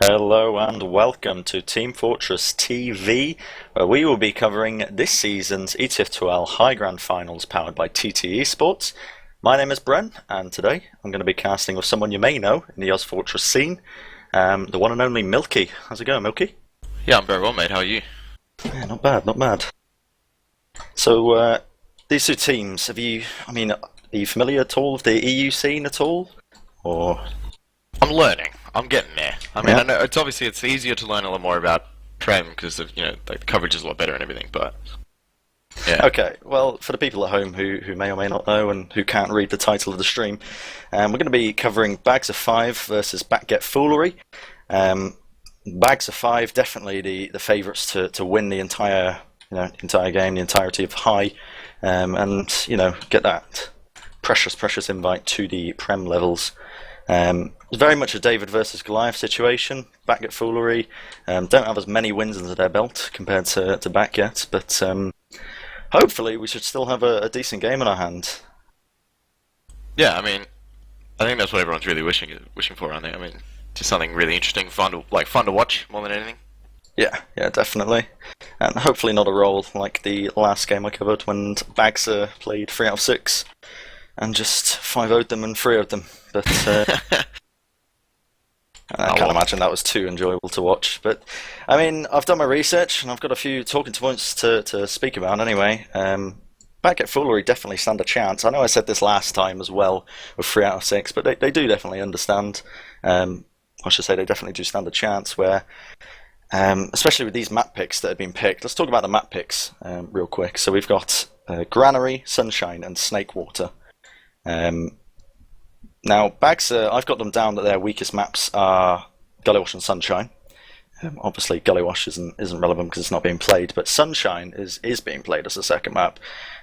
Hello and welcome to Team Fortress TV, where we will be covering this season's ETF2L High Grand Finals powered by TT Esports. My name is Bren, and today I'm going to be casting with someone you may know in the Oz Fortress scene, the one and only Milky. How's it going, Milky? Yeah, I'm very well, mate. How are you? Yeah, not bad, not bad. So, these two teams, are you familiar at all with the EU scene at all? Or... I'm learning. I'm getting there. I mean, Yeah. I know it's easier to learn a lot more about Prem because of the coverage is a lot better and everything. But yeah. Okay, well, for the people at home who may or may not know and who can't read the title of the stream, we're going to be covering Bags of 5 versus BackGet Foolery. Bags of 5 definitely the favourites to win the entire game, the entirety of High, and get that precious invite to the Prem levels. It's very much a David versus Goliath situation. BackGet Foolery don't have as many wins under their belt compared to BackGet, but hopefully we should still have a decent game in our hand. Yeah, I mean, I think that's what everyone's really wishing for around there. I mean, just something really interesting, fun to watch more than anything. Yeah, definitely. And hopefully not a roll like the last game I covered when Bagser played 3 out of 6 and just 5-0'd them and 3-0'd them. But I can't imagine that was too enjoyable to watch. But I mean, I've done my research and I've got a few talking points to speak about anyway. BackGet Foolery definitely stand a chance. I know I said this last time as well with 3 out of 6, but they do definitely understand. I should say they definitely do stand a chance where, especially with these map picks that have been picked. Let's talk about the map picks real quick. So we've got Granary, Sunshine and Snakewater. Now, Bags, I've got them down that their weakest maps are Gullywash and Sunshine. Obviously, Gullywash isn't relevant because it's not being played, but Sunshine is being played as a second map.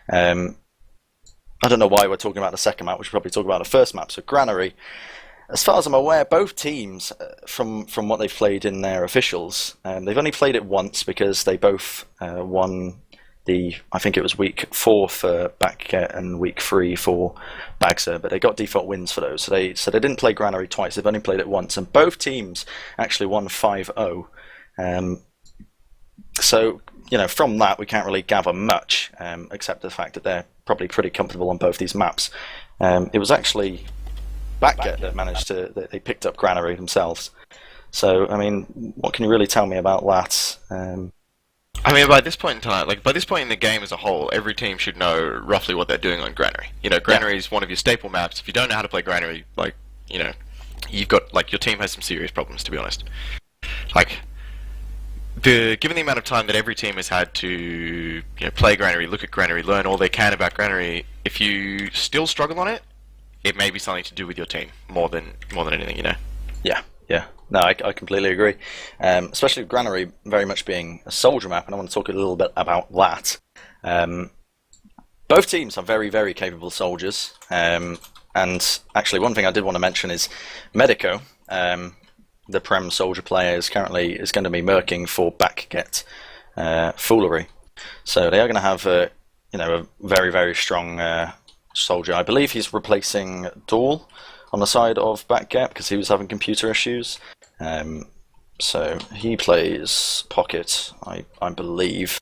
I don't know why we're talking about the second map. We should probably talk about the first map. So, Granary. As far as I'm aware, both teams, from what they've played in their officials, they've only played it once because they both won I think it was week 4 for BackGet and week 3 for Bagser, but they got default wins for those. So they didn't play Granary twice, they've only played it once, and both teams actually won 5-0. So, from that we can't really gather much, except the fact that they're probably pretty comfortable on both these maps. It was actually BackGet that they picked up Granary themselves. So, I mean, what can you really tell me about that? I mean, by this point in time, by this point in the game as a whole, every team should know roughly what they're doing on Granary. Granary is one of your staple maps. If you don't know how to play Granary, you've got, your team has some serious problems, to be honest. Given the amount of time that every team has had to, play Granary, look at Granary, learn all they can about Granary, if you still struggle on it, it may be something to do with your team more than anything, Yeah. No, I completely agree. Especially with Granary very much being a soldier map, and I want to talk a little bit about that. Both teams are very, very capable soldiers. And actually, one thing I did want to mention is Medico, the Prem soldier player, is going to be murking for BackGet Foolery. So they are going to have a very, very strong soldier. I believe he's replacing Dahl on the side of BackGet because he was having computer issues. So he plays Pocket, I believe.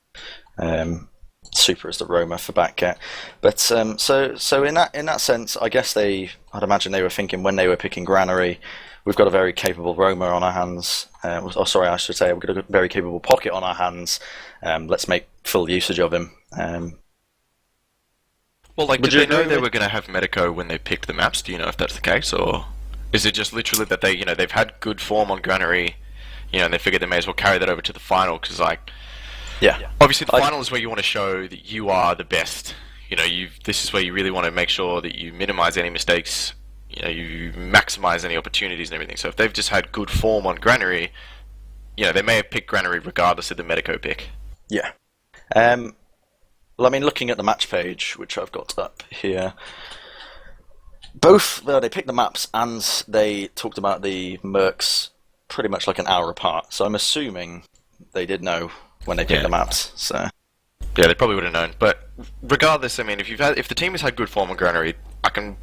Super is the roamer for BackGet. But so in that sense, I guess I'd imagine they were thinking when they were picking Granary, we've got a very capable roamer on our hands. We've got a very capable Pocket on our hands. Let's make full usage of him. Well, did they know they were going to have Medico when they picked the maps? Do you know if that's the case, or is it just literally that they've had good form on Granary, and they figured they may as well carry that over to the final? Because obviously the final is where you want to show that you are the best. This is where you really want to make sure that you minimize any mistakes. You maximize any opportunities and everything. So if they've just had good form on Granary, they may have picked Granary regardless of the Medico pick. Yeah. Well, I mean, looking at the match page, which I've got up here, both they picked the maps and they talked about the mercs pretty much like an hour apart. So I'm assuming they did know when they picked the maps. So yeah, they probably would have known. But regardless, I mean, if the team has had good form on Granary, I can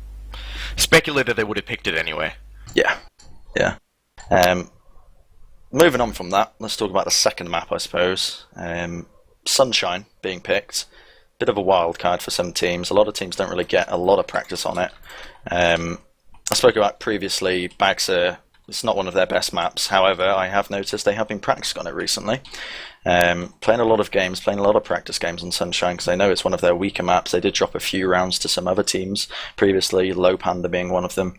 speculate that they would have picked it anyway. Yeah. moving on from that, let's talk about the second map, I suppose. Sunshine being picked. Bit of a wild card for some teams. A lot of teams don't really get a lot of practice on it. I spoke about previously, BackGet, it's not one of their best maps. However, I have noticed they have been practicing on it recently. Playing a lot of games, playing a lot of practice games on Sunshine, because they know it's one of their weaker maps. They did drop a few rounds to some other teams previously, Low Panda being one of them.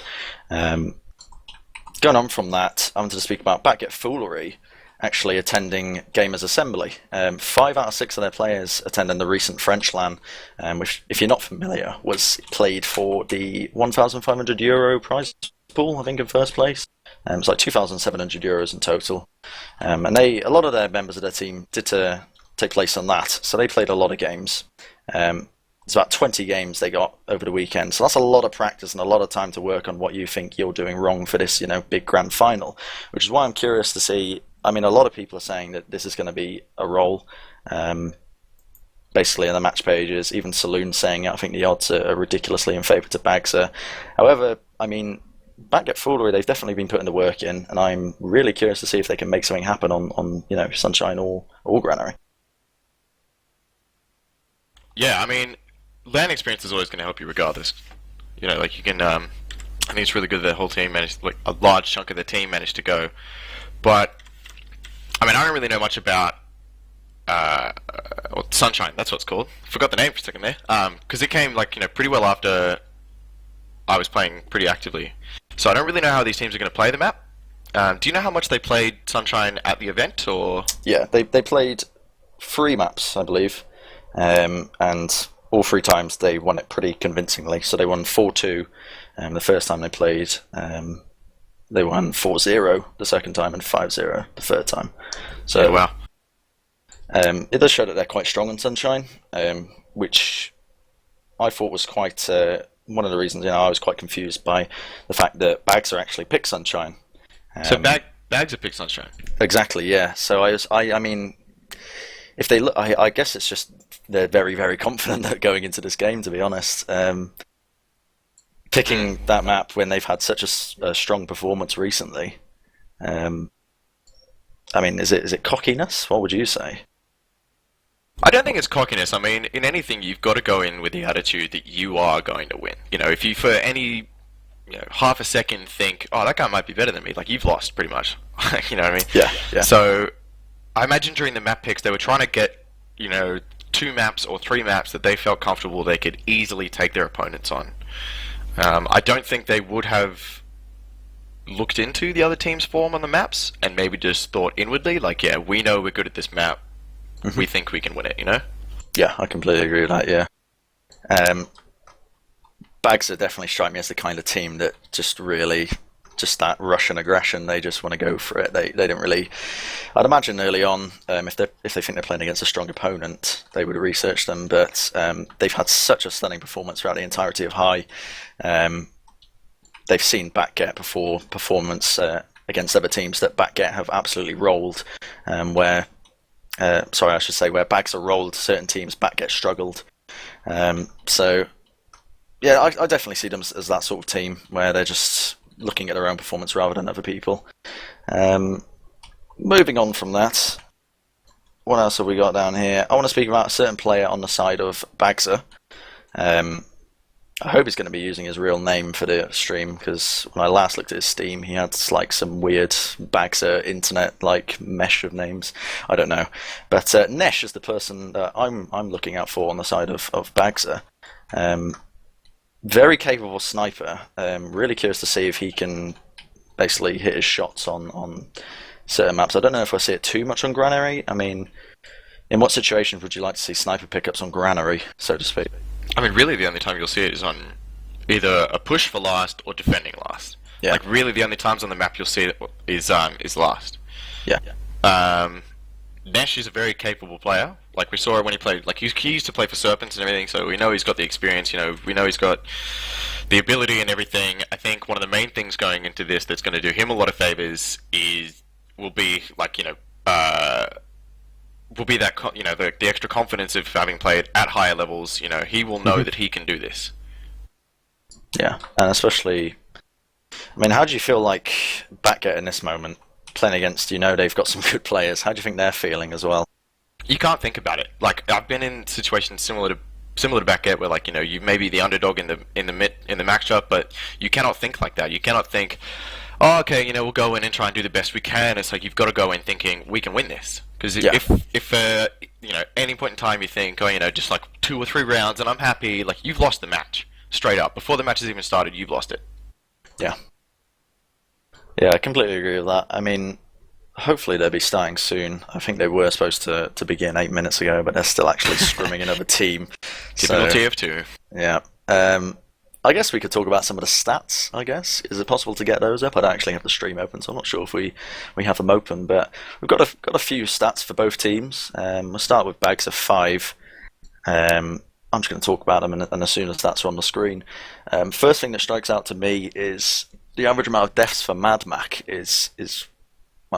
Going on from that, I wanted to speak about BackGet Foolery actually attending Gamers Assembly. 5 out of 6 of their players attending the recent French LAN, which, if you're not familiar, was played for the €1,500 prize pool, I think, in first place. It's like €2,700 in total. And a lot of their members of their team did take place on that, so they played a lot of games. It's about 20 games they got over the weekend, so that's a lot of practice and a lot of time to work on what you think you're doing wrong for this, big grand final. Which is why I'm curious to see. I mean, a lot of people are saying that this is going to be a roll. Basically, in the match pages, even Saloon saying it. I think the odds are ridiculously in favour to BackGet. However, I mean, BackGet Foolery, they've definitely been putting the work in, and I'm really curious to see if they can make something happen on Sunshine or Granary. Yeah, I mean, LAN experience is always going to help you regardless. Like you can. I think it's really good that the whole team managed, like a large chunk of the team managed to go. But I mean, I don't really know much about Sunshine. That's what it's called. Forgot the name for a second there. Because it came pretty well after I was playing pretty actively. So I don't really know how these teams are going to play the map. Do you know how much they played Sunshine at the event, or? Yeah, they played 3 maps, I believe, and all 3 times they won it pretty convincingly. So they won 4-2 the first time they played. They won 4-0 the second time and 5-0 the third time. So yeah, wow. It does show that they're quite strong in Sunshine, which I thought was quite one of the reasons. I was quite confused by the fact that BackGet actually picked Sunshine. So BackGet picked Sunshine. Exactly, yeah. So I mean, if they look, I guess it's just they're very, very confident that going into this game. To be honest. Picking that map when they've had such a strong performance recently, I mean, is it cockiness? What would you say? I don't think it's cockiness. I mean, in anything, you've got to go in with the attitude that you are going to win. If you for any half a second think, oh, that guy might be better than me, like you've lost pretty much. You know what I mean? Yeah. So I imagine during the map picks, they were trying to get 2 maps or 3 maps that they felt comfortable they could easily take their opponents on. I don't think they would have looked into the other team's form on the maps and maybe just thought inwardly, like, yeah, we know we're good at this map. Mm-hmm. We think we can win it, Yeah, I completely agree with that, yeah. BackGet definitely strike me as the kind of team that just that Russian aggression, they just want to go for it. They don't really. I'd imagine early on, if they think they're playing against a strong opponent, they would research them. But they've had such a stunning performance throughout the entirety of High. They've seen BackGet performance against other teams that BackGet have absolutely rolled. Where BackGet rolled certain teams, BackGet struggled. So yeah, I definitely see them as that sort of team where they're just looking at their own performance rather than other people. Moving on from that, what else have we got down here? I want to speak about a certain player on the side of BackGet. I hope he's going to be using his real name for the stream, because when I last looked at his Steam, he had like some weird BackGet internet like mesh of names. I don't know, but Nesh is the person that I'm looking out for on the side of BackGet. Very capable sniper. Really curious to see if he can basically hit his shots on certain maps. I don't know if I see it too much on Granary. I mean, in what situations would you like to see sniper pickups on Granary, so to speak? I mean, really the only time you'll see it is on either a push for last or defending last. Yeah. Like, really the only times on the map you'll see it is last. Yeah. Nesh is a very capable player. Like, we saw it when he played, like, he used to play for Serpents and everything, so we know he's got the experience, we know he's got the ability and everything. I think one of the main things going into this that's going to do him a lot of favors will be that, the extra confidence of having played at higher levels. He will know that he can do this. Yeah, and especially, I mean, how do you feel like BackGet in this moment playing against, they've got some good players. How do you think they're feeling as well? You can't think about it. Like, I've been in situations similar to BackGet, where like you may be the underdog in the matchup, but you cannot think like that. You cannot think, oh, okay, we'll go in and try and do the best we can. It's like you've got to go in thinking we can win this, because if any point in time you think, oh, just like 2 or 3 rounds and I'm happy, like you've lost the match straight up before the match has even started. You've lost it. Yeah. Yeah, I completely agree with that. I mean, hopefully they'll be starting soon. I think they were supposed to begin 8 minutes ago, but they're still actually scrimming another team. Typical TF2. Yeah. I guess we could talk about some of the stats, I guess. Is it possible to get those up? I don't actually have the stream open, so I'm not sure if we have them open, but we've got a few stats for both teams. We'll start with Bags of 5. I'm just going to talk about them, and as soon as that's on the screen. First thing that strikes out to me is the average amount of deaths for Mad Mac is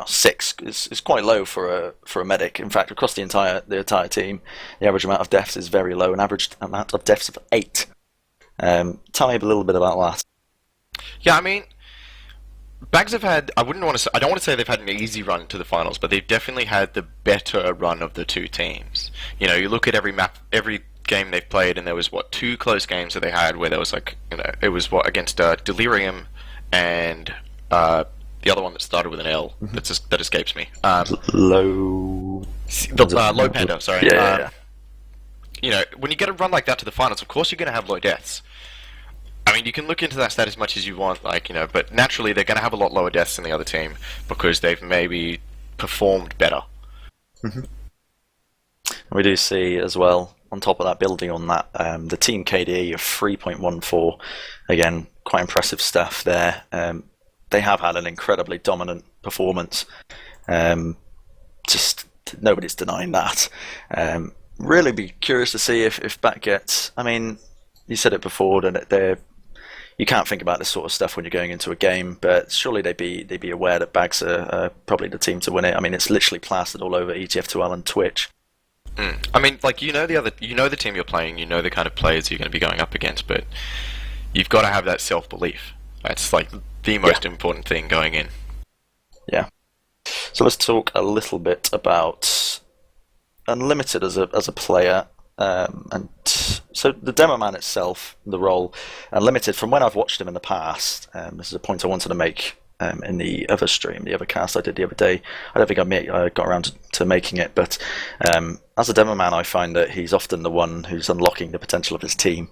6 is quite low for a medic. In fact, across the entire team, the average amount of deaths is very low. An average amount of deaths of 8. Tell me a little bit about that. Yeah, I mean, Bags have had. I don't want to say they've had an easy run to the finals, but they've definitely had the better run of the two teams. You look at every game they've played, and there was 2 close games that they had where there was it was against Delirium and the other one that started with an L. That escapes me. Low Panda. Sorry. Yeah. When you get a run like that to the finals, of course you're going to have low deaths. I mean, you can look into that stat as much as you want, but naturally they're going to have a lot lower deaths than the other team because they've maybe performed better. We do see as well, on top of that, building on that, the team KDE of 3.14. Again, quite impressive stuff there. They have had an incredibly dominant performance. Just nobody's denying that. Really be curious to see if BackGet. I mean, you said it before that you can't think about this sort of stuff when you're going into a game, but surely they'd be aware that Bags are probably the team to win it. I mean, it's literally plastered all over ETF2L and Twitch. I mean, the team you're playing, the kind of players you're going to be going up against, but you've got to have that self-belief. That's the most important thing going in. Yeah. So let's talk a little bit about Unlimited as a player, and so the demo man itself, the role, Unlimited. From when I've watched him in the past, this is a point I wanted to make in the other stream, the other cast I did the other day. I don't think I got around to making it, but as a demo man, I find that he's often the one who's unlocking the potential of his team,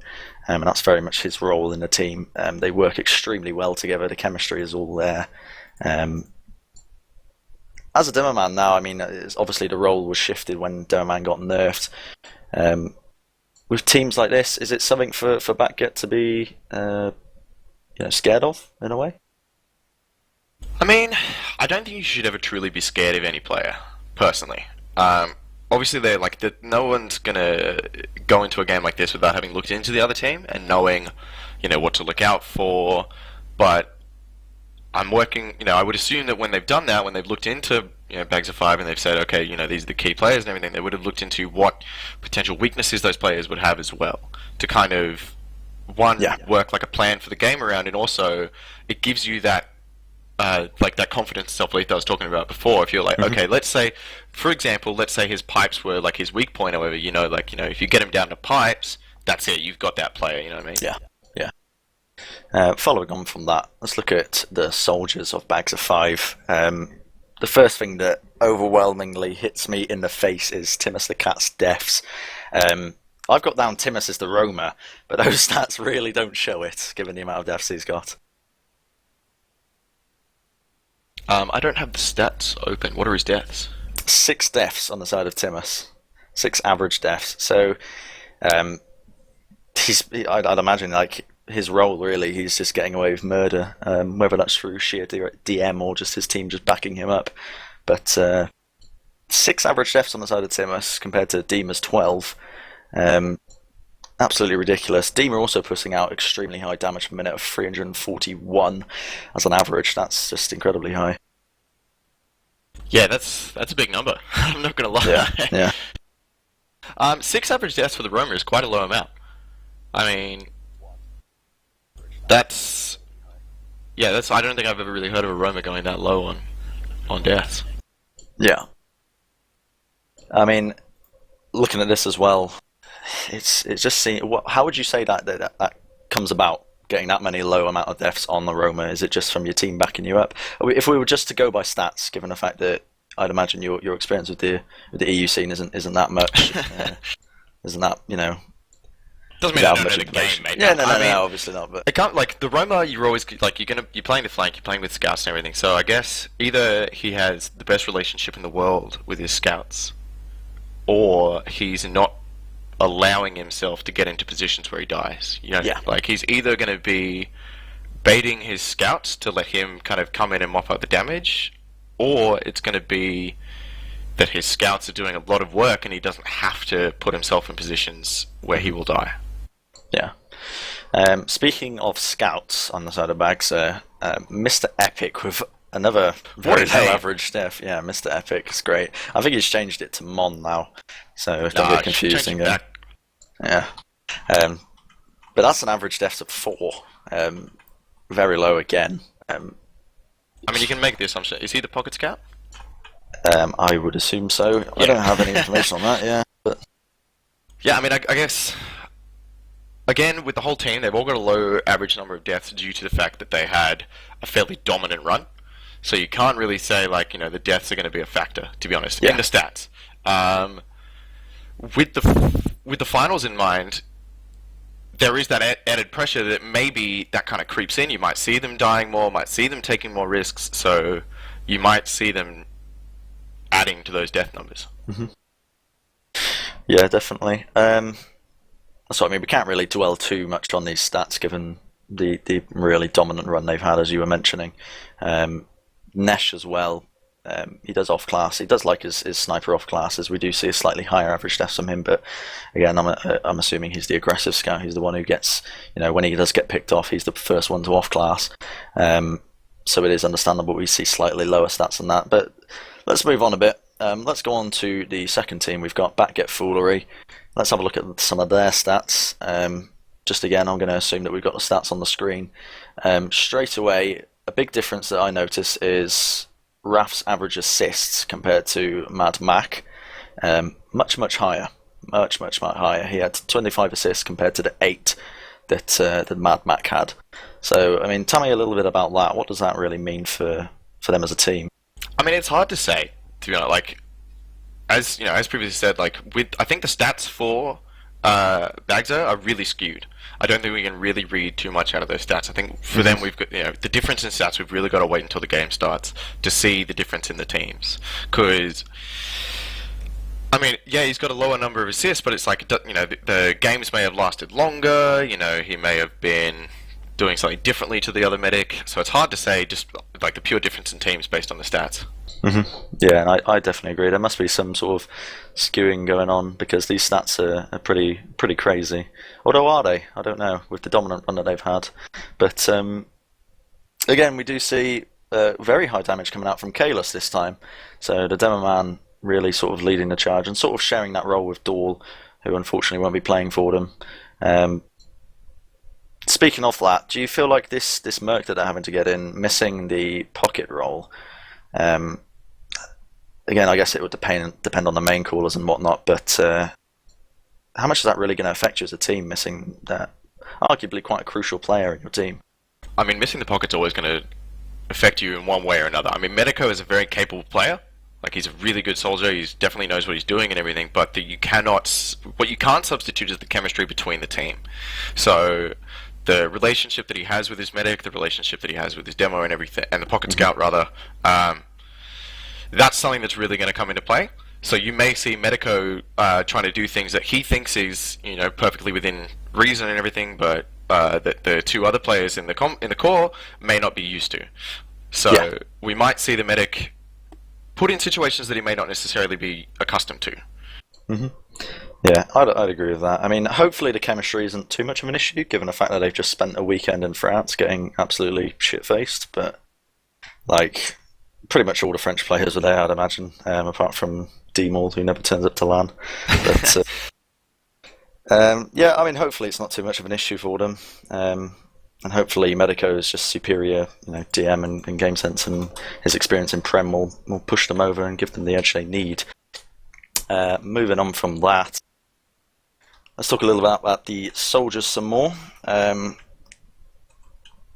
and that's very much his role in the team. They work extremely well together. The chemistry is all there. As a demo man now, I mean, obviously the role was shifted when demo man got nerfed. With teams like this, is it something for BackGet to be scared of in a way? I mean, I don't think you should ever truly be scared of any player, personally. Obviously, no one's gonna go into a game like this without having looked into the other team and knowing, what to look out for. But I would assume that when they've done that, when they've looked into Bags of 5 and they've said, okay, these are the key players and everything, they would have looked into what potential weaknesses those players would have as well to kind of work like a plan for the game around, and also it gives you that. That confidence, self-belief that I was talking about before. If you're okay, let's say, for example, his pipes were his weak point. However, if you get him down to pipes, that's it. You've got that player. You know what I mean? Yeah. Following on from that, let's look at the soldiers of Bags of 5. The first thing that overwhelmingly hits me in the face is Timus the Cat's deaths. I've got down Timus as the roamer, but those stats really don't show it, given the amount of deaths he's got. I don't have the stats open. What are his deaths? 6 deaths on the side of Timus. 6 average deaths. So, I'd imagine his role really, he's just getting away with murder, whether that's through sheer DM or just his team just backing him up. But 6 average deaths on the side of Timus compared to Dima's 12. Absolutely ridiculous. Dima also putting out extremely high damage per minute of 341 as an average. That's just incredibly high. Yeah, that's a big number. I'm not going to lie. Yeah. 6 average deaths for the roamer is quite a low amount. I mean, I don't think I've ever really heard of a roamer going that low on on deaths. Yeah. I mean, looking at this as well, it's just seeing. How would you say that comes about? Getting that many low amount of deaths on the Roma? Is it just from your team backing you up? If we were just to go by stats, given the fact that I'd imagine your experience with the EU scene isn't that much, isn't that Doesn't mean I don't know the game, mate. Yeah, no, obviously not. But it can't, like, the Roma, you're always like you're playing the flank, you're playing with scouts and everything. So I guess either he has the best relationship in the world with his scouts, or he's not allowing himself to get into positions where he dies. Yeah. Like, he's either going to be baiting his scouts to let him kind of come in and mop up the damage, or it's going to be that his scouts are doing a lot of work and he doesn't have to put himself in positions where he will die. Yeah. Speaking of scouts on the side of BackGet, Mr. Epic with another very low average death. Yeah, Mr. Epic is great. I think he's changed it to Mon now, so don't get confusing. Yeah. But that's an average death of 4. Very low again. I mean, you can make the assumption. Is he the pocket scout? I would assume so. Yeah. I don't have any information on that, yeah. But yeah, I mean, I guess, again, with the whole team, they've all got a low average number of deaths due to the fact that they had a fairly dominant run. So you can't really say, like, the deaths are going to be a factor, to be honest, in the stats. With the finals in mind, there is that added pressure that maybe that kind of creeps in. You might see them dying more, might see them taking more risks, so you might see them adding to those death numbers. Mm-hmm. Yeah, definitely. So I mean, we can't really dwell too much on these stats given the really dominant run they've had, as you were mentioning. Nesh as well. He does off class. He does like his sniper off classes. We do see a slightly higher average deaths from him, but again, I'm assuming he's the aggressive scout. He's the one who gets, when he does get picked off, he's the first one to off class. So it is understandable we see slightly lower stats than that. But let's move on a bit. Let's go on to the second team. We've got BackGet Foolery. Let's have a look at some of their stats. Just again, I'm going to assume that we've got the stats on the screen. Straight away, a big difference that I notice is Raf's average assists compared to Mad Mac. Much higher. Much higher. He had 25 assists compared to the 8 that Mad Mac had. So, I mean, tell me a little bit about that. What does that really mean for them as a team? I mean, it's hard to say, to be honest. Like, as previously said, like, I think the stats for BackGet are really skewed. I don't think we can really read too much out of those stats. I think for them, we've got the difference in stats. We've really got to wait until the game starts to see the difference in the teams. Because, I mean, yeah, he's got a lower number of assists, but it's like the games may have lasted longer. He may have been doing something differently to the other medic. So it's hard to say just like the pure difference in teams based on the stats. Mm-hmm. Yeah, and I definitely agree. There must be some sort of skewing going on because these stats are pretty crazy. Although are they? I don't know, with the dominant run that they've had. But again, we do see very high damage coming out from Kalos this time. So the Demo Man really sort of leading the charge and sort of sharing that role with Dahl, who unfortunately won't be playing for them. Speaking of that, do you feel like this Merc that they're having to get in, missing the pocket role? Again, I guess it would depend on the main callers and whatnot, but how much is that really going to affect you as a team, missing that arguably quite a crucial player in your team? I mean, missing the pocket's always going to affect you in one way or another. I mean, Medico is a very capable player. Like, he's a really good soldier. He definitely knows what he's doing and everything, but what you can't substitute is the chemistry between the team. So the relationship that he has with his medic, the relationship that he has with his demo and everything, and the pocket scout rather, that's something that's really going to come into play. So you may see Medico trying to do things that he thinks is perfectly within reason and everything, but that the two other players in the core may not be used to. So we might see the medic put in situations that he may not necessarily be accustomed to. Mm-hmm. Yeah, I'd agree with that. I mean, hopefully the chemistry isn't too much of an issue, given the fact that they've just spent a weekend in France getting absolutely shit-faced. But, like, pretty much all the French players were there, I'd imagine, apart from D-Maul, who never turns up to LAN. But, yeah, I mean, hopefully it's not too much of an issue for them. and hopefully Medico is just superior, DM and game sense, and his experience in Prem will push them over and give them the edge they need. Moving on from that, let's talk a little bit about the soldiers some more.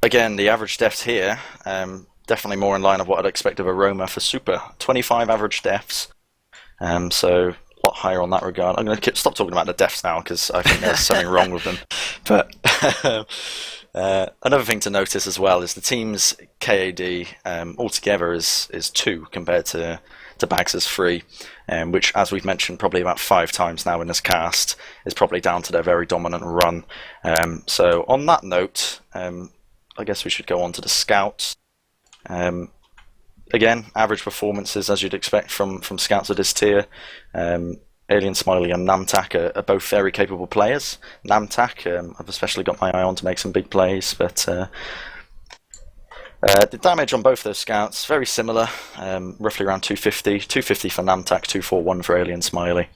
Again, the average deaths here, definitely more in line of what I'd expect of a Roma for Super. 25 average deaths, so a lot higher on that regard. I'm going to stop talking about the deaths now because I think there's something wrong with them. But another thing to notice as well is the team's KAD altogether is 2 compared to Bags' 3, which, as we've mentioned probably about 5 times now in this cast, is probably down to their very dominant run. So on that note, I guess we should go on to the scouts. Again, average performances as you'd expect from scouts of this tier. Alien Smiley and Namtak are both very capable players. Namtak, I've especially got my eye on to make some big plays, but the damage on both those scouts very similar, roughly around 250. 250 for Namtak, 241 for Alien Smiley,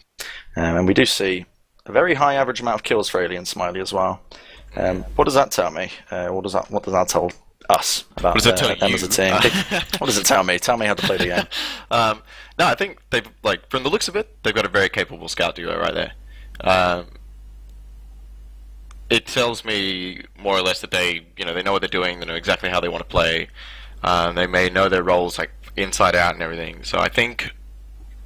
and we do see a very high average amount of kills for Alien Smiley as well. What does that tell me? What does that tell us about them as a team? What does it tell me? Tell me how to play the game. No, I think they've, from the looks of it, they've got a very capable scout duo right there. It tells me more or less that they know what they're doing. They know exactly how they want to play. They may know their roles inside out and everything. So I think,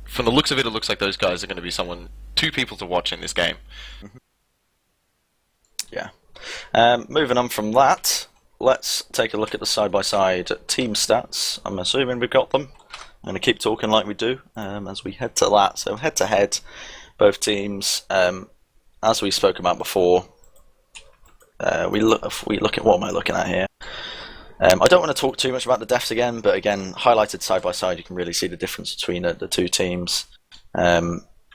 from the looks of it, it looks like those guys are going to be 2 people to watch in this game. Yeah. Moving on from that, let's take a look at the side-by-side team stats. I'm assuming we've got them. I'm going to keep talking like we do as we head to that. So head-to-head, both teams, as we spoke about before, if we look at what am I looking at here? I don't want to talk too much about the deaths again, but again, highlighted side-by-side, you can really see the difference between the 2 teams.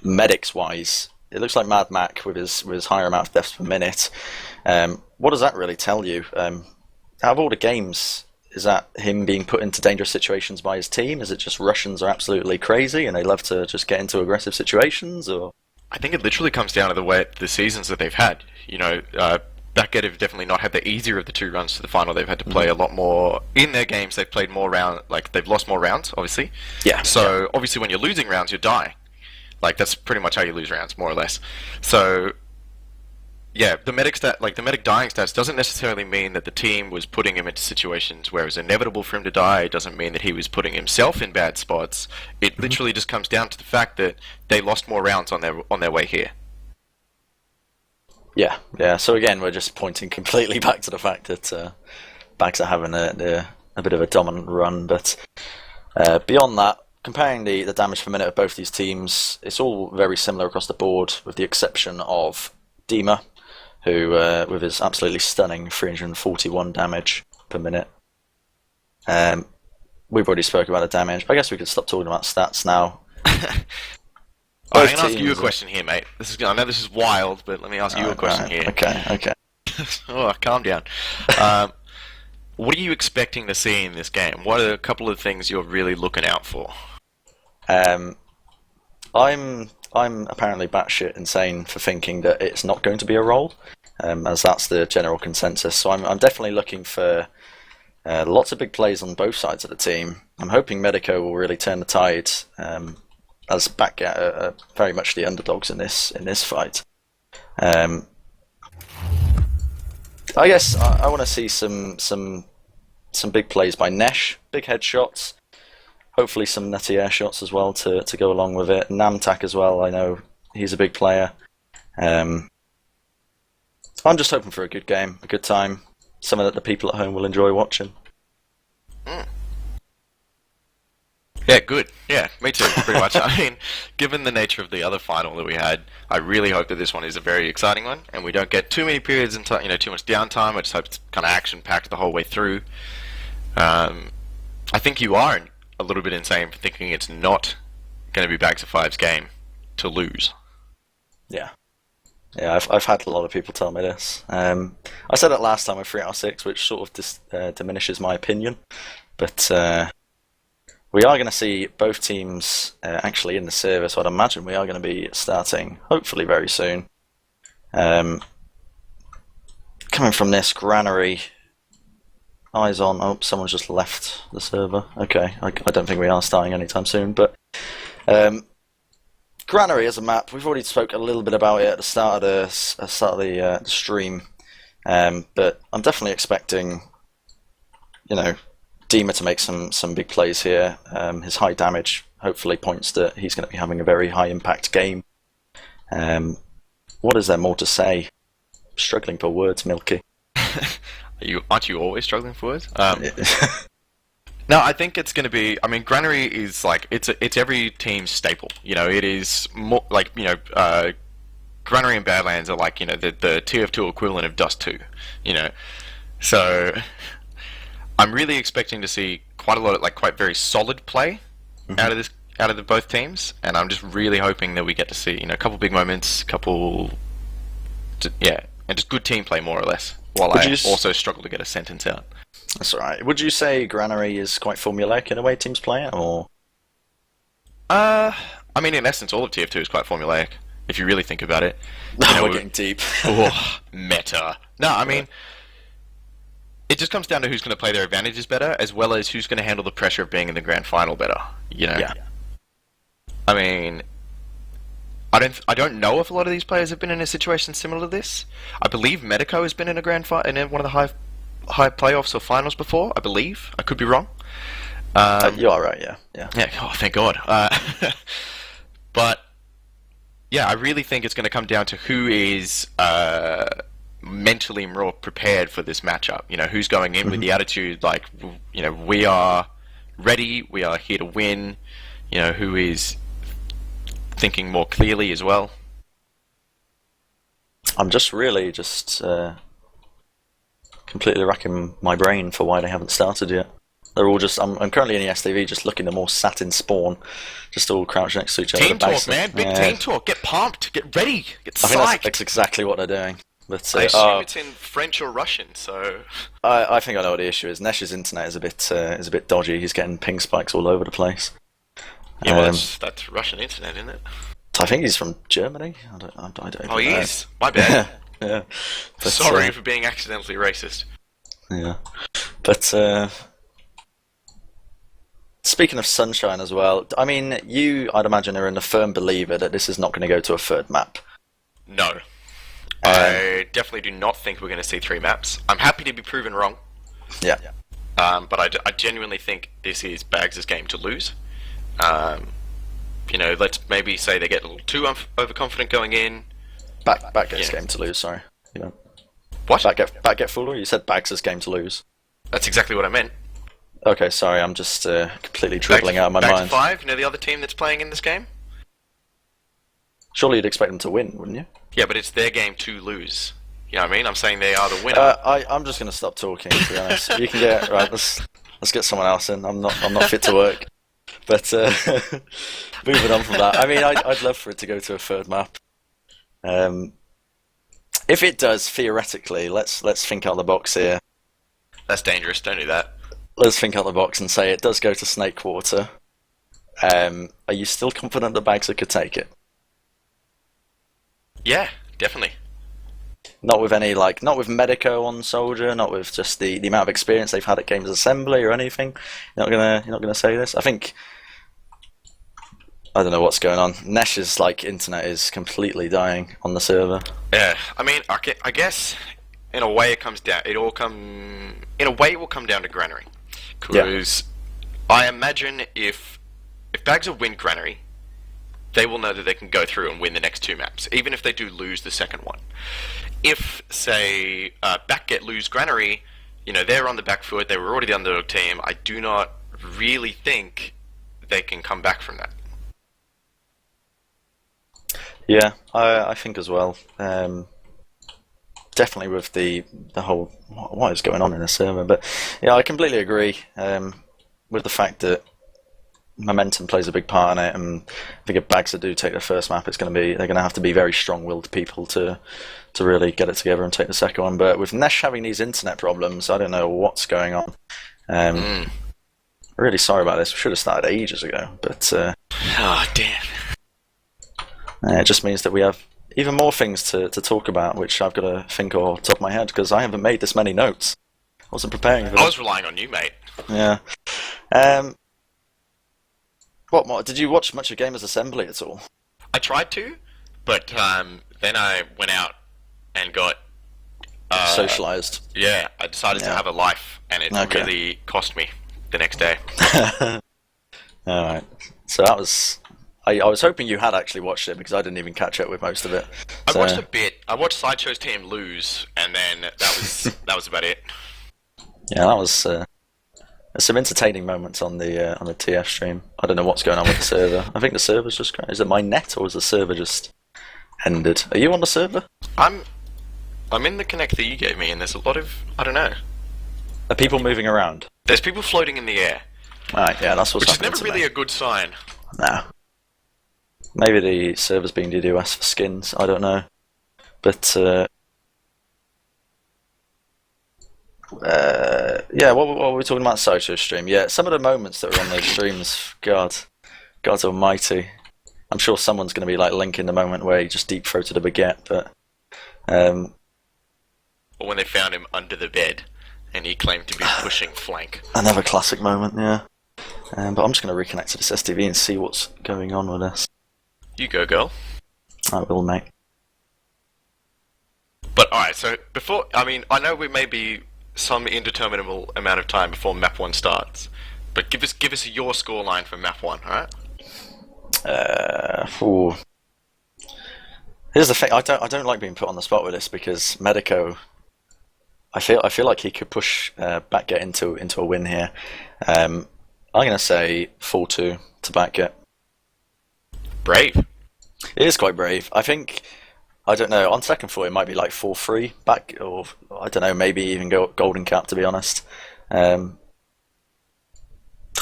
Medics-wise, it looks like Mad Mac with his higher amount of deaths per minute. What does that really tell you? Out of all the games, is that him being put into dangerous situations by his team? Is it just Russians are absolutely crazy and they love to just get into aggressive situations? Or I think it literally comes down to the seasons that they've had. BackGet have definitely not had the easier of the 2 runs to the final. They've had to play a lot more in their games. They've played more rounds, they've lost more rounds, obviously. Yeah. So obviously, when you're losing rounds, you die. That's pretty much how you lose rounds, more or less. So yeah, the medic dying stats doesn't necessarily mean that the team was putting him into situations where it was inevitable for him to die. It doesn't mean that he was putting himself in bad spots. It literally just comes down to the fact that they lost more rounds on their way here. Yeah. So again, we're just pointing completely back to the fact that Bags are having a bit of a dominant run. But beyond that, comparing the damage per minute of both these teams, it's all very similar across the board, with the exception of Dima, who with his absolutely stunning 341 damage per minute. We've already spoke about the damage. I guess we could stop talking about stats now. I'm going to ask you a question here, mate. I know this is wild, but let me ask you a question here. Okay. Oh, calm down. What are you expecting to see in this game? What are a couple of things you're really looking out for? I'm apparently batshit insane for thinking that it's not going to be a roll, as that's the general consensus. So I'm definitely looking for lots of big plays on both sides of the team. I'm hoping Medico will really turn the tide, as BackGet are very much the underdogs in this fight. I guess I want to see some big plays by Nesh, big headshots. Hopefully some nutty air shots as well to go along with it. Namtak as well, I know he's a big player. I'm just hoping for a good game, a good time, something that the people at home will enjoy watching. Yeah, good. Yeah, me too, pretty much. I mean, given the nature of the other final that we had, I really hope that this one is a very exciting one, and we don't get too many periods and too much downtime. I just hope it's kind of action-packed the whole way through. I think you are a little bit insane for thinking it's not going to be Bags of Five's game to lose. Yeah, I've had a lot of people tell me this. I said it last time with 3 out of 6, which sort of diminishes my opinion, but we are going to see both teams actually in the server, so I'd imagine we are going to be starting hopefully very soon. Coming from this, Granary eyes on. Oh, someone's just left the server. Okay, I don't think we are starting anytime soon. But Granary as a map, we've already spoke a little bit about it at the start of the stream. But I'm definitely expecting, Dima to make some big plays here. His high damage hopefully points that he's going to be having a very high impact game. What is there more to say? Struggling for words, Milky. Aren't you always struggling for words? No, I think it's going to be. I mean, Granary is like it's every team's staple. It is more like Granary and Badlands are like the TF2 equivalent of Dust 2. So I'm really expecting to see quite a lot of quite very solid play out of the both teams, and I'm just really hoping that we get to see a couple big moments, and just good team play more or less. While I also struggle to get a sentence out. That's all right. Would you say Granary is quite formulaic in the way teams play it, or? I mean, in essence, all of TF2 is quite formulaic, if you really think about it. We're getting deep. Meta. No, I mean, it just comes down to who's going to play their advantages better, as well as who's going to handle the pressure of being in the grand final better. Yeah. I mean, I don't know if a lot of these players have been in a situation similar to this. I believe Medico has been in a in one of the high playoffs or finals before. I believe. I could be wrong. You are right. Yeah. Yeah. Oh, thank God. But yeah, I really think it's going to come down to who is mentally more prepared for this matchup. Who's going in with the attitude like, we are ready. We are here to win. Who is thinking more clearly as well. I'm just completely racking my brain for why they haven't started yet. They're all just. I'm currently in the STV, just looking. Them all sat in spawn, just all crouched next to each other. Team talk, man. Big team talk. Get pumped. Get ready. Get psyched. I think that's exactly what they're doing. But I assume it's in French or Russian. So I think I know what the issue is. Nesh's internet is a bit dodgy. He's getting ping spikes all over the place. Yeah, well, that's Russian internet, isn't it? I think he's from Germany. I don't Oh, he is? My bad. Yeah. But, sorry for being accidentally racist. Yeah. But speaking of Sunshine as well, I mean, I'd imagine, are a firm believer that this is not going to go to a third map. No. I definitely do not think we're going to see 3 maps. I'm happy to be proven wrong. Yeah. But I genuinely think this is Bags' game to lose. Let's maybe say they get a little too overconfident going in. BackGet's game to lose, sorry. What? BackGet Foolery? You said Bags' game to lose. That's exactly what I meant. Okay, sorry, I'm just completely dribbling out of my mind. Back to 5, the other team that's playing in this game? Surely you'd expect them to win, wouldn't you? Yeah, but it's their game to lose. You know what I mean? I'm saying they are the winner. I'm just going to stop talking, to be honest. You can get... Right, let's get someone else in. I'm not fit to work. But moving on from that, I mean, I'd love for it to go to a third map. If it does, theoretically, let's think out the box here. That's dangerous. Don't do that. Let's think out the box and say it does go to Snake Quarter. Are you still confident that Bagser could take it? Yeah, definitely. Not with not with Medico on Soldier, not with just the amount of experience they've had at Games Assembly or anything. You're not gonna say this. I think I don't know what's going on. Nesh's internet is completely dying on the server. Yeah, I mean, I guess in a way it comes down. In a way, it will come down to Granary, because I imagine if Bagser win Granary, they will know that they can go through and win the next 2 maps, even if they do lose the second one. If, say, BackGet lose Granary, they're on the back foot, they were already the underdog team, I do not really think they can come back from that. Yeah, I think as well. Definitely with the whole, what is going on in the server, but yeah, I completely agree with the fact that momentum plays a big part in it, and I think if Bagser do take the first map, they're going to have to be very strong-willed people to really get it together and take the second one. But with Nesh having these internet problems, I don't know what's going on. Really sorry about this. We should have started ages ago, but damn. It just means that we have even more things to talk about, which I've got to think off the top of my head, because I haven't made this many notes. Wasn't preparing for I that. was relying on you, mate. Yeah. Um, what more? Did you watch much of Gamers Assembly at all? I tried to, but then I went out and got Socialized. yeah. I decided to Yeah. have a life, and it Okay. really cost me the next day. Alright. So that was. I was hoping you had actually watched it because I didn't even catch up with most of it. I So, watched a bit. I watched Sideshow's team lose, and then that was about it. yeah, that was some entertaining moments on the TF stream. I don't know what's going on with the server. I think the server's just is it my net or is the server just ended? Are you on the server? I'm in the connect that you gave me, and there's a lot of I don't know. Are people moving around? There's people floating in the air, Alright, yeah, that's what's which is happening never to really me. a good sign. No. Maybe the server's being DDoS for skins, I don't know. But, yeah, what were we talking about Sideshow stream? Yeah, some of the moments that were on those streams, God almighty. I'm sure someone's going to be like linking the moment where he just deep-throated a baguette, but... Or when they found him under the bed, and he claimed to be pushing flank. Another classic moment, yeah. But I'm just going to reconnect to this STV and see what's going on with this. You go, girl. I will, mate. But alright, so before, I know we may be some indeterminable amount of time before map 1 starts, but give us your scoreline for map 1, alright? Ooh. Here's the thing, I don't like being put on the spot with this because Medico, I feel like he could push BackGet into a win here. I'm gonna say 4-2 to BackGet. Brave. It is quite brave. I think, I don't know, on second thought it might be like 4-3 back, or I don't know, maybe even go golden cap to be honest. I'm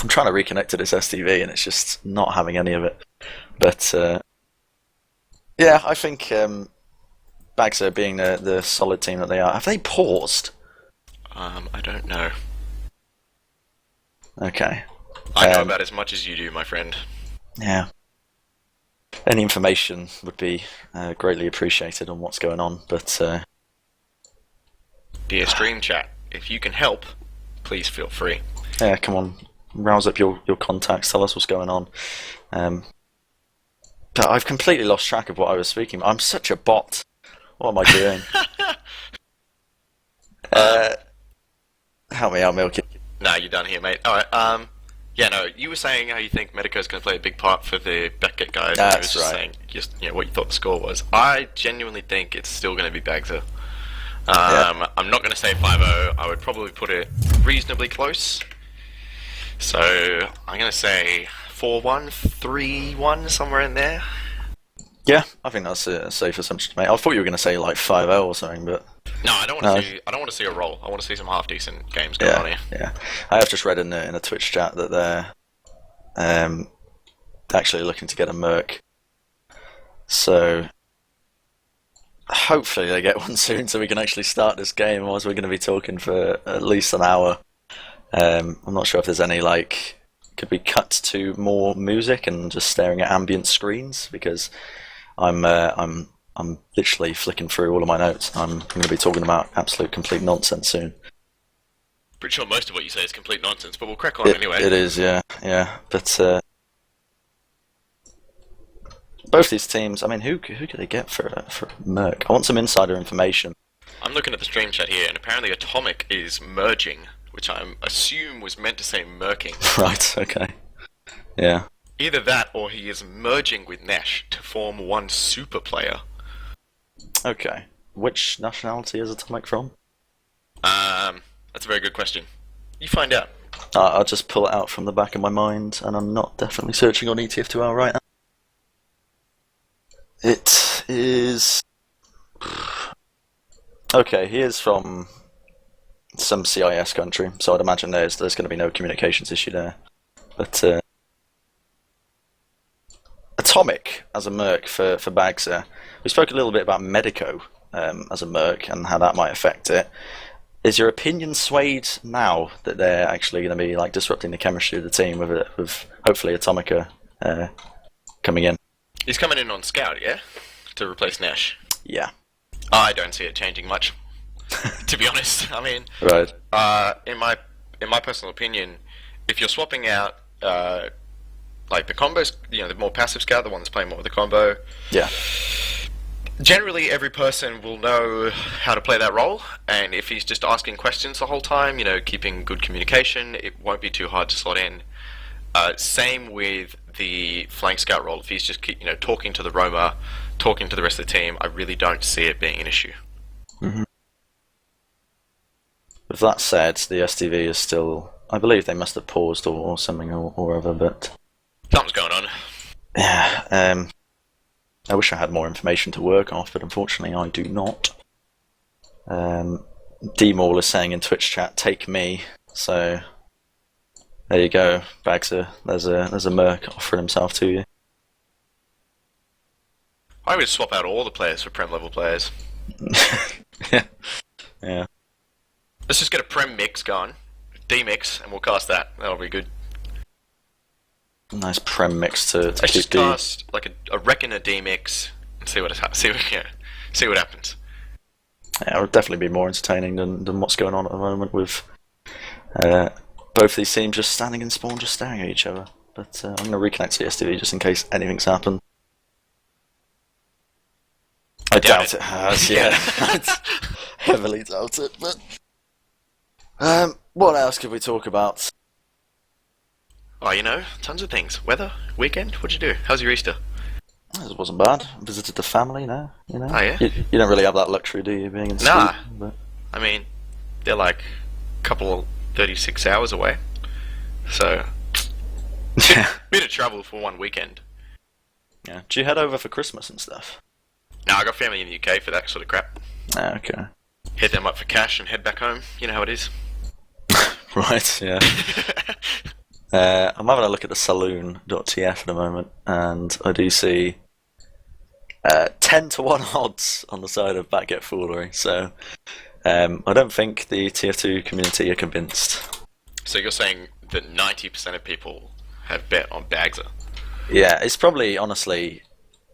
trying to reconnect to this STV and it's just not having any of it. But yeah, I think BackGet being the solid team that they are, have they paused? I don't know. Okay. I know about as much as you do, my friend. Yeah. Any information would be greatly appreciated on what's going on, but Dear stream chat, if you can help, please feel free. yeah, come on, rouse up your contacts, tell us what's going on. But I've completely lost track of what I was speaking. I'm such a bot. What am I doing? Help me out, Milky. Nah, you're done here, mate. Alright, yeah, no, you were saying how you think Medico's going to play a big part for the BackGet guys. And I was That's just right. saying, what you thought the score was. I genuinely think it's still going to be BackGet. Yeah. I'm not going to say 5-0. I would probably put it reasonably close. So I'm going to say 4-1, 3-1, somewhere in there. Yeah, I think that's a safe assumption to make. I thought you were going to say like 5-0 or something, but No, I don't want to see. I don't want to see a roll. I want to see some half decent games going on yeah, here. yeah. I have just read in a Twitch chat that they're actually looking to get a Merc. So hopefully they get one soon, so we can actually start this game. Otherwise, we're going to be talking for at least an hour. I'm not sure if there's any could we cut to more music and just staring at ambient screens because I'm literally flicking through all of my notes. I'm going to be talking about absolute complete nonsense soon. Pretty sure most of what you say is complete nonsense, but we'll crack on anyway. It is, yeah. But both these teams, I mean, who could they get for Merc? I want some insider information. I'm looking at the stream chat here, and apparently Atomic is merging, which I assume was meant to say merking. Right, okay. Yeah. Either that, or he is merging with Nesh to form one super player. Okay. Which nationality is Atomic from? That's a very good question. You find out. I'll just pull it out from the back of my mind, and I'm not definitely searching on ETF2L right now. It is... Okay, he is from some CIS country, so I'd imagine there's going to be no communications issue there. But Atomic as a Merc for BackGet. We spoke a little bit about Medico as a Merc and how that might affect it. Is your opinion swayed now that they're actually going to be disrupting the chemistry of the team with hopefully Atomica coming in? He's coming in on Scout, yeah? To replace Nesh. Yeah. I don't see it changing much. To be honest, I mean, Right. in my personal opinion, if you're swapping out like the combos, the more passive scout, the one that's playing more with the combo, Yeah. generally every person will know how to play that role, and if he's just asking questions the whole time, keeping good communication, it won't be too hard to slot in. Same with the flank scout role. If he's just talking to the roamer, talking to the rest of the team, I really don't see it being an issue. Mm-hmm. With that said, the STV is still... I believe they must have paused or something or other, but... Something's going on. Yeah, I wish I had more information to work off, but unfortunately I do not. D-Maul is saying in Twitch chat, take me, so... There you go, Bagser. There's a merc offering himself to you. I would swap out all the players for Prem level players. Yeah. Let's just get a Prem mix going, D mix, and we'll cast that. That'll be good. Nice Prem mix to Let's keep just the... cast like a Reckoner D mix and see what happens. Yeah, it would definitely be more entertaining than what's going on at the moment with both these teams just standing in spawn, just staring at each other. But I'm going to reconnect to the STV just in case anything's happened. I doubt it has, yeah. Heavily doubt it, but... what else could we talk about? Oh, tons of things. Weather, weekend, what'd you do? How's your Easter? It wasn't bad. Visited the family, no? Oh, yeah? You don't really have that luxury, do you, being in school? Nah. But... I mean, they're like a couple 36 hours away. So, bit of trouble for one weekend. Yeah. Do you head over for Christmas and stuff? No, I got family in the UK for that sort of crap. Ah, okay. Hit them up for cash and head back home. You know how it is. Right, yeah. I'm having a look at the saloon.tf at the moment, and I do see 10 to 1 odds on the side of BackGet Foolery, so I don't think the TF2 community are convinced. So you're saying that 90% of people have bet on BackGet? Yeah, it's probably, honestly,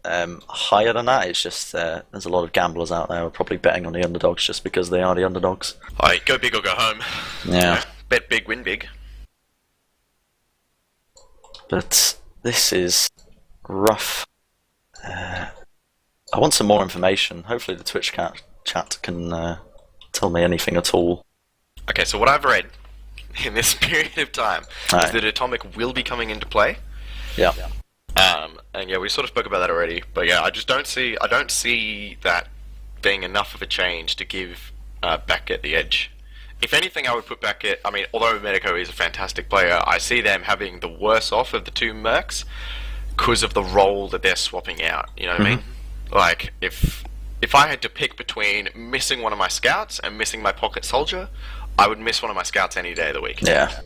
higher than that. It's just there's a lot of gamblers out there who are probably betting on the underdogs just because they are the underdogs. Alright, go big or go home. Yeah. Bet big, win big. But this is rough. I want some more information. Hopefully the Twitch chat can tell me anything at all. Okay, so what I've read in this period of time is that Atomic will be coming into play. Yeah. And yeah, we sort of spoke about that already, but yeah, I don't see that being enough of a change to give BackGet the edge. If anything, I would put BackGet. I mean, although Medico is a fantastic player, I see them having the worse off of the two mercs because of the role that they're swapping out. You know what I mean? Like, if I had to pick between missing one of my scouts and missing my pocket soldier, I would miss one of my scouts any day of the week. Yeah.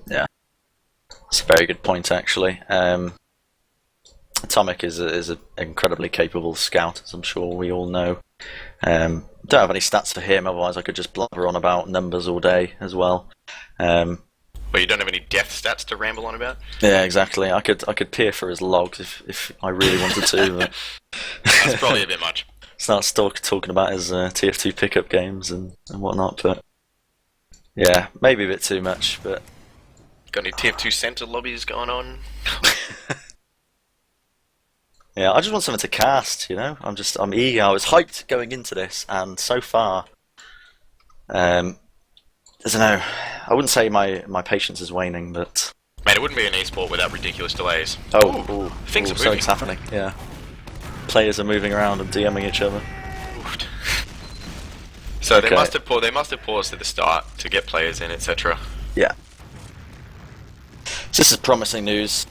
It's a very good point, actually. Atomic is an incredibly capable scout, as I'm sure we all know. Don't have any stats for him, otherwise I could just blabber on about numbers all day as well. But you don't have any death stats to ramble on about? Yeah, exactly. I could peer for his logs if I really wanted to. But that's probably a bit much. Start talking about his TF2 pickup games and whatnot, but yeah, maybe a bit too much. But got any TF2 center lobbies going on? Yeah, I just want something to cast, I'm eager. I was hyped going into this, and so far, I don't know. I wouldn't say my patience is waning, but man, it wouldn't be an esport without ridiculous delays. Things are moving. Something's happening. Yeah, players are moving around and DMing each other. So okay. They must have paused at the start to get players in, etc. Yeah. So this is promising news.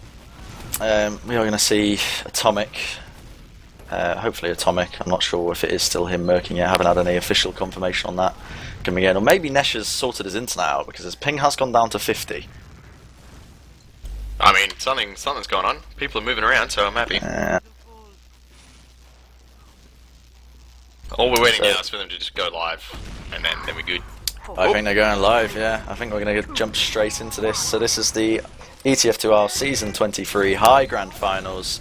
We are going to see Atomic, hopefully Atomic. I'm not sure if it is still him murking it. I haven't had any official confirmation on that coming in. Or maybe Nesh has sorted his internet out because his ping has gone down to 50. I mean, something's going on. People are moving around, so I'm happy. All we're waiting now is for them to just go live, and then we're good. I think they're going live, yeah. I think we're going to jump straight into this. So this is the ETF2L Season 23 High Grand Finals,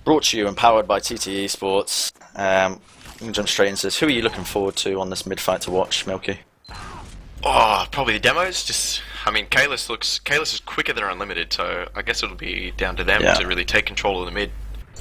brought to you and powered by TTE Sports. can jump straight into this. Who are you looking forward to on this mid-fight to watch, Milky? Oh, probably the demos. Just, I mean, Kalis is quicker than Unlimited, so I guess it'll be down to them to really take control of the mid.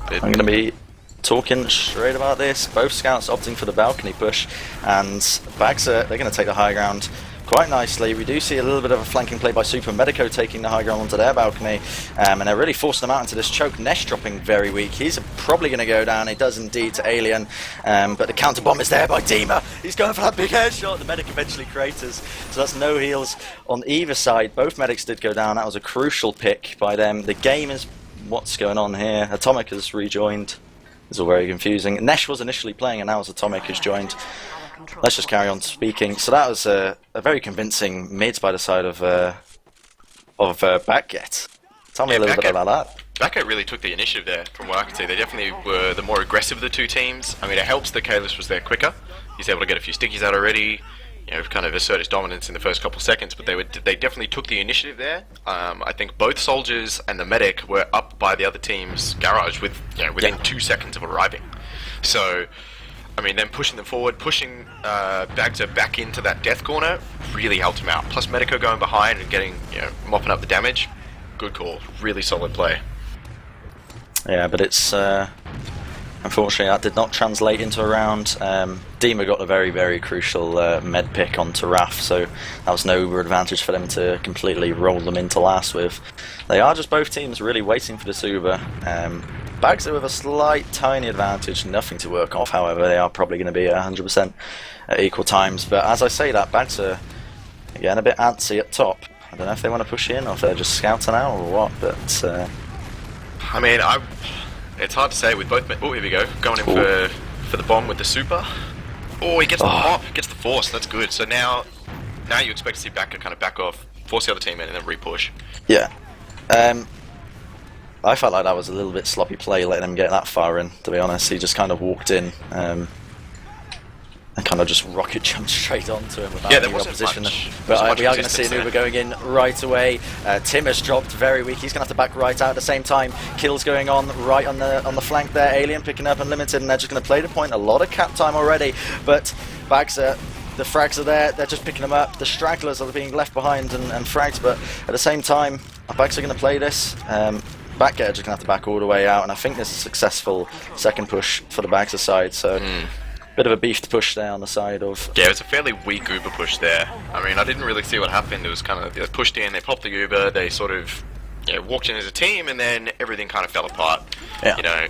I'm going to be talking straight about this. Both scouts opting for the balcony push, and BackGet, they're going to take the high ground quite nicely. We do see a little bit of a flanking play by Super Medico taking the high ground onto their balcony, and they're really forcing them out into this choke. Nesh dropping very weak. He's probably going to go down. He does indeed to Alien, but the counter bomb is there by Dima. He's going for that big headshot. The medic eventually craters, so that's no heals on either side. Both medics did go down. That was a crucial pick by them. The game is what's going on here. Atomic has rejoined. It's all very confusing. Nesh was initially playing, and now as Atomic has joined. Let's just carry on speaking. So that was a very convincing mid by the side of BackGet. Tell me a little bit about that. BackGet really took the initiative there, from what I can see. They definitely were the more aggressive of the two teams. I mean, it helps that Kalis was there quicker. He's able to get a few stickies out already, you know, kind of assert his dominance in the first couple of seconds, but they definitely took the initiative there. I think both soldiers and the medic were up by the other team's garage within 2 seconds of arriving. So, I mean, then pushing them forward, pushing BackGet back into that death corner really helped him out. Plus Medico going behind and getting, mopping up the damage. Good call. Really solid play. Yeah, but it's unfortunately that did not translate into a round. Dima got a very, very crucial med pick onto Raf, so that was no Uber advantage for them to completely roll them into last with. They are just both teams really waiting for this Uber. BackGet with a slight tiny advantage, nothing to work off. However, they are probably going to be 100% at equal times. But as I say that, BackGet again a bit antsy at top. I don't know if they want to push in or if they're just scouting out or what. But I mean, it's hard to say with both. Oh, here we go, going in for the bomb with the super. Oh, he gets the pop, gets the force. That's good. So now you expect to see BackGet kind of back off, force the other team in, and then re-push. Yeah. I felt like that was a little bit sloppy play, letting him get that far in, to be honest. He just kind of walked in and kind of just rocket jumped straight onto him without any opposition. But we are going to see an Uber going in right away. Tim has dropped very weak. He's going to have to back right out at the same time. Kills going on right on the flank there. Alien picking up Unlimited, and they're just going to play the point. A lot of cap time already, but BackGet, the frags are there. They're just picking them up. The stragglers are being left behind and fragged, but at the same time, BackGet are going to play this. BackGet are just going to have to back all the way out, and I think this is a successful second push for the BackGet side, so bit of a beefed push there on the side of... Yeah, it was a fairly weak Uber push there. I mean, I didn't really see what happened. It was kind of, they pushed in, they popped the Uber, they sort of walked in as a team, and then everything kind of fell apart. Yeah.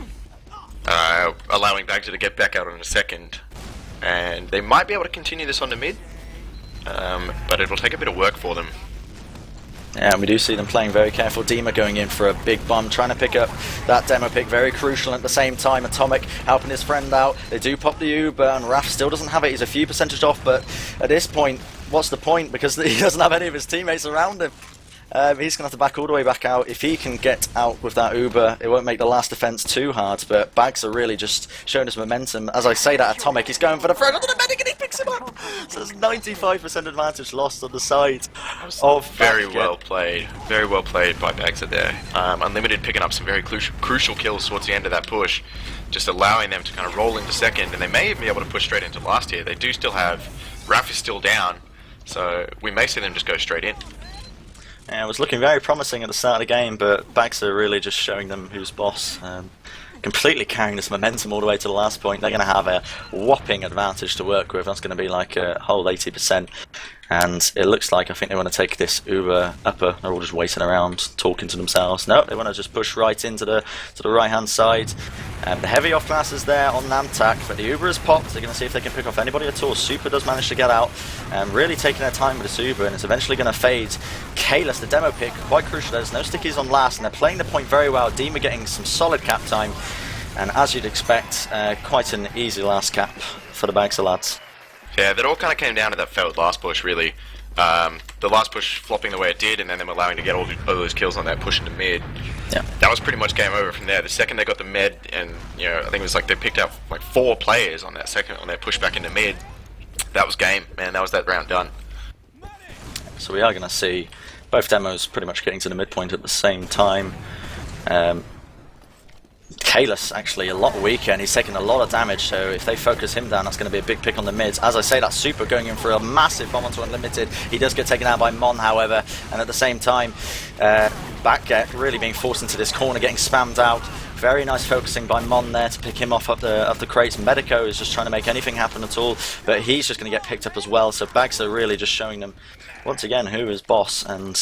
Allowing BackGet to get back out in a second. And they might be able to continue this on the mid, but it'll take a bit of work for them. Yeah, and we do see them playing very careful. Dima going in for a big bomb, trying to pick up that demo pick, very crucial. At the same time, Atomic helping his friend out. They do pop the Uber, and Raf still doesn't have it. He's a few percentage off, but at this point, what's the point? Because he doesn't have any of his teammates around him. He's going to have to back all the way back out. If he can get out with that Uber, it won't make the last defense too hard, but Bags are really just showing his momentum. As I say that, Atomic, he's going for the front of the medic and he picks him up! So there's 95% advantage lost on the side of Very well played by Bags there. Unlimited picking up some very crucial kills towards the end of that push, just allowing them to kind of roll into second, and they may even be able to push straight into last here. They do still have... Raf is still down, so we may see them just go straight in. Yeah, it was looking very promising at the start of the game, but Bags are really just showing them who's boss. Completely carrying this momentum all the way to the last point. They're going to have a whopping advantage to work with. That's going to be like a whole 80%. And it looks like I think they want to take this Uber upper. They're all just waiting around, talking to themselves. No, they want to just push right into the right-hand side. The heavy off class is there on Namtak, but the Uber is popped. They're going to see if they can pick off anybody at all. Super does manage to get out. Really taking their time with this Uber, and it's eventually going to fade. Kalis, the demo pick, quite crucial. There's no stickies on last, and they're playing the point very well. Dima getting some solid cap time. And as you'd expect, quite an easy last cap for the Bags lads. Yeah, that all kind of came down to that failed last push, really. The last push flopping the way it did, and then them allowing to get all those kills on that push into mid. Yeah. That was pretty much game over from there. The second they got the med, and I think it was like they picked up like 4 players on that push back into mid. That was game, man. That was that round done. So we are going to see both demos pretty much getting to the midpoint at the same time. Kalis actually a lot weaker, and he's taking a lot of damage, so if they focus him down, that's going to be a big pick on the mids. As I say, that Super going in for a massive bomb onto Unlimited. He does get taken out by Mon, however, and at the same time, BackGet really being forced into this corner, getting spammed out. Very nice focusing by Mon there to pick him off up the crates. Medico is just trying to make anything happen at all, but he's just going to get picked up as well, so Bags are really just showing them, once again, who is boss, and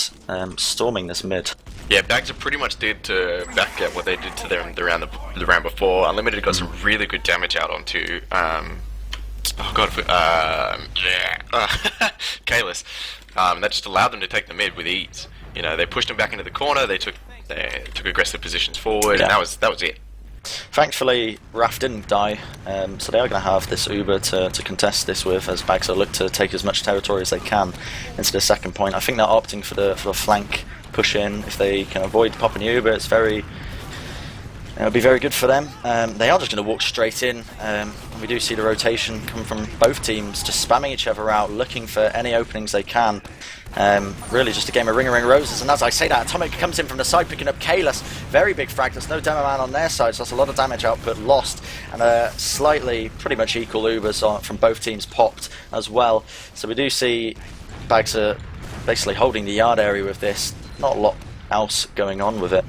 storming this mid. Yeah, Bags pretty much did to BackGet what they did to them the round before. Unlimited got some really good damage out onto Kalis. That just allowed them to take the mid with ease. You know, they pushed him back into the corner. They took aggressive positions forward, and that was it. Thankfully, Raf didn't die, so they are going to have this Uber to contest this with, as Bags look to take as much territory as they can into the second point. I think they're opting for the flank push in. If they can avoid popping Uber, it'll be very good for them. They are just going to walk straight in. We do see the rotation come from both teams, just spamming each other out, looking for any openings they can. Really just a game of ring roses, and as I say that, Atomic comes in from the side picking up Kalis. Very big frag. There's no demo man on their side, so that's a lot of damage output lost, and slightly pretty much equal Ubers from both teams popped as well. So we do see Bags are basically holding the yard area with this. Not a lot else going on with it,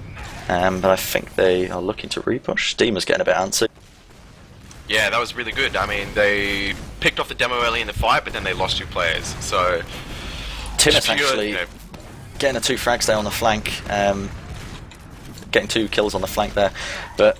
but I think they are looking to repush. Deemer's getting a bit antsy. Yeah, that was really good. I mean, they picked off the demo early in the fight, but then they lost 2 players. So Timmis actually getting the 2 frags there on the flank, getting 2 kills on the flank there, but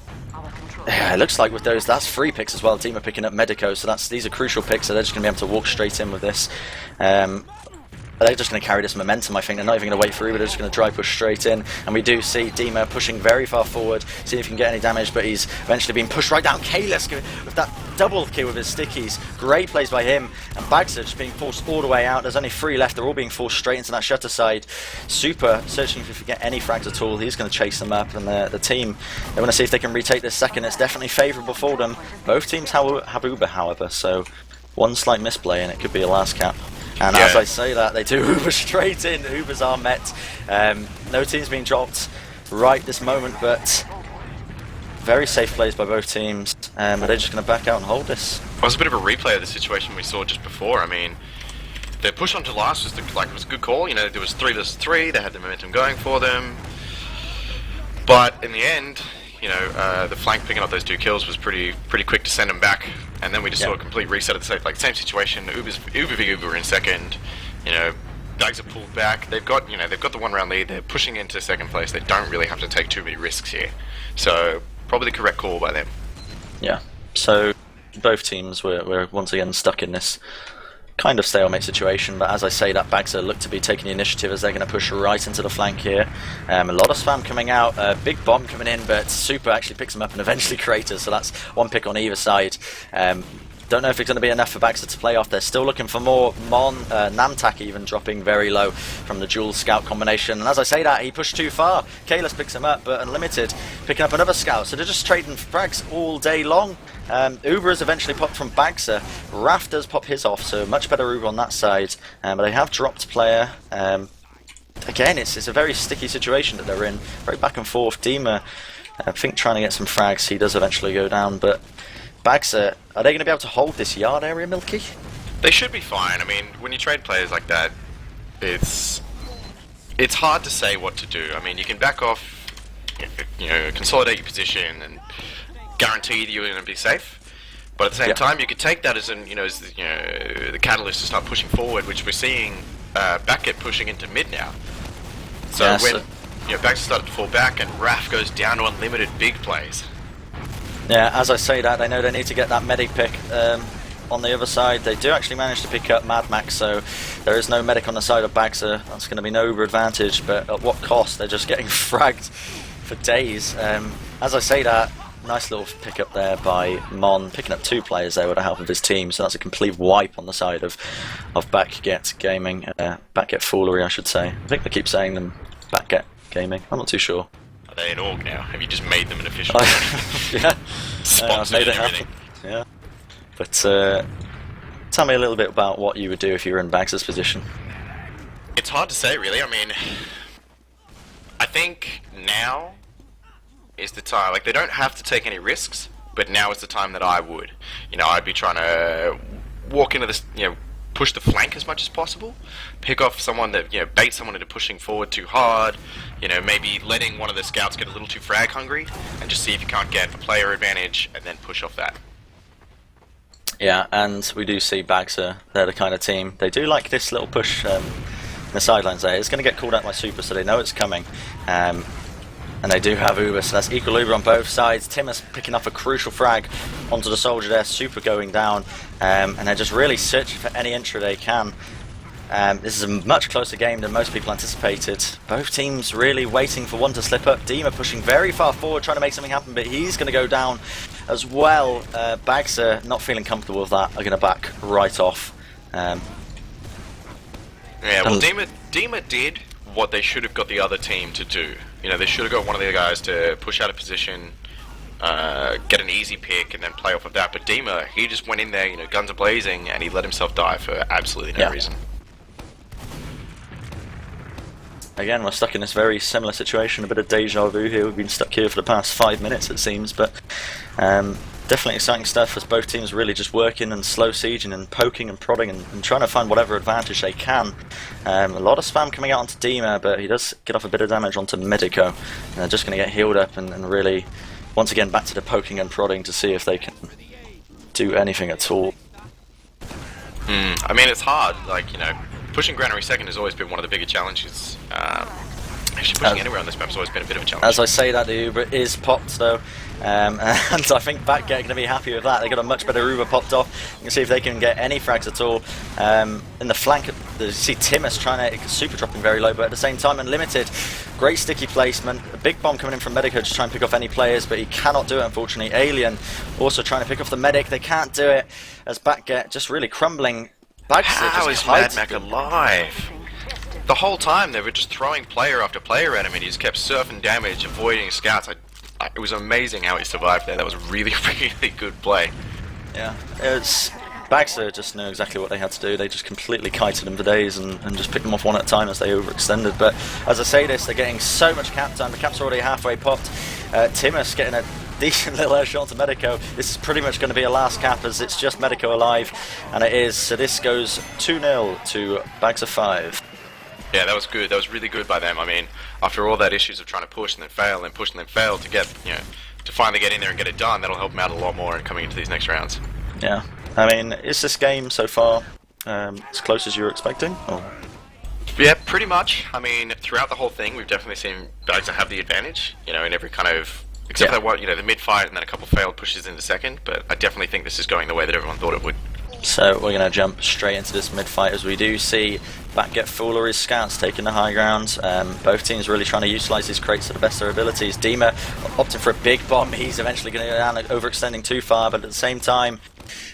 yeah, it looks like with those, that's 3 picks as well. Team are picking up Medico, so these are crucial picks, so they're just going to be able to walk straight in with this. They're just going to carry this momentum, I think. They're not even going to wait for Uber, they're just going to dry push straight in. And we do see Dima pushing very far forward, seeing if he can get any damage, but he's eventually being pushed right down. Kalis with that double kill with his stickies. Great plays by him. And Bags are just being forced all the way out. There's only 3 left. They're all being forced straight into that shutter side. Super searching if he can get any frags at all. He's going to chase them up. And the team, they want to see if they can retake this second. It's definitely favourable for them. Both teams have Uber, however, so one slight misplay and it could be a last cap. And as I say that, they do Uber straight in. Ubers are met. No teams being dropped right this moment, but very safe plays by both teams. But they're just going to back out and hold this. It was a bit of a replay of the situation we saw just before. I mean, their push onto last was was a good call. You know, there was 3 versus 3. They had the momentum going for them. But in the end, you know, the flank picking up those 2 kills was pretty quick to send them back. And then we just saw a complete reset of the same situation. Uber in second. You know, Bags are pulled back. They've got the 1 round lead. They're pushing into second place. They don't really have to take too many risks here. So probably the correct call by them. Yeah. So both teams were once again stuck in this kind of stalemate situation, but as I say, that Bags look to be taking the initiative as they're going to push right into the flank here. A lot of spam coming out, big bomb coming in, but Super actually picks them up and eventually craters, so that's 1 pick on either side. Don't know if it's going to be enough for Baxter to play off. They're still looking for more. Namtak even dropping very low from the dual scout combination. And as I say that, he pushed too far. Kalis picks him up, but Unlimited picking up another scout. So they're just trading frags all day long. Uber is eventually popped from Bagser. Raf does pop his off, so much better Uber on that side. But they have dropped player. Again, it's a very sticky situation that they're in. Very back and forth. Dima, I think, trying to get some frags. He does eventually go down, but Bagser, are they going to be able to hold this yard area, Milky? They should be fine. I mean, when you trade players like that, it's hard to say what to do. I mean, you can back off, you know, consolidate your position and guarantee that you're going to be safe. But at the same time, you could take that as the catalyst to start pushing forward, which we're seeing BackGet pushing into mid now. So when Bagser started to fall back and Raf goes down to unlimited big plays. Yeah, as I say that, they know they need to get that medic pick. On the other side, they do actually manage to pick up Mad Max, so there is no medic on the side of Bagser. That's going to be no Uber advantage, but at what cost? They're just getting fragged for days. As I say that, nice little pick up there by Mon, picking up 2 players there with the help of his team, so that's a complete wipe on the side of BackGet Gaming. BackGet Foolery, I should say. I think they keep saying them BackGet Gaming. I'm not too sure. Are they an org now? Have you just made them an official? Yeah. Sponsored made it and everything. happen. Yeah. But tell me a little bit about what you would do if you were in Bagser's position. It's hard to say, really. I mean, I think now is the time. Like, they don't have to take any risks, but now is the time that I would. You know, I'd be trying to walk into this, you know, push the flank as much as possible, pick off someone that, you know, bait someone into pushing forward too hard, you know, maybe letting one of the scouts get a little too frag hungry, and just see if you can't get a player advantage, and then push off that. Yeah, and we do see BackGet, they're the kind of team, they do like this little push in the sidelines there. It's going to get called out by Super, so they know it's coming. And they do have Uber, so that's equal Uber on both sides. Timmer's picking up a crucial frag onto the soldier there, Super going down, and they're just really searching for any entry they can. This is a much closer game than most people anticipated. Both teams really waiting for one to slip up. Dima pushing very far forward, trying to make something happen, but he's going to go down as well. BackGet not feeling comfortable with that, are going to back right off. Yeah, well, Dima did what they should have got the other team to do. You know, they should have got one of the guys to push out of position, get an easy pick, and then play off of that. But Dima, he just went in there, you know, guns a-blazing, and he let himself die for absolutely no reason. Again, we're stuck in this very similar situation, a bit of deja vu here. We've been stuck here for the past 5 minutes, it seems, but definitely exciting stuff as both teams really just working and slow sieging and poking and prodding and trying to find whatever advantage they can. A lot of spam coming out onto Dima, but he does get off a bit of damage onto Medico. And they're just going to get healed up and really, once again, back to the poking and prodding to see if they can do anything at all. I mean, it's hard, like, you know, pushing Granary second has always been one of the bigger challenges. Actually, pushing anywhere on this map has always been a bit of a challenge. As I say that, the Uber is popped though, and I think BackGet are going to be happy with that. They got a much better Uber popped off. You can see if they can get any frags at all. In the flank, you see Timus trying to super dropping very low, but at the same time Unlimited, great sticky placement. A big bomb coming in from Medico to try and pick off any players, but he cannot do it unfortunately. Alien also trying to pick off the medic. They can't do it as BackGet just really crumbling. How is Mad Mac alive? The whole time they were just throwing player after player at him, and he just kept surfing damage, avoiding scouts. It was amazing how he survived there. That was a really, really good play. Yeah, it's BackGet just knew exactly what they had to do. They just completely kited them for days and just picked them off one at a time as they overextended. But as I say this, they're getting so much cap time. The cap's already halfway popped. Timus getting a decent little air shot to Medico. This is pretty much going to be a last cap as it's just Medico alive, and it is. So this goes 2-0 to BackGet 5. Yeah, that was good. That was really good by them. I mean, after all that issues of trying to push and then fail and push and then fail to get, you know, to finally get in there and get it done, that'll help them out a lot more in coming into these next rounds. Yeah, I mean, is this game so far as close as you were expecting? Or? Yeah, pretty much. I mean, throughout the whole thing, we've definitely seen BackGet have the advantage, you know, in every kind of, except for that, you know, the mid-fight and then a couple failed pushes into second, but I definitely think this is going the way that everyone thought it would. So we're going to jump straight into this mid-fight as we do see BackGet Foolery scouts taking the high ground. Both teams really trying to utilise these crates to the best of their abilities. Dima opting for a big bomb. He's eventually going to go down, overextending too far, but at the same time,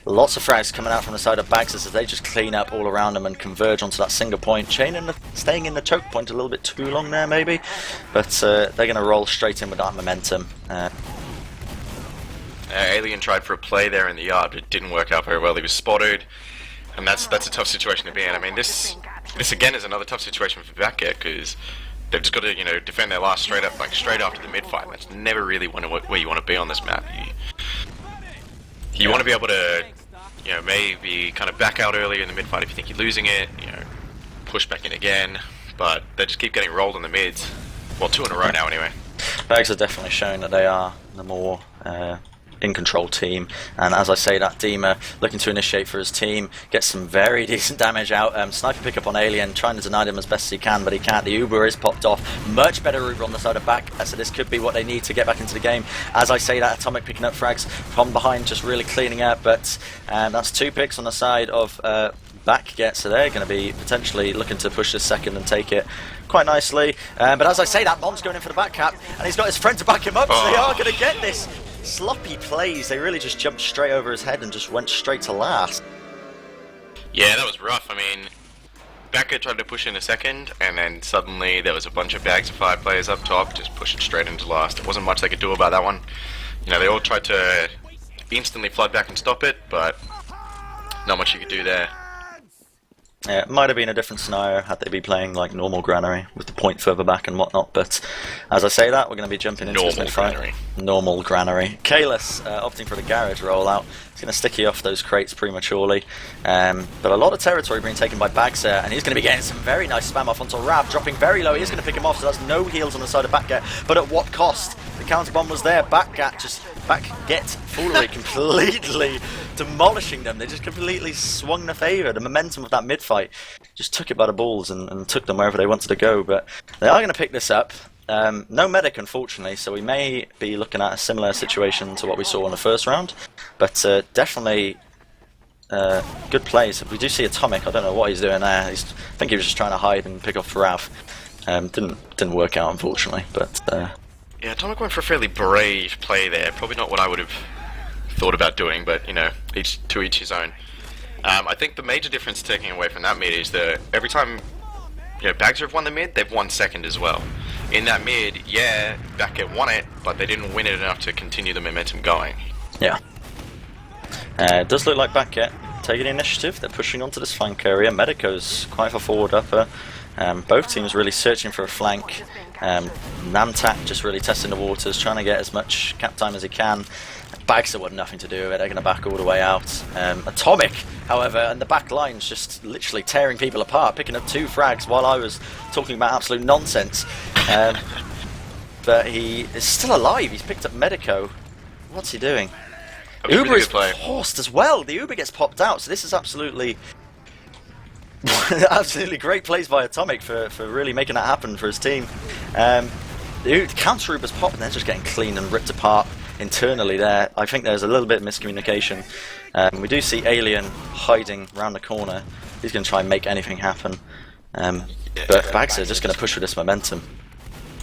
lots of frags coming out from the side of BackGet as they just clean up all around them and converge onto that single point. Staying in the choke point a little bit too long there, maybe, but they're going to roll straight in with that momentum. Alien tried for a play there in the yard, but it didn't work out very well. He was spotted, and that's a tough situation to be in. I mean, this again is another tough situation for BackGet because they've just got to, you know, defend their last straight up, like straight after the mid fight. That's never really where you want to be on this map. You want to be able to, you know, maybe kind of back out earlier in the mid fight if you think you're losing it. You know, push back in again, but they just keep getting rolled in the mids. Well, 2 in a row now anyway. BackGet are definitely showing that they are the more in-control team, and as I say that, Dima looking to initiate for his team, gets some very decent damage out. Sniper pickup on Alien, trying to deny them as best as he can, but he can't. The Uber is popped off. Much better Uber on the side of back, so this could be what they need to get back into the game. As I say that, Atomic picking up frags from behind, just really cleaning up, but that's 2 picks on the side of BackGet, so they're going to be potentially looking to push this second and take it quite nicely. But as I say that, Mom's going in for the back cap, and he's got his friend to back him up, so they are going to get this. Sloppy plays, they really just jumped straight over his head and just went straight to last. Yeah, that was rough. I mean, BackGet tried to push in a second, and then suddenly there was a bunch of BackGet 5 players up top just pushing straight into last. There wasn't much they could do about that one. You know, they all tried to instantly flood back and stop it, but not much you could do there. Yeah, it might have been a different scenario had they been playing like normal Granary with the point further back and whatnot, but as I say that, we're going to be jumping into this mid-fight. Normal Granary. Kalis opting for the garage rollout. He's going to sticky off those crates prematurely, but a lot of territory being taken by BackGet, and he's going to be getting some very nice spam off onto Rav, dropping very low. He's going to pick him off, so that's no heals on the side of BackGet, but at what cost? The counter bomb was there. BackGet Foolery completely demolishing them. They just completely swung the favour. The momentum of that mid-fight just took it by the balls and took them wherever they wanted to go, but they are going to pick this up. No medic, unfortunately, so we may be looking at a similar situation to what we saw in the first round, but definitely good plays. We do see Atomic. I don't know what he's doing there. I think he was just trying to hide and pick off Rav. Didn't work out, unfortunately, but yeah, Atomic went for a fairly brave play there. Probably not what I would have thought about doing, but you know, each his own. I think the major difference taking away from that mid is that every time BackGet have won the mid, they've won second as well. In that mid, yeah, BackGet won it, but they didn't win it enough to continue the momentum going. Yeah. It does look like BackGet taking the initiative. They're pushing onto this flank area. Medico's quite a forward upper. Both teams really searching for a flank. Namtak just really testing the waters, trying to get as much cap time as he can. BackGet had nothing to do with it. They're going to back all the way out. Atomic, however, and the back line's just literally tearing people apart, picking up 2 frags while I was talking about absolute nonsense. But he is still alive. He's picked up Medico. What's he doing? Uber is forced as well. The Uber gets popped out, so this is absolutely absolutely great plays by Atomic for really making that happen for his team. The counter Uber's popped and they're just getting cleaned and ripped apart internally there. I think there's a little bit of miscommunication. We do see Alien hiding around the corner. He's going to try and make anything happen. But BackGet are just going to push with this momentum.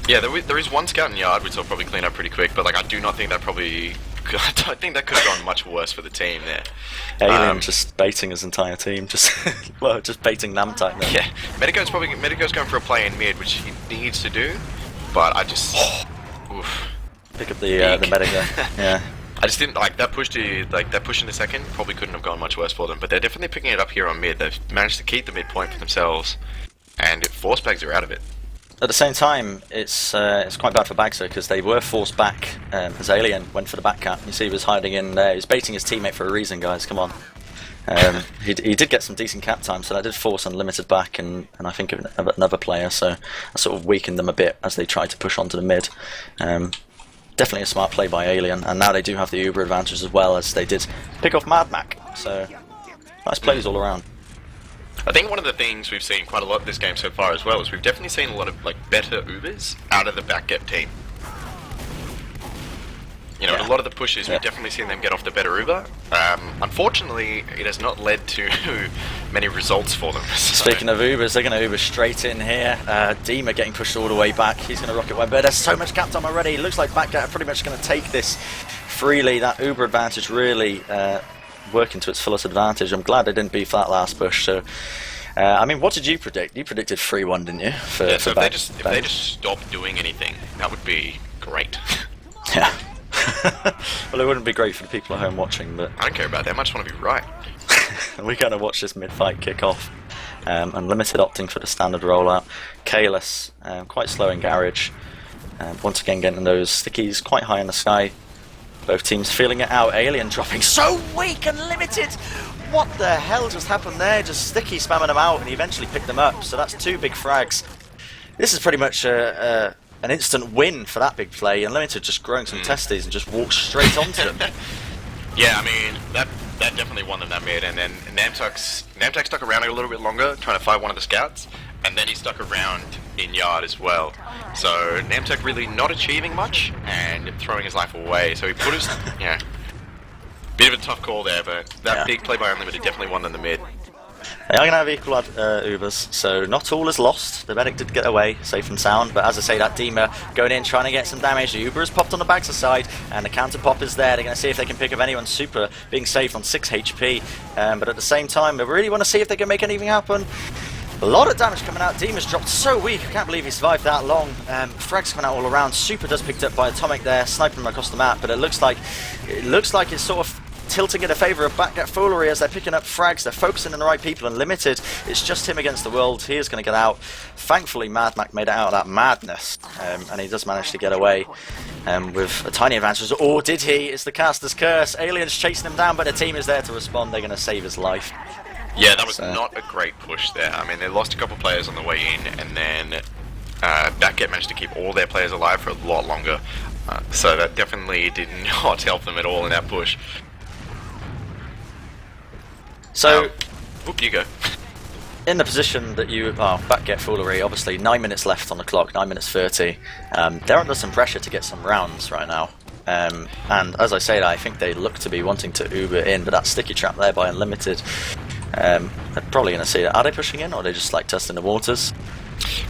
Yeah, there is one scout in yard which they'll probably clean up pretty quick, but like I do not think that probably... I don't think that could have gone much worse for the team there. Alien just baiting his entire team, just baiting Namtak there. Yeah, Medico's going for a play in mid, which he needs to do, but I just... oof. Pick up the Medico, yeah. I just didn't like that push in the second. Probably couldn't have gone much worse for them, but they're definitely picking it up here on mid. They've managed to keep the midpoint for themselves, and force bags are out of it. At the same time, it's quite bad for BackGet because they were forced back as Alien went for the back cap. You see he was hiding in there. He was baiting his teammate for a reason, guys. Come on. He did get some decent cap time, so that did force unlimited back and I think of another player, so that sort of weakened them a bit as they tried to push onto the mid. Definitely a smart play by Alien, and now they do have the Uber advantage as well, as they did pick off Mad Mac, so nice plays all around. I think one of the things we've seen quite a lot this game so far as well is we've definitely seen a lot of like better Ubers out of the BackGet team. You know, a lot of the pushes, we've definitely seen them get off the better Uber. Unfortunately, it has not led to many results for them. Speaking of Ubers, they're going to Uber straight in here. Dima getting pushed all the way back. He's going to rocket away, but there's so much cap time already. It looks like BackGet are pretty much going to take this freely. That Uber advantage really working to its fullest advantage. I'm glad they didn't beef that last push. So, I mean, what did you predict? You predicted 3-1, didn't you? So if they just stopped doing anything, that would be great. Yeah. Well, it wouldn't be great for the people at home watching, but I don't care about them. I just want to be right. We're going to watch this mid-fight kick off. Unlimited opting for the standard rollout. Kalis, quite slow in garage. Once again getting those stickies quite high in the sky. Both teams feeling it out. Alien dropping so weak and limited. What the hell just happened there? Just sticky spamming them out, and he eventually picked them up. So that's 2 big frags. This is pretty much an instant win for that big play. Unlimited just growing some testes and just walked straight onto them. Yeah, I mean, that definitely won them that mid, and then Namtak stuck around a little bit longer, trying to fight one of the scouts, and then he stuck around in yard as well. So Namtak really not achieving much, and throwing his life away, so he put his, bit of a tough call there, but that big play by Unlimited definitely won them the mid. They are going to have equal Ubers, so not all is lost. The medic did get away, safe and sound, but as I say, that Dima going in, trying to get some damage. The Uber has popped on the BackGet side, and the counter pop is there. They're going to see if they can pick up anyone super, being safe on 6 HP, but at the same time, they really want to see if they can make anything happen. A lot of damage coming out. Dima's dropped so weak. I can't believe he survived that long. Frags coming out all around. Super does picked up by Atomic there, sniping him across the map, but it looks like it's sort of tilting in a favour of BackGet Foolery as they're picking up frags. They're focusing on the right people, and Limited, it's just him against the world. He is going to get out. Thankfully, Mad Mac made it out of that madness, and he does manage to get away with a tiny advantage. Or did he? It's the caster's curse. Aliens chasing him down, but the team is there to respond. They're going to save his life. Yeah, that was not a great push there. I mean, they lost a couple players on the way in, and then BackGet managed to keep all their players alive for a lot longer. So that definitely did not help them at all in that push. So, whoop, you go. In the position that you are, BackGet Foolery, obviously 9 minutes left on the clock, 9 minutes 30. They're under some pressure to get some rounds right now. And as I say that, I think they look to be wanting to Uber in, but that sticky trap there by Unlimited, they're probably going to see that. Are they pushing in, or are they just like testing the waters?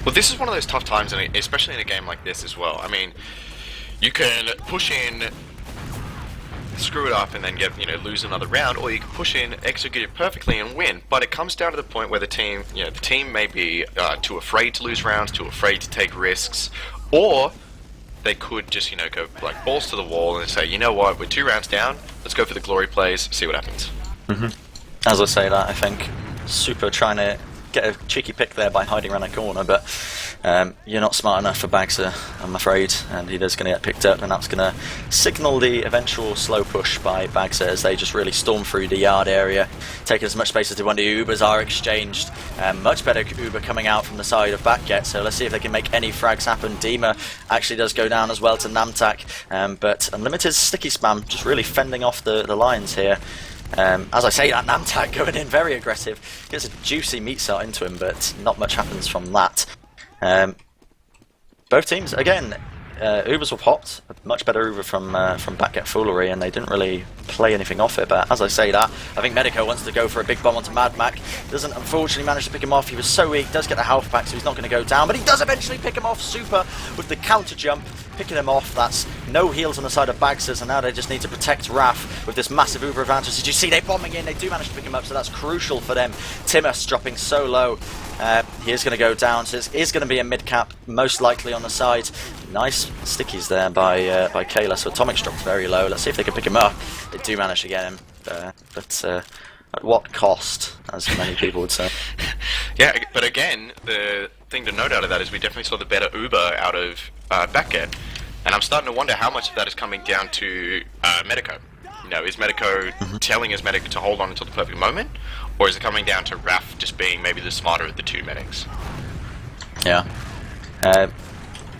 Well, this is one of those tough times, and especially in a game like this as well. I mean, you can push in, screw it up, and then get lose another round, or you can push in, execute it perfectly, and win. But it comes down to the point where the team may be too afraid to lose rounds, too afraid to take risks, or they could just go like balls to the wall and say, you know what, we're 2 rounds down, let's go for the glory plays, see what happens. As I say that, I think Super trying to get a cheeky pick there by hiding around a corner, but you're not smart enough for BackGet, I'm afraid, and he is going to get picked up, and that's going to signal the eventual slow push by BackGet as they just really storm through the yard area, taking as much space as they want. The Ubers are exchanged, much better Uber coming out from the side of BackGet, so let's see if they can make any frags happen. Dima actually does go down as well to Namtak, but Unlimited's sticky spam just really fending off the Lions here. As I say that, Namtak going in very aggressive, gets a juicy meat start into him, but not much happens from that. Both teams, again, Ubers were popped, a much better Uber from BackGet Foolery, and they didn't really play anything off it, but as I say that, I think Medico wants to go for a big bomb onto Mad Mac, doesn't unfortunately manage to pick him off. He was so weak, does get a health back, so he's not going to go down, but he does eventually pick him off. Super with the counter jump, picking him off. That's no heals on the side of BackGet, and now they just need to protect Raph with this massive Uber advantage. Did you see they bombing in? They do manage to pick him up, so that's crucial for them. Timus dropping so low. He is going to go down, so it is going to be a mid-cap, most likely on the side. Nice stickies there by Kayla, so Atomic's dropped very low. Let's see if they can pick him up. They do manage to get him, but at what cost, as many people would say. Yeah, but again, the thing to note out of that is we definitely saw the better Uber out of BackGet, and I'm starting to wonder how much of that is coming down to Medico. Is Medico telling his medic to hold on until the perfect moment, or is it coming down to Raph just being maybe the smarter of the 2 medics? Yeah.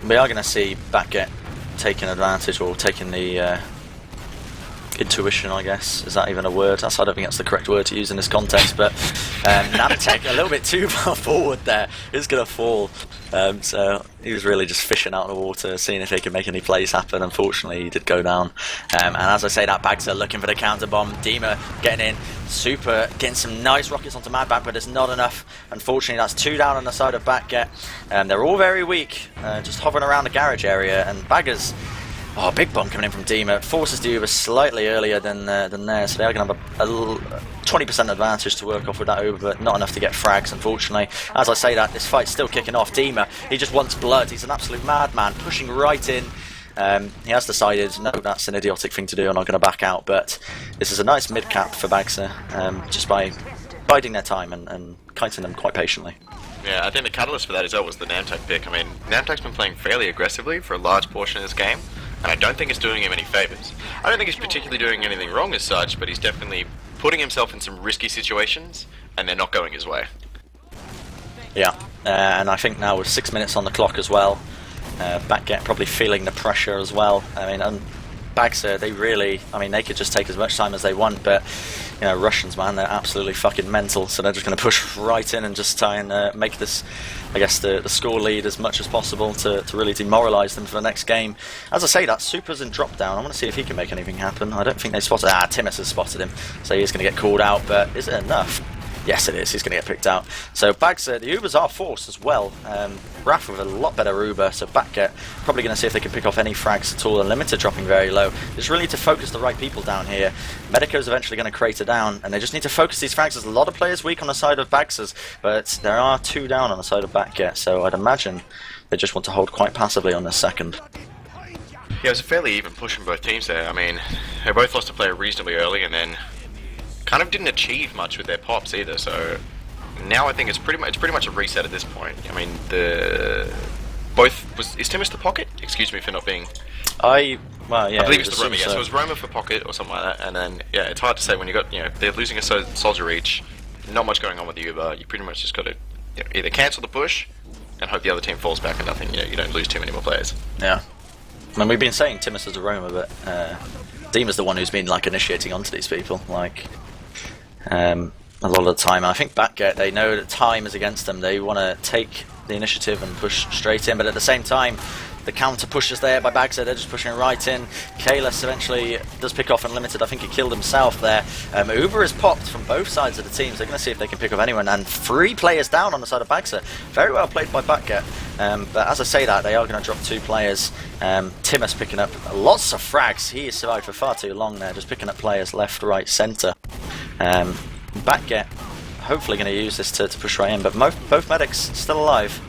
We are going to see BackGet taking advantage, or taking the intuition, I guess. Is that even a word? I don't think that's the correct word to use in this context, but Namtek a little bit too far forward there. Is going to fall. So he was really just fishing out of the water, seeing if he could make any plays happen. Unfortunately, he did go down. And as I say, that BackGet looking for the counter bomb. Dima getting in. Super getting some nice rockets onto Mad Mac, but it's not enough. Unfortunately, that's 2 down on the side of BackGet. They're all very weak, just hovering around the garage area, and Baggers. Oh, big bomb coming in from Dima. Forces the Uber slightly earlier than there, so they're going to have a 20% advantage to work off with that Uber, but not enough to get frags, unfortunately. As I say that, this fight's still kicking off. Dima, he just wants blood. He's an absolute madman, pushing right in. He has decided, no, that's an idiotic thing to do, I'm not going to back out, but this is a nice mid-cap for BackGet, just by biding their time and kiting them quite patiently. Yeah, I think the catalyst for that as well was the Namtek pick. I mean, Namtek's been playing fairly aggressively for a large portion of this game, and I don't think it's doing him any favours. I don't think he's particularly doing anything wrong as such, but he's definitely putting himself in some risky situations, and they're not going his way. Yeah, and I think now with 6 minutes on the clock as well, BackGet probably feeling the pressure as well. I mean, BackGet, they really, they could just take as much time as they want, but Russians, man, they're absolutely fucking mental, so they're just going to push right in and just try and make this, I guess, the score lead as much as possible to really demoralise them for the next game. As I say, that Super's in drop down. I want to see if he can make anything happen. I don't think they spotted. Timus has spotted him, so he's going to get called out, but is it enough? Yes, it is. He's going to get picked out. So BackGet, the Ubers are forced as well. Raph with a lot better Uber, so BackGet probably going to see if they can pick off any frags at all. Unlimited dropping very low. Just really need to focus the right people down here. Medico's eventually going to crater down, and they just need to focus these frags. There's a lot of players weak on the side of BackGet, but there are 2 down on the side of BackGet, so I'd imagine they just want to hold quite passively on this second. Yeah, it was a fairly even push from both teams there. I mean, they both lost a player reasonably early and then kind of didn't achieve much with their pops either, so now I think it's pretty much a reset at this point. I mean, is Timus the pocket? Excuse me for not being... Well, yeah, I believe it's the Roma, yeah. So it was Roma for pocket or something like that, and then, yeah, it's hard to say when you got, they're losing a soldier each, not much going on with the Uber, you pretty much just got to either cancel the push and hope the other team falls back and nothing, you don't lose too many more players. Yeah. I mean, we've been saying Timus is a Roma, but Dima's the one who's been, like, initiating onto these people, like, a lot of the time. I think BackGet, they know that time is against them, they want to take the initiative and push straight in, but at the same time, the counter pushes there by BackGet, they're just pushing it right in. Kalis eventually does pick off Unlimited, I think he killed himself there. Uber is popped from both sides of the teams, they're going to see if they can pick off anyone, and 3 players down on the side of BackGet. Very well played by BackGet, but as I say that, they are going to drop 2 players. Timus picking up lots of frags, he has survived for far too long there, just picking up players left, right, centre. BackGet hopefully going to use this to push right in, but both medics still alive.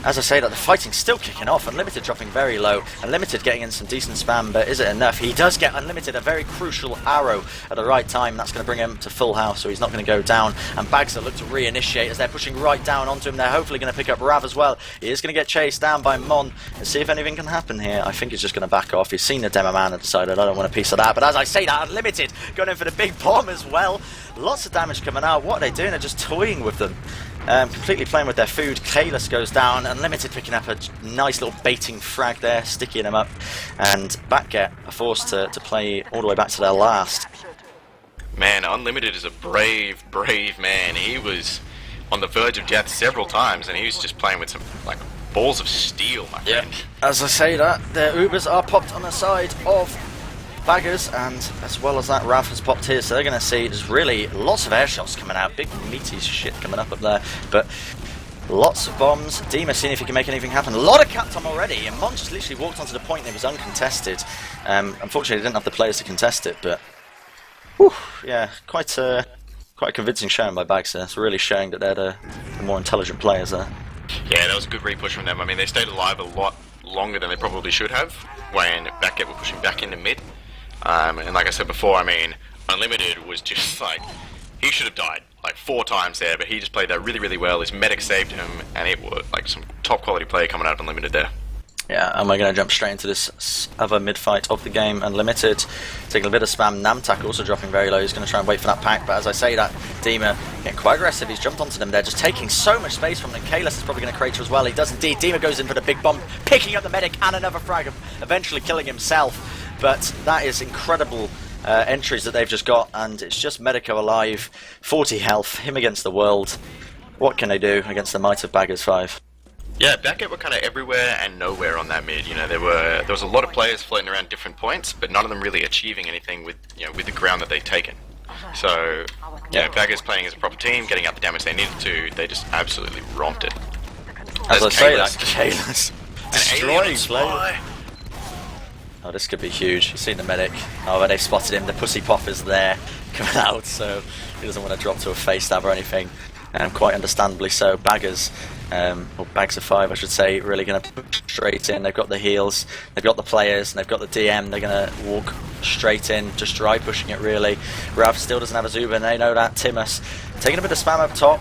As I say that, the fighting's still kicking off, Unlimited dropping very low, Unlimited getting in some decent spam, but is it enough? He does get Unlimited a very crucial arrow at the right time, that's going to bring him to full house, so he's not going to go down, and Bagza look to reinitiate as they're pushing right down onto him. They're hopefully going to pick up Rav as well. He is going to get chased down by Mon, and see if anything can happen here. I think he's just going to back off. He's seen the demo man and decided, I don't want a piece of that, but as I say that, Unlimited going in for the big bomb as well. Lots of damage coming out. What are they doing? They're just toying with them. Completely playing with their food. Kalis goes down. Unlimited picking up a nice little baiting frag there, sticking him up. And BackGet are forced to play all the way back to their last. Man, Unlimited is a brave, brave man. He was on the verge of death several times, and he was just playing with some, like, balls of steel, my friend. As I say that, their Ubers are popped on the side of Baggers, and as well as that, Rav has popped here, so they're going to see there's really lots of air shots coming out, big meaty shit coming up there, but lots of bombs. Dima seeing if he can make anything happen. A lot of Captom already, and Mon just literally walked onto the point and it was uncontested. Unfortunately, they didn't have the players to contest it, but whew, yeah, quite a convincing showing by Bags there. It's really showing that they're the more intelligent players there. Yeah, that was a good repush from them. I mean, they stayed alive a lot longer than they probably should have when BackGet were pushing back into mid. And like I said before, I mean, Unlimited was just like, he should have died like 4 times there, but he just played that really, really well. His medic saved him, and it was like some top quality play coming out of Unlimited there. Yeah, and we're going to jump straight into this other mid fight of the game. Unlimited taking a bit of spam. Namtak also dropping very low. He's going to try and wait for that pack, but as I say that, Dima getting quite aggressive. He's jumped onto them. They're just taking so much space from them. Kalis is probably going to crater as well. He does indeed. Dima goes in for the big bomb, picking up the medic and another frag, eventually killing himself. But that is incredible entries that they've just got, and it's just Medico alive, 40 health, him against the world. What can they do against the might of Baggers 5? Yeah, BackGet were kind of everywhere and nowhere on that mid. There was a lot of players floating around different points, but none of them really achieving anything with with the ground that they'd taken. So BackGet's playing as a proper team, getting out the damage they needed to. They just absolutely romped it. As I say that, Kalis destroying play. Oh, this could be huge. You've seen the medic. Oh, but they spotted him. The pussy pop is there, coming out, so he doesn't want to drop to a face stab or anything. Quite understandably so. Baggers, or Bags of 5, I should say, really going to push straight in. They've got the heals, they've got the players, and they've got the DM. They're going to walk straight in, just dry pushing it really. Rav still doesn't have a Zuba, and they know that. Timus taking a bit of spam up top.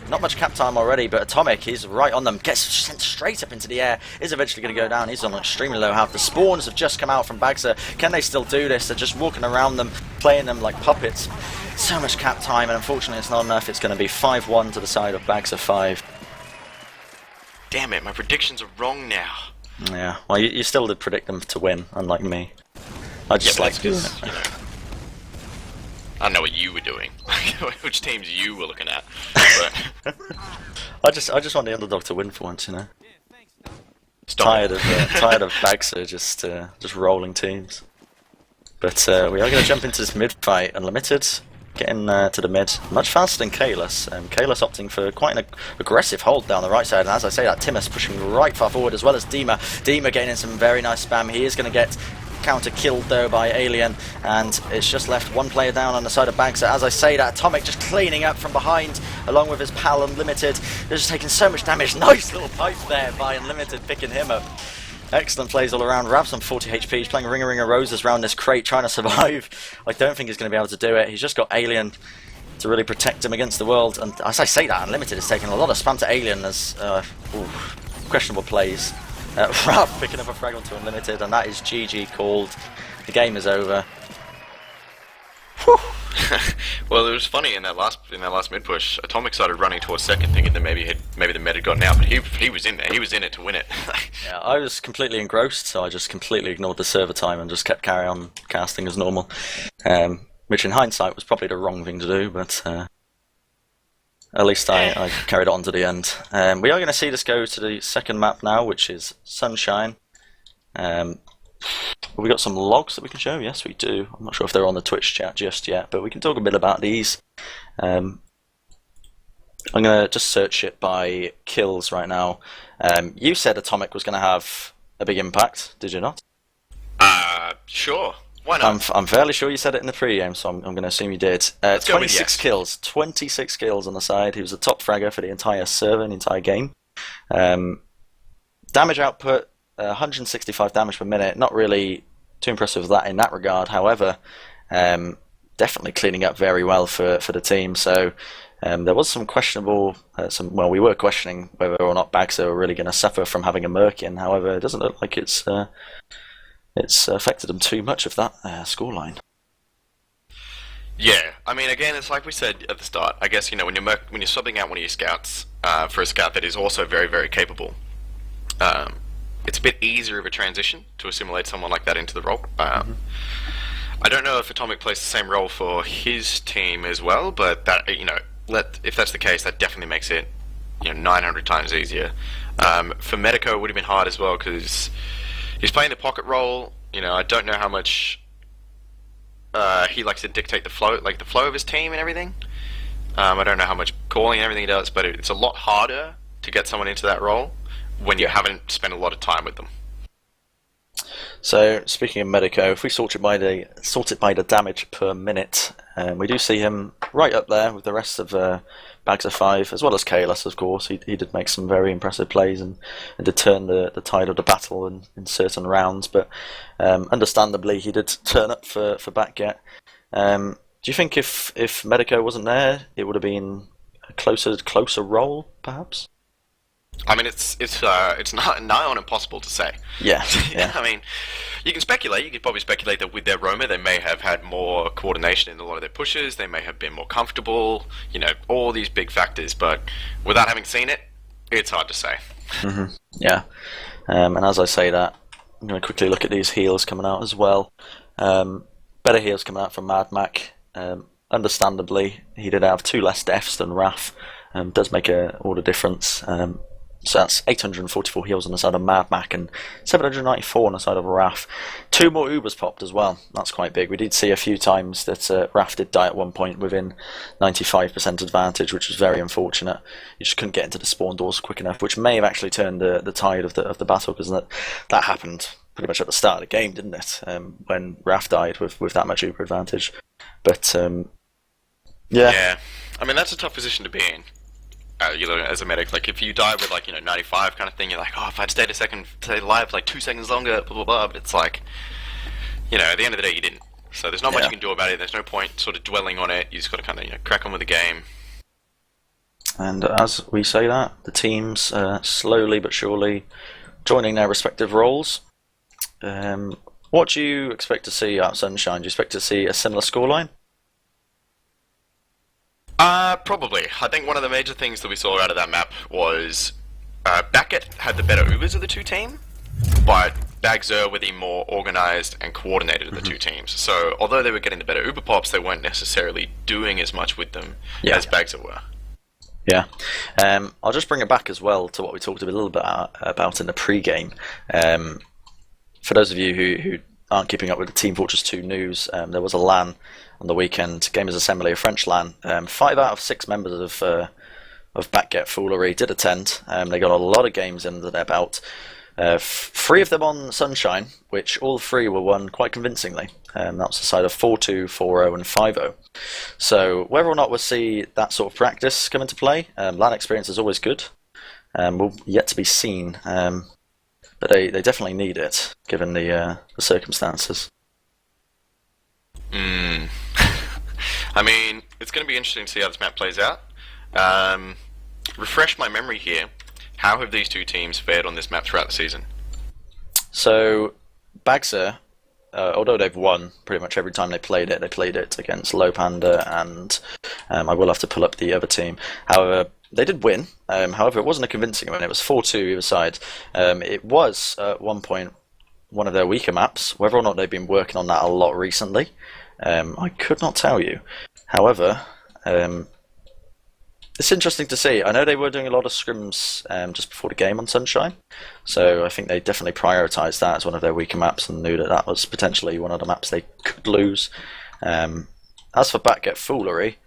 Not much cap time already, but Atomic, he's right on them, gets sent straight up into the air, is eventually going to go down. He's on extremely low health. The spawns have just come out from Bagza. Can they still do this? They're just walking around them, playing them like puppets. So much cap time, and unfortunately it's not enough. It's going to be 5-1 to the side of Bagza 5. Damn it, my predictions are wrong now. Yeah, well, you still did predict them to win, unlike me. I just like to I don't know what you were doing, which teams you were looking at. But I just want the underdog to win for once, Tired of Bagsa just rolling teams. But we are going to jump into this mid fight. Unlimited getting to the mid much faster than Kalis. Kalis opting for quite an aggressive hold down the right side, and as I say that, Timus pushing right far forward as well as Dima. Dima getting in some very nice spam. He is going to get counter killed though by Alien, and it's just left one player down on the side of Bagsa. As I say that, Atomic just cleaning up from behind along with his pal Unlimited. They're just taking so much damage. Nice little pipe there by Unlimited, picking him up. Excellent plays all around. Rav's on 40 HP. He's playing Ring of Roses around this crate, trying to survive. I don't think he's going to be able to do it. He's just got Alien to really protect him against the world. And as I say that, Unlimited is taking a lot of spam to Alien as questionable plays. Rav picking up a frag onto Unlimited, and that is GG called. The game is over. Well, it was funny in that last mid push. Atomic started running towards second, thinking that maybe the meta had gotten out, but he was in there. He was in it to win it. Yeah, I was completely engrossed, so I just completely ignored the server time and just kept carrying on casting as normal. Which, in hindsight, was probably the wrong thing to do, but at least I carried it on to the end. We are going to see this go to the second map now, which is Sunshine. We got some logs that we can show. Yes, we do. I'm not sure if they're on the Twitch chat just yet, but we can talk a bit about these. I'm going to just search it by kills right now. You said Atomic was going to have a big impact, did you not? Sure. Why not? I'm fairly sure you said it in the pre-game, so I'm going to assume you did. 26 kills. 26 kills on the side. He was the top fragger for the entire server, the entire game. Damage output, 165 damage per minute. Not really too impressive with that in that regard. However, definitely cleaning up very well for the team. So there was some questionable, we were questioning whether or not BackGet were really going to suffer from having a Milky. However, it doesn't look like it's affected them too much of that scoreline. Yeah, I mean, again, it's like we said at the start. I guess when you're subbing out one of your scouts for a scout that is also very, very capable, it's a bit easier of a transition to assimilate someone like that into the role. I don't know if Atomic plays the same role for his team as well, but that if that's the case, that definitely makes it 900 times easier. For Medico, it would have been hard as well because he's playing the pocket role. I don't know how much he likes to dictate the flow of his team and everything. I don't know how much calling and everything he does, but it's a lot harder to get someone into that role when you haven't spent a lot of time with them. So, speaking of Medico, if we sort it by the damage per minute, we do see him right up there with the rest of BackGet 5, as well as Kalis, of course. He did make some very impressive plays and did turn the tide of the battle in certain rounds, but understandably he did turn up for BackGet. Do you think if Medico wasn't there, it would have been a closer role, perhaps? I mean, it's not nigh on impossible to say. Yeah. I mean, you can speculate. You could probably speculate that with their roamer, they may have had more coordination in a lot of their pushes. They may have been more comfortable. All these big factors. But without having seen it, it's hard to say. Mm-hmm. Yeah. And as I say that, I'm going to quickly look at these heals coming out as well. Better heals coming out from Mad Mac. Understandably, he did have 2 less deaths than Raf. Does make all the difference. So that's 844 heals on the side of Mad Mac and 794 on the side of Raf. 2 more Ubers popped as well. That's quite big. We did see a few times that Raf did die at one point within 95% advantage, which was very unfortunate. You just couldn't get into the spawn doors quick enough, which may have actually turned the tide of the battle, because that happened pretty much at the start of the game, didn't it? When Raf died with that much Uber advantage. But yeah. I mean, that's a tough position to be in. As a medic, like if you die with 95 kind of thing, you're like, oh, if I'd stayed alive 2 seconds longer, blah blah blah. But it's like, at the end of the day, you didn't. So there's not much you can do about it. There's no point sort of dwelling on it. You just got to kind of crack on with the game. And as we say that, the teams slowly but surely joining their respective roles. What do you expect to see out of Sunshine? Do you expect to see a similar scoreline? Probably. I think one of the major things that we saw out of that map was BackGet had the better Ubers of the 2 teams, but BackGet were the more organized and coordinated of the 2 teams. So although they were getting the better Uber pops, they weren't necessarily doing as much with them as BackGet were. Yeah. I'll just bring it back as well to what we talked a little bit about in the pre-game. For those of you who aren't keeping up with the Team Fortress 2 news, there was a LAN on the weekend, Gamers Assembly, a French LAN. 5 out of 6 members of BackGet Foolery did attend. They got a lot of games under their belt. 3 of them on Sunshine, which all 3 were won quite convincingly. That was the side of 4-2, 4-0 and 5-0. So whether or not we'll see that sort of practice come into play, LAN experience is always good. Will yet to be seen. but they definitely need it, given the circumstances. I mean, it's going to be interesting to see how this map plays out. Refresh my memory here. How have these two teams fared on this map throughout the season? So, BackGet, although they've won pretty much every time they played it against Low Panda, and I will have to pull up the other team. However, they did win. However, it wasn't a convincing win. It was 4-2 either side. It was, at one point, one of their weaker maps. Whether or not they've been working on that a lot recently, I could not tell you. However, it's interesting to see. I know they were doing a lot of scrims just before the game on Sunshine, so I think they definitely prioritised that as one of their weaker maps and knew that that was potentially one of the maps they could lose. As for BackGet Foolery,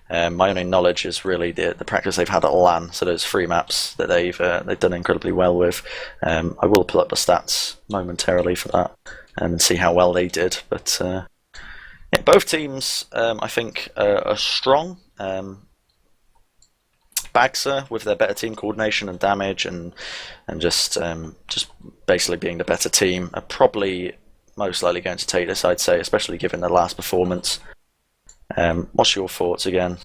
my only knowledge is really the practice they've had at LAN, so those 3 maps that they've done incredibly well with. I will pull up the stats momentarily for that and see how well they did, but yeah, both teams I think are strong. BackGet, with their better team coordination and damage and just basically being the better team, are probably most likely going to take this, I'd say, especially given their last performance. What's your thoughts again?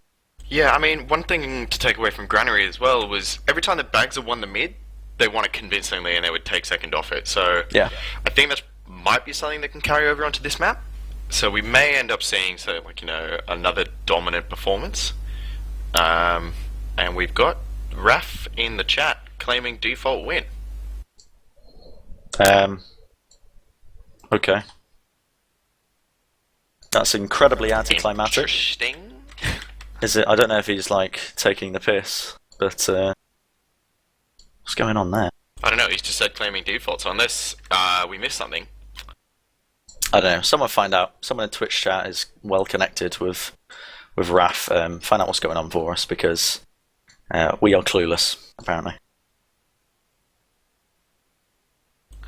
Yeah, I mean, one thing to take away from Granary as well was every time the BackGet won the mid, they won it convincingly and they would take second off it. So yeah, I think that might be something that can carry over onto this map. So we may end up seeing another dominant performance. And we've got Raf in the chat claiming default win. Okay. That's incredibly anticlimactic. Interesting. Is it? I don't know if he's like taking the piss, but what's going on there? I don't know. He's just said claiming default. So unless we missed something, I don't know. Someone find out. Someone in Twitch chat is well connected with Raf. Find out what's going on for us, because we are clueless, apparently.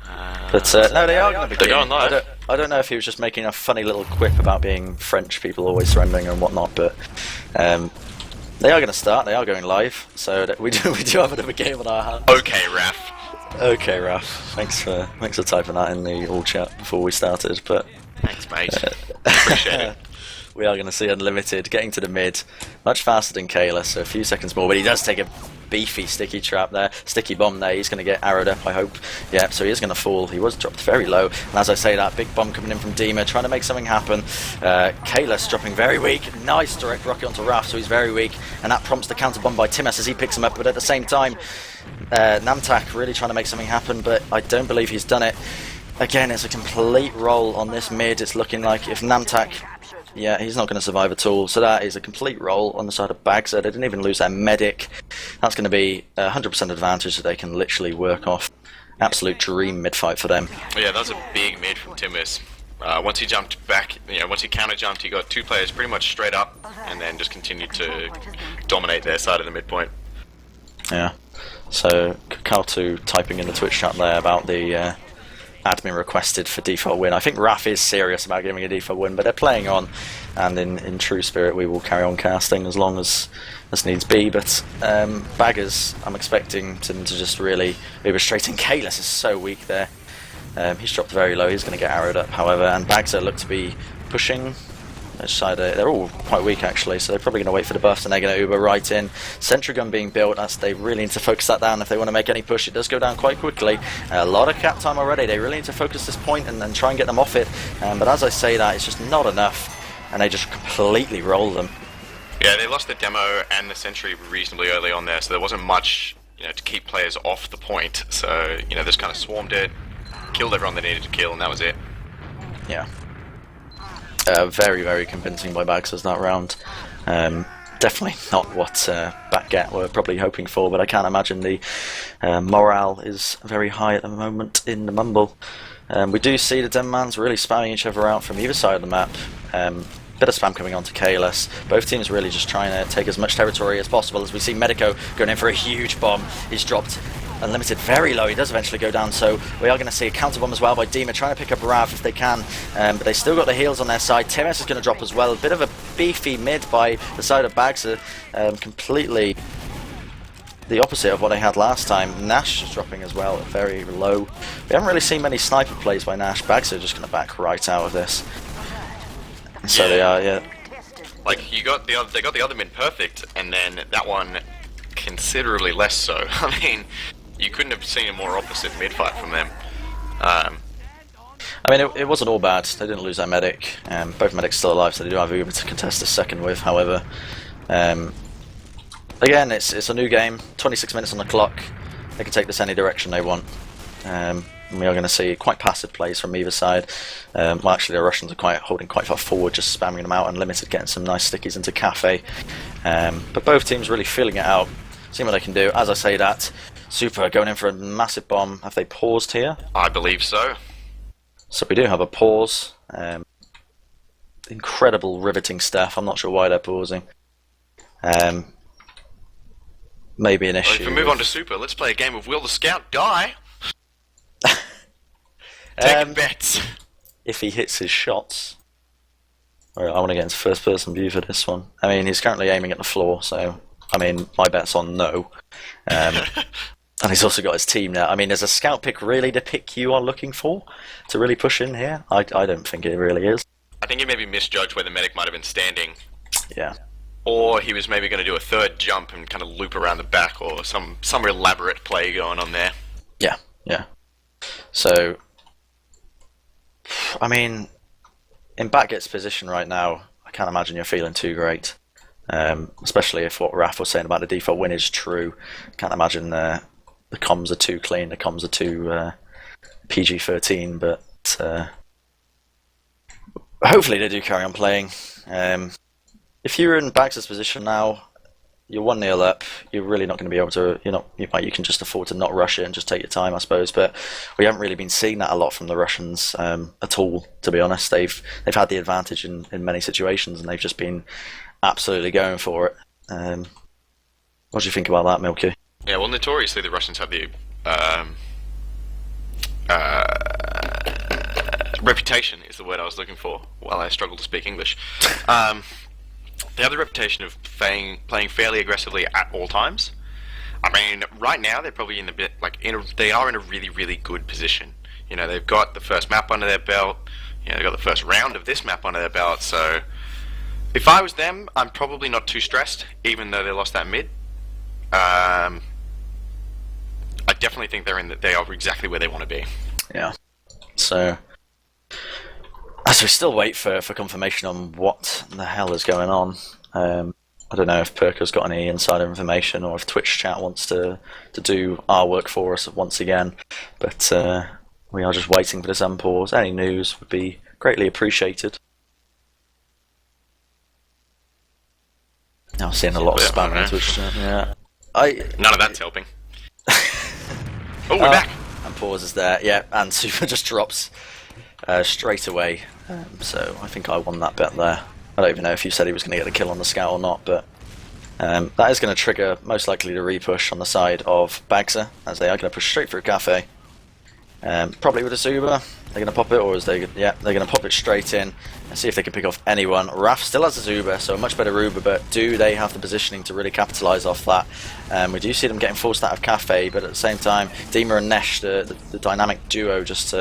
But no, they are going to be going live. I don't know if he was just making a funny little quip about being French people always surrendering and whatnot, but they are going to start. They are going live, so that we do have another game on our hands. Okay, Raf. Okay, Raf. Thanks for typing that in the all chat before we started. But thanks, mate. Appreciate it. We are going to see Unlimited getting to the mid much faster than Kayla, so a few seconds more, but he does take a beefy sticky trap there, sticky bomb there. He's going to get arrowed up, I hope. Yeah, so he is going to fall. He was dropped very low, and as I say that, big bomb coming in from Dima, trying to make something happen. Kayla's dropping very weak. Nice direct rocket onto Raf, so he's very weak, and that prompts the counter bomb by Timas as he picks him up, but at the same time, Namtak really trying to make something happen, but I don't believe he's done it. Again, it's a complete roll on this mid. It's looking like if Namtak... Yeah, he's not going to survive at all. So that is a complete roll on the side of BackGet. They didn't even lose their medic. That's going to be 100% advantage that they can literally work off. Absolute dream mid-fight for them. Yeah, that was a big mid from Timus. Once he jumped back, once he counter-jumped, he got 2 players pretty much straight up, and then just continued to dominate their side of the midpoint. Yeah. So, Kakao2 typing in the Twitch chat there about the... admin requested for default win. I think Raf is serious about giving a default win, but they're playing on, and in true spirit we will carry on casting as long as needs be. But Baggers, I'm expecting them to just really be restraining. Kalis is so weak there. He's dropped very low. He's going to get arrowed up, however, and Bags look to be pushing. They're all quite weak actually, so they're probably going to wait for the buffs and they're going to Uber right in. Sentry gun being built, they really need to focus that down if they want to make any push. It does go down quite quickly. A lot of cap time already. They really need to focus this point and try and get them off it. But as I say that, it's just not enough, and they just completely roll them. Yeah, they lost the demo and the sentry reasonably early on there, so there wasn't much to keep players off the point. So they just kind of swarmed it, killed everyone they needed to kill, and that was it. Yeah. Very, very convincing by Bagsers that round. Definitely not what BackGet were probably hoping for, but I can't imagine the morale is very high at the moment in the Mumble. We do see the Denmans really spamming each other out from either side of the map. Bit of spam coming on to KLS. Both teams really just trying to take as much territory as possible, as we see Medico going in for a huge bomb. He's dropped Unlimited very low. He does eventually go down, so we are going to see a counter bomb as well by Dima trying to pick up Rav if they can, but they still got the heals on their side. Timas is going to drop as well. A bit of a beefy mid by the side of Bagser, completely the opposite of what I had last time. Nash is dropping as well, very low. We haven't really seen many sniper plays by Nash. BackGet are just going to back right out of this. And so they are, yeah. Like they got the other mid perfect, and then that one considerably less so. I mean, you couldn't have seen a more opposite mid fight from them. I mean, it wasn't all bad. They didn't lose their medic. Both medics still alive, so they do have Uber to contest the second with. However, again, it's a new game. 26 minutes on the clock. They can take this any direction they want. And we are going to see quite passive plays from either side. Well, actually, the Russians are holding quite far forward, just spamming them out, and Limited getting some nice stickies into Cafe. But both teams really feeling it out, seeing what they can do. As I say that, Super going in for a massive bomb. Have they paused here? I believe so. So we do have a pause. Incredible riveting stuff. I'm not sure why they're pausing. Maybe an issue. If we move on to Super, let's play a game of Will the Scout die? Taking bets. If he hits his shots. Right, I want to get into first person view for this one. I mean, he's currently aiming at the floor, so I mean, my bet's on no. And he's also got his team now. I mean, is a scout pick really the pick you are looking for to really push in here? I don't think it really is. I think he maybe misjudged where the medic might have been standing. Yeah. Or he was maybe going to do a third jump and kind of loop around the back, or some elaborate play going on there. Yeah, yeah. So, I mean, in BackGet's position right now, I can't imagine you're feeling too great. Especially if what Raph was saying about the default win is true. Can't imagine the comms are too clean, the comms are too PG-13, but hopefully they do carry on playing. If you're in BackGet's position now, you're 1-0 up, you're really not going to be able to, you can just afford to not rush it and just take your time, I suppose, but we haven't really been seeing that a lot from the Russians at all, to be honest. They've had the advantage in many situations, and they've just been absolutely going for it. What do you think about that, Milky? Yeah, well, notoriously the Russians have the reputation is the word I was looking for while I struggle to speak English. They have the reputation of playing fairly aggressively at all times. I mean, right now they're probably they are in a really, really good position. They've got the first map under their belt. They've got the first round of this map under their belt. So, if I was them, I'm probably not too stressed, even though they lost that mid. I definitely think they are exactly where they want to be. Yeah. So, as we still wait for confirmation on what the hell is going on, I don't know if Perko's got any insider information, or if Twitch chat wants to do our work for us once again. But we are just waiting for this unpause. Any news would be greatly appreciated. I'm seeing a lot of spam on Twitch chat. Yeah. None of that's helping. Oh, we're back. And pause is there. Yeah, and Super just drops straight away. So I think I won that bet there. I don't even know if you said he was going to get a kill on the scout or not, but that is going to trigger most likely the repush on the side of BackGet, as they are going to push straight through Cafe. Probably with a Zuba. They're going to pop it, or they're going to pop it straight in and see if they can pick off anyone. Raph still has a Zuba, so a much better Uber, but do they have the positioning to really capitalise off that? We do see them getting forced out of Cafe, but at the same time, Dima and Nesh, the dynamic duo, just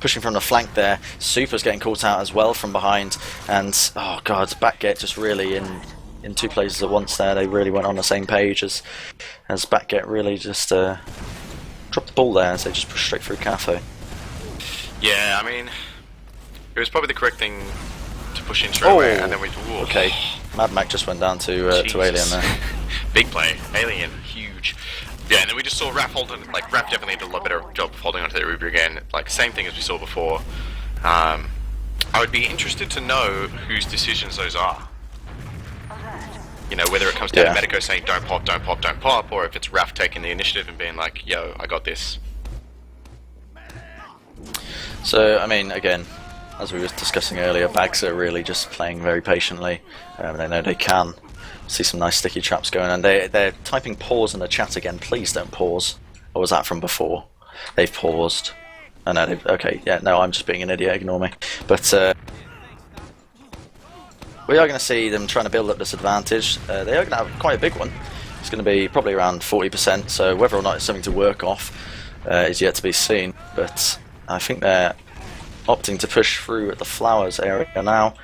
pushing from the flank there. Super's getting caught out as well from behind, and oh god, BackGet just really in two places at once there. They really went on the same page as BackGet really just dropped the ball there as they just pushed straight through Cafe. Yeah, I mean, it was probably the correct thing to push in straight away, and then we... Ooh. Okay, Mad Mac just went down to Alien there. Big play. Alien, huge. Yeah, and then we just saw Raph Raph definitely did a lot better job of holding onto their Uber again. Same thing as we saw before. I would be interested to know whose decisions those are. Whether it comes down to Medico saying don't pop, don't pop, don't pop, or if it's Raph taking the initiative and being like, yo, I got this. So, I mean, again, as we were discussing earlier, BackGet are really just playing very patiently. They know they can. See some nice sticky traps going, and they're typing pause in the chat again. Please don't pause. Or was that from before? They've paused. Oh, no, okay, yeah, no, I'm just being an idiot, ignore me. But we are going to see them trying to build up this advantage. They are going to have quite a big one. It's going to be probably around 40%, so whether or not it's something to work off is yet to be seen. But I think they're opting to push through at the flowers area now.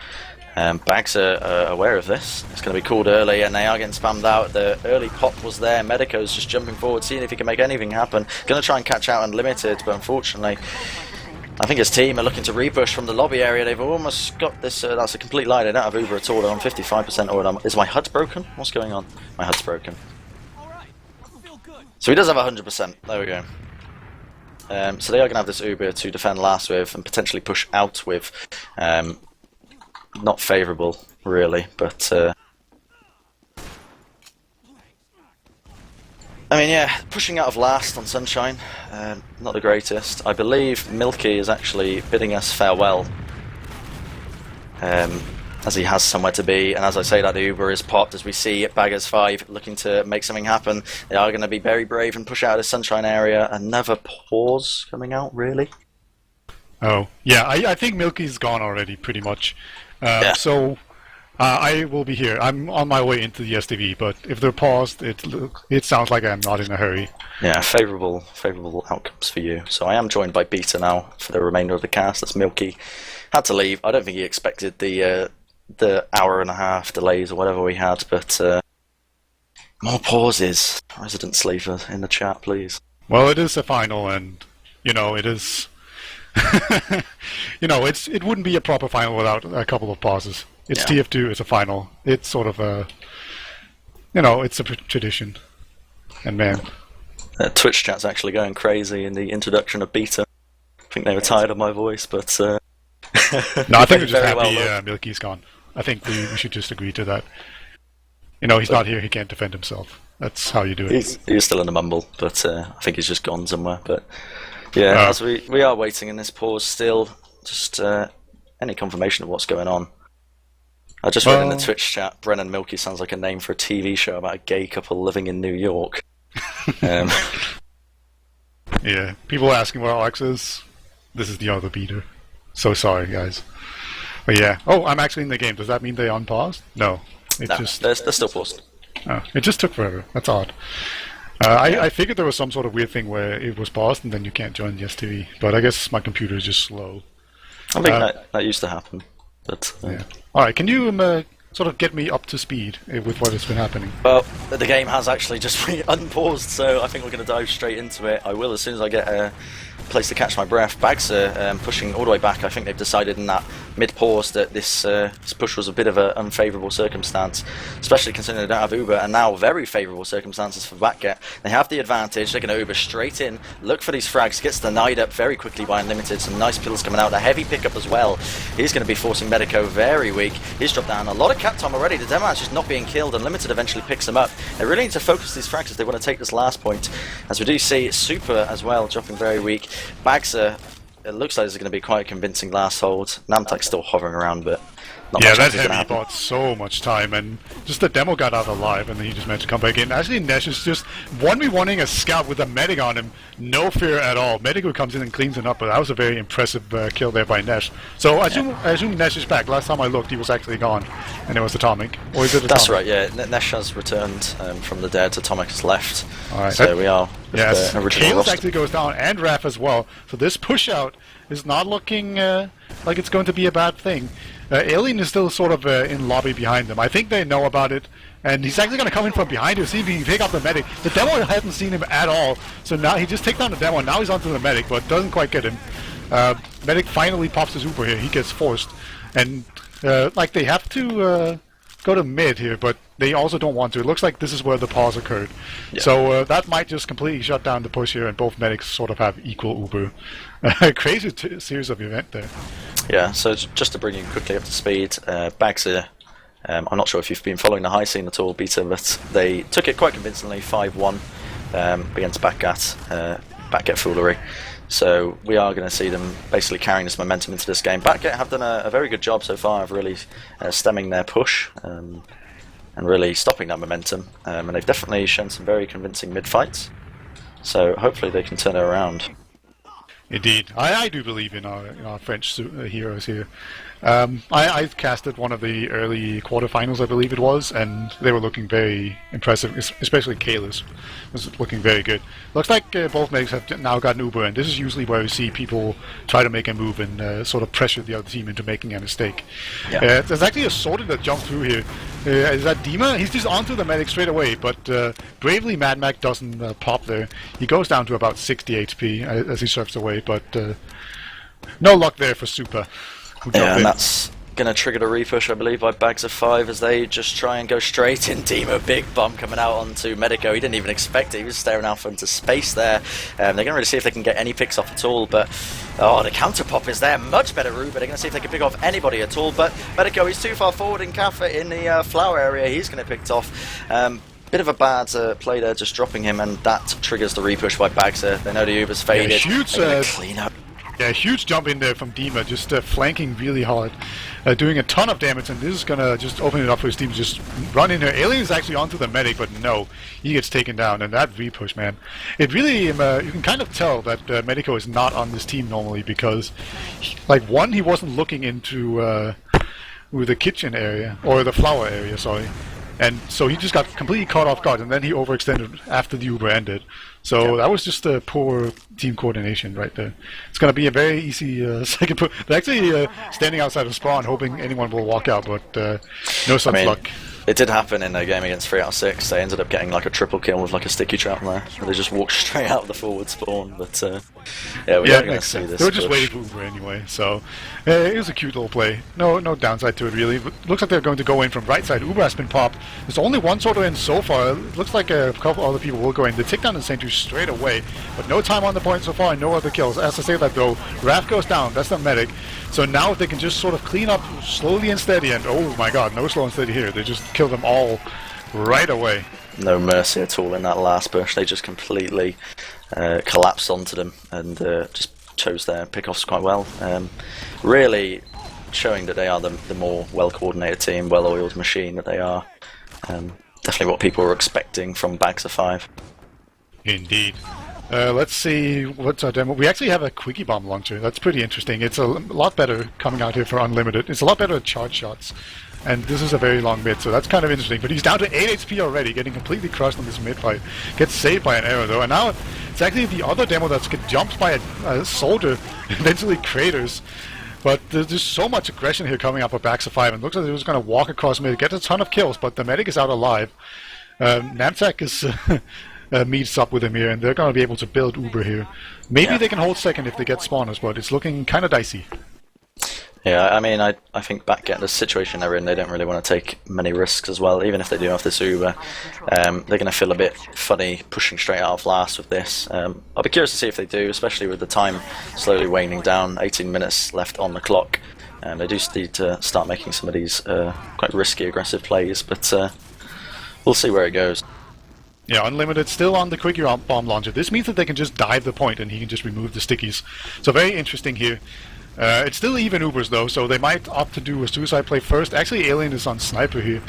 Bags are aware of this. It's going to be called early, and they are getting spammed out. The early pop was there. Medico's just jumping forward, seeing if he can make anything happen. Going to try and catch out Unlimited, but unfortunately, I think his team are looking to repush from the lobby area. They've almost got this. That's a complete lie. They don't have Uber at all. They're on 55%. Or is my HUD broken? What's going on? My HUD's broken. So he does have 100%. There we go. So they are going to have this Uber to defend last with and potentially push out with. Not favourable, really, but I mean, yeah, pushing out of last on Sunshine, not the greatest. I believe Milky is actually bidding us farewell, as he has somewhere to be, and as I say that, the Uber is popped as we see Baggers 5 looking to make something happen. They are going to be very brave and push out of the Sunshine area. Another pause coming out, really? Oh, yeah, I think Milky's gone already, pretty much. Yeah. So I will be here. I'm on my way into the STV, but if they're paused, it sounds like I'm not in a hurry. Yeah, favourable outcomes for you. So I am joined by Beta now for the remainder of the cast. That's Milky. Had to leave. I don't think he expected the hour and a half delays or whatever we had, but more pauses. Resident Sleeper in the chat, please. Well, it is a final, and it is. It wouldn't be a proper final without a couple of pauses. It's TF2, it's a final. It's sort of a, it's a tradition. And man, Twitch chat's actually going crazy in the introduction of Beta. I think they were tired of my voice, but no, I think we're just happy Milky's gone. I think we should just agree to that. He's not here. He can't defend himself. That's how you do it. He's still in the mumble, but I think he's just gone somewhere. But yeah, as we are waiting in this pause still, just any confirmation of what's going on. I just read in the Twitch chat, Bren and Milky sounds like a name for a TV show about a gay couple living in New York. Yeah, people asking where Alex is. This is the other beater. So sorry, guys. But yeah. Oh, I'm actually in the game. Does that mean they unpaused? No. They're still paused. Oh, it just took forever. That's odd. I figured there was some sort of weird thing where it was paused and then you can't join the STV, but I guess my computer is just slow. I think that used to happen. But yeah. All right, can you sort of get me up to speed with what has been happening? Well, the game has actually just unpaused, so I think we're going to dive straight into it. I will as soon as I get a place to catch my breath. Bags are pushing all the way back. I think they've decided in that mid-pause that this push was a bit of an unfavourable circumstance, especially considering they don't have Uber, and now very favourable circumstances for BackGet. They have the advantage. They're going to Uber straight in, look for these frags, gets denied up very quickly by Unlimited. Some nice pills coming out. A heavy pickup as well. He's going to be forcing Medico very weak. He's dropped down a lot of cat time already. The Demon's just not being killed. Unlimited eventually picks him up. They really need to focus these frags if they want to take this last point. As we do see Super as well dropping very weak. Bags it looks like it's going to be quite a convincing last hold. Namtek's still hovering around, but not much that is gonna heavy happen. bought so much time, and just the demo got out alive, and then he just managed to come back in. Actually, Nesh is just 1v1ing a scout with a medic on him, no fear at all. Medic who comes in and cleans it up, but that was a very impressive kill there by Nesh. So I assume Nesh is back. Last time I looked, he was actually gone, and it was Atomic. Or is it Atomic? That's right, yeah. Nesh has returned from the dead. Atomic has left. All right. So we are with Yes, the original Chaos roster. actually goes down, and Raf as well. So this push-out is not looking like it's going to be a bad thing. Alien is still sort of in lobby behind them. I think they know about it, and he's actually going to come in from behind to see if he can take out the medic. The demo hadn't seen him at all, so now he just takes down the demo, and now he's onto the medic, but doesn't quite get him. Medic finally pops his Uber here. He gets forced, and they have to go to mid here, but they also don't want to. It looks like this is where the pause occurred. Yeah. So that might just completely shut down the push here, and both medics sort of have equal Uber. Crazy series of event there. Yeah, so just to bring you quickly up to speed, Bags here, I'm not sure if you've been following the high scene at all, Beta, but they took it quite convincingly, 5-1 against BackGet Foolery. So we are going to see them basically carrying this momentum into this game. BackGet have done a very good job so far of really stemming their push and really stopping that momentum. And they've definitely shown some very convincing mid-fights. So hopefully they can turn it around. Indeed, I do believe in our French heroes here. I casted one of the early quarterfinals, I believe it was, and they were looking very impressive, especially Kalis was looking very good. Looks like both medics have now gotten Uber, and this is usually where we see people try to make a move and sort of pressure the other team into making a mistake. Yeah. There's actually a soldier that jumped through here. Is that Dima? He's just onto the medic straight away, but bravely Mad Mac doesn't pop there. He goes down to about 60 HP as he surfs away, but no luck there for Super. Yeah, and that's going to trigger the repush, I believe, by Bags of 5 as they just try and go straight in. Demo, big bomb coming out onto Medico. He didn't even expect it. He was staring out into space there. They're going to really see if they can get any picks off at all, but the counter pop is there. Much better route, but they're going to see if they can pick off anybody at all. But Medico, he's too far forward in Kaffa in the flower area. He's going to pick it off. Bit of a bad play there, just dropping him, and that triggers the repush by Bagser. They know the Uber's faded. Yeah, huge, they're going to clean up. Yeah, huge jump in there from Dima, just flanking really hard, doing a ton of damage, and this is going to just open it up for his team to just run in here. Alien is actually onto the medic, but no, he gets taken down, and that repush, man. It really, you can kind of tell that Medico is not on this team normally, because, one, he wasn't looking into the kitchen area, or the flower area, sorry. And so he just got completely caught off guard, and then he overextended after the Uber ended. So that was just a poor team coordination right there. It's going to be a very easy second put. They're actually standing outside of spawn, hoping anyone will walk out, but no such luck. It did happen in a game against 3 out of 6. They ended up getting like a triple kill with like a sticky trap there. They just walked straight out of the forward spawn. But yeah, we're going to see this. They were just waiting for Uber anyway, so it was a cute little play. No downside to it really. But looks like they're going to go in from right side. Uber has been popped. There's only one solo in so far. It looks like a couple other people will go in. They take down the Sentry straight away, but no time on the point so far and no other kills. As I say that though, Raph goes down. That's the medic. So now if they can just sort of clean up slowly and steady, and oh my god, no slow and steady here. They just kill them all right away. No mercy at all in that last push. They just completely collapsed onto them and just chose their pickoffs quite well. Really showing that they are the more well-coordinated team, well-oiled machine that they are. Definitely what people were expecting from Bags of 5. Indeed. Let's see, what's our demo? We actually have a Quickie Bomb launcher. That's pretty interesting. It's a lot better coming out here for Unlimited. It's a lot better at charge shots. And this is a very long mid, so that's kind of interesting. But he's down to 8 HP already, getting completely crushed on this mid fight. Gets saved by an arrow though, and now it's actually the other demo that's get jumped by a soldier, eventually craters. But there's just so much aggression here coming up with Bags of 5, and it looks like he was going to walk across mid, get a ton of kills, but the medic is out alive. Knapsack is meets up with him here, and they're going to be able to build Uber here. Maybe they can hold second if they get spawners, but it's looking kind of dicey. Yeah, I mean, I think BackGet, the situation they're in, they don't really want to take many risks as well. Even if they do have this Uber, they're going to feel a bit funny pushing straight out of last with this. I'll be curious to see if they do, especially with the time slowly waning down, 18 minutes left on the clock. They do need to start making some of these quite risky, aggressive plays, but we'll see where it goes. Yeah, Unlimited still on the Quickie Bomb launcher. This means that they can just dive the point and he can just remove the stickies. So very interesting here. It's still even Ubers though, so they might opt to do a suicide play first. Actually, Alien is on Sniper here,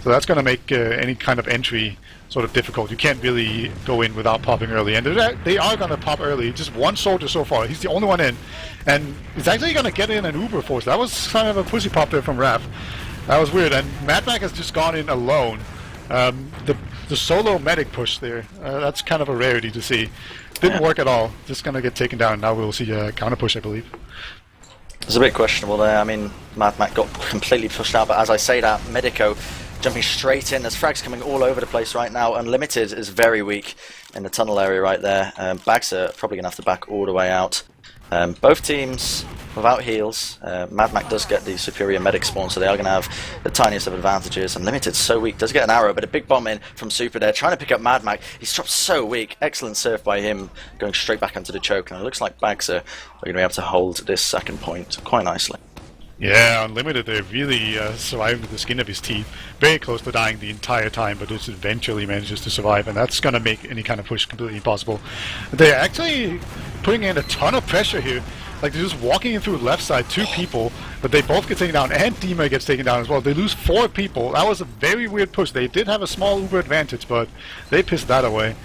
so that's going to make any kind of entry sort of difficult. You can't really go in without popping early, and they are going to pop early. Just one soldier so far. He's the only one in, and it's actually going to get in an Uber force. That was kind of a pussy pop there from Raph. That was weird, and Mad Mac has just gone in alone. The solo medic push there, that's kind of a rarity to see. Didn't work at all. Just going to get taken down. Now we'll see a counter push, I believe. It's a bit questionable there. I mean, Mad Mac got completely pushed out, but as I say that, Medico jumping straight in. There's frags coming all over the place right now. Unlimited is very weak in the tunnel area right there. Bags are probably going to have to back all the way out. Both teams without heals. Mad Mac does get the superior medic spawn, so they are going to have the tiniest of advantages. Unlimited's so weak. Does get an arrow, but a big bomb in from Super there, trying to pick up Mad Mac. He's dropped so weak. Excellent surf by him, going straight back into the choke. And it looks like Bags are going to be able to hold this second point quite nicely. Yeah, Unlimited, they're really surviving with the skin of his teeth. Very close to dying the entire time, but just eventually manages to survive, and that's going to make any kind of push completely impossible. They're actually putting in a ton of pressure here. Like, they're just walking in through the left side, 2 people, but they both get taken down, and Dima gets taken down as well. They lose 4 people. That was a very weird push. They did have a small Uber advantage, but they pissed that away.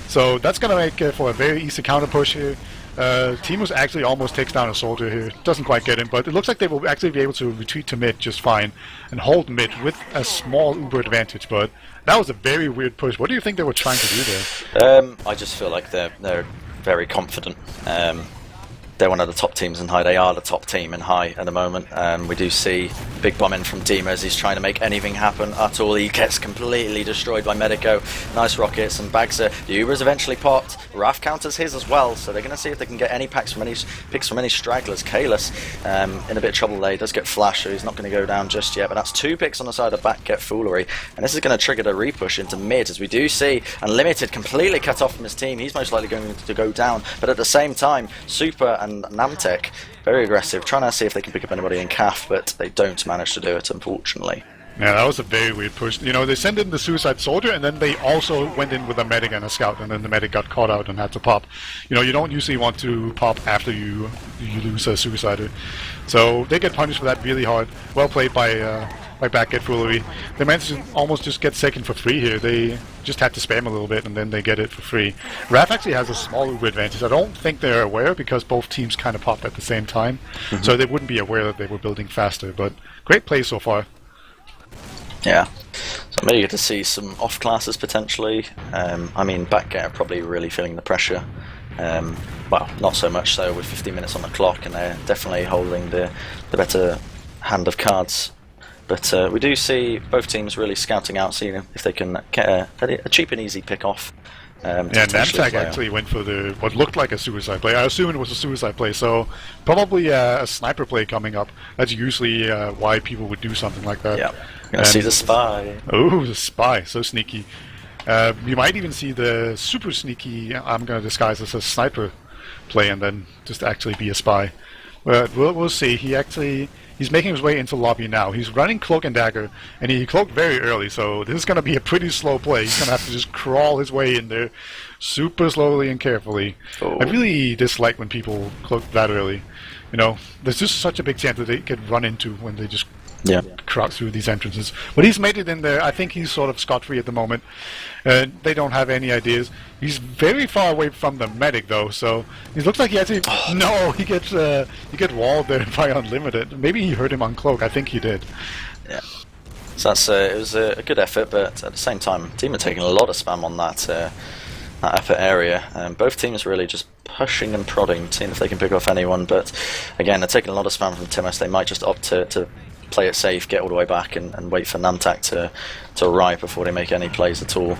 So that's going to make for a very easy counter push here. Timus actually almost takes down a soldier here. Doesn't quite get him, but it looks like they will actually be able to retreat to mid just fine and hold mid with a small uber advantage. But that was a very weird push. What do you think they were trying to do there? I just feel like they're very confident. They're one of the top teams in high. They are the top team in high at the moment. We do see big bomb in from Dima as he's trying to make anything happen at all. He gets completely destroyed by Medico. Nice rockets and BackGet. The Uber's eventually popped. Raf counters his as well, so they're going to see if they can get any picks from any stragglers. Kalis in a bit of trouble there. He does get flash, so he's not going to go down just yet. But that's 2 picks on the side of BackGet Foolery, and this is going to trigger the repush into mid, as we do see Unlimited completely cut off from his team. He's most likely going to go down, but at the same time, Super and Namtek very aggressive, trying to see if they can pick up anybody in CAF, but they don't manage to do it, unfortunately. Yeah, that was a very weird push. You know, they sent in the Suicide Soldier, and then they also went in with a medic and a scout, and then the medic got caught out and had to pop. You know, you don't usually want to pop after you lose a Suicider. So they get punished for that really hard. Well played by BackGet Foolery. They managed to almost just get second for free here. They just had to spam a little bit, and then they get it for free. Raf actually has a small Uber advantage. I don't think they're aware, because both teams kind of popped at the same time. So they wouldn't be aware that they were building faster. But great play so far. Yeah, so maybe you get to see some off classes potentially. I mean, BackGet are probably really feeling the pressure. Well, not so much so with 15 minutes on the clock, and they're definitely holding the better hand of cards. But we do see both teams really scouting out, seeing if they can get a cheap and easy pick off. Yeah, Namtek actually went for what looked like a suicide play. I assume it was a suicide play, so probably a sniper play coming up. That's usually why people would do something like that. Yeah, gonna see the spy. Oh, the spy, so sneaky. You might even see the super sneaky, I'm gonna disguise as a sniper play and then just actually be a spy. But we'll see. He's making his way into lobby now. He's running Cloak and Dagger, and he cloaked very early, so this is going to be a pretty slow play. He's going to have to just crawl his way in there super slowly and carefully. Oh. I really dislike when people cloak that early. You know, there's just such a big chance that they get run into when they just crouch through these entrances. But he's made it in there. I think he's sort of scot-free at the moment. They don't have any ideas. He's very far away from the medic, though, so he looks like he actually... No, he gets walled there by Unlimited. Maybe he hurt him on Cloak. I think he did. Yeah. So that's it was a good effort, but at the same time, team are taking a lot of spam on that effort area. Both teams really just pushing and prodding, seeing if they can pick off anyone. But again, they're taking a lot of spam from Timus. They might just opt to play it safe, get all the way back, and wait for Namtek to arrive before they make any plays at all.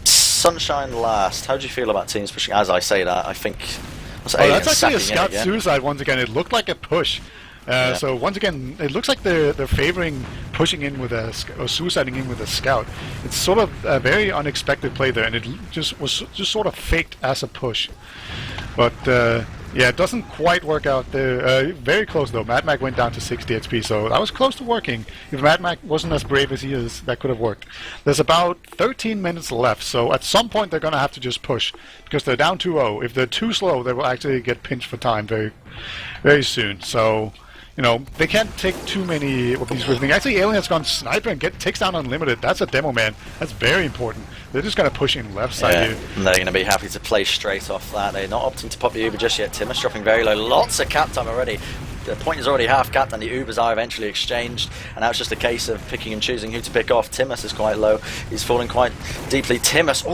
Sunshine last. How do you feel about teams pushing? As I say that, I think... that's actually a scout suicide once again. It looked like a push. So once again, it looks like they're favoring pushing in with or suiciding in with a scout. It's sort of a very unexpected play there, and it was sort of faked as a push. But yeah, it doesn't quite work out there. Very close though. Mad Mac went down to 60 XP, so that was close to working. If Mad Mac wasn't as brave as he is, that could have worked. There's about 13 minutes left, so at some point they're going to have to just push, because they're down 2-0. If they're too slow, they will actually get pinched for time very, very soon. So, you know, they can't take too many of these risks. Actually, Alien has gone sniper and takes down Unlimited. That's a demo man. That's very important. They're just going to push in left side here. And they're going to be happy to play straight off that. They're not opting to pop the Uber just yet. Timus dropping very low. Lots of cap time already. The point is already half capped, and the Ubers are eventually exchanged. And now it's just a case of picking and choosing who to pick off. Timus is quite low. He's falling quite deeply. Timus,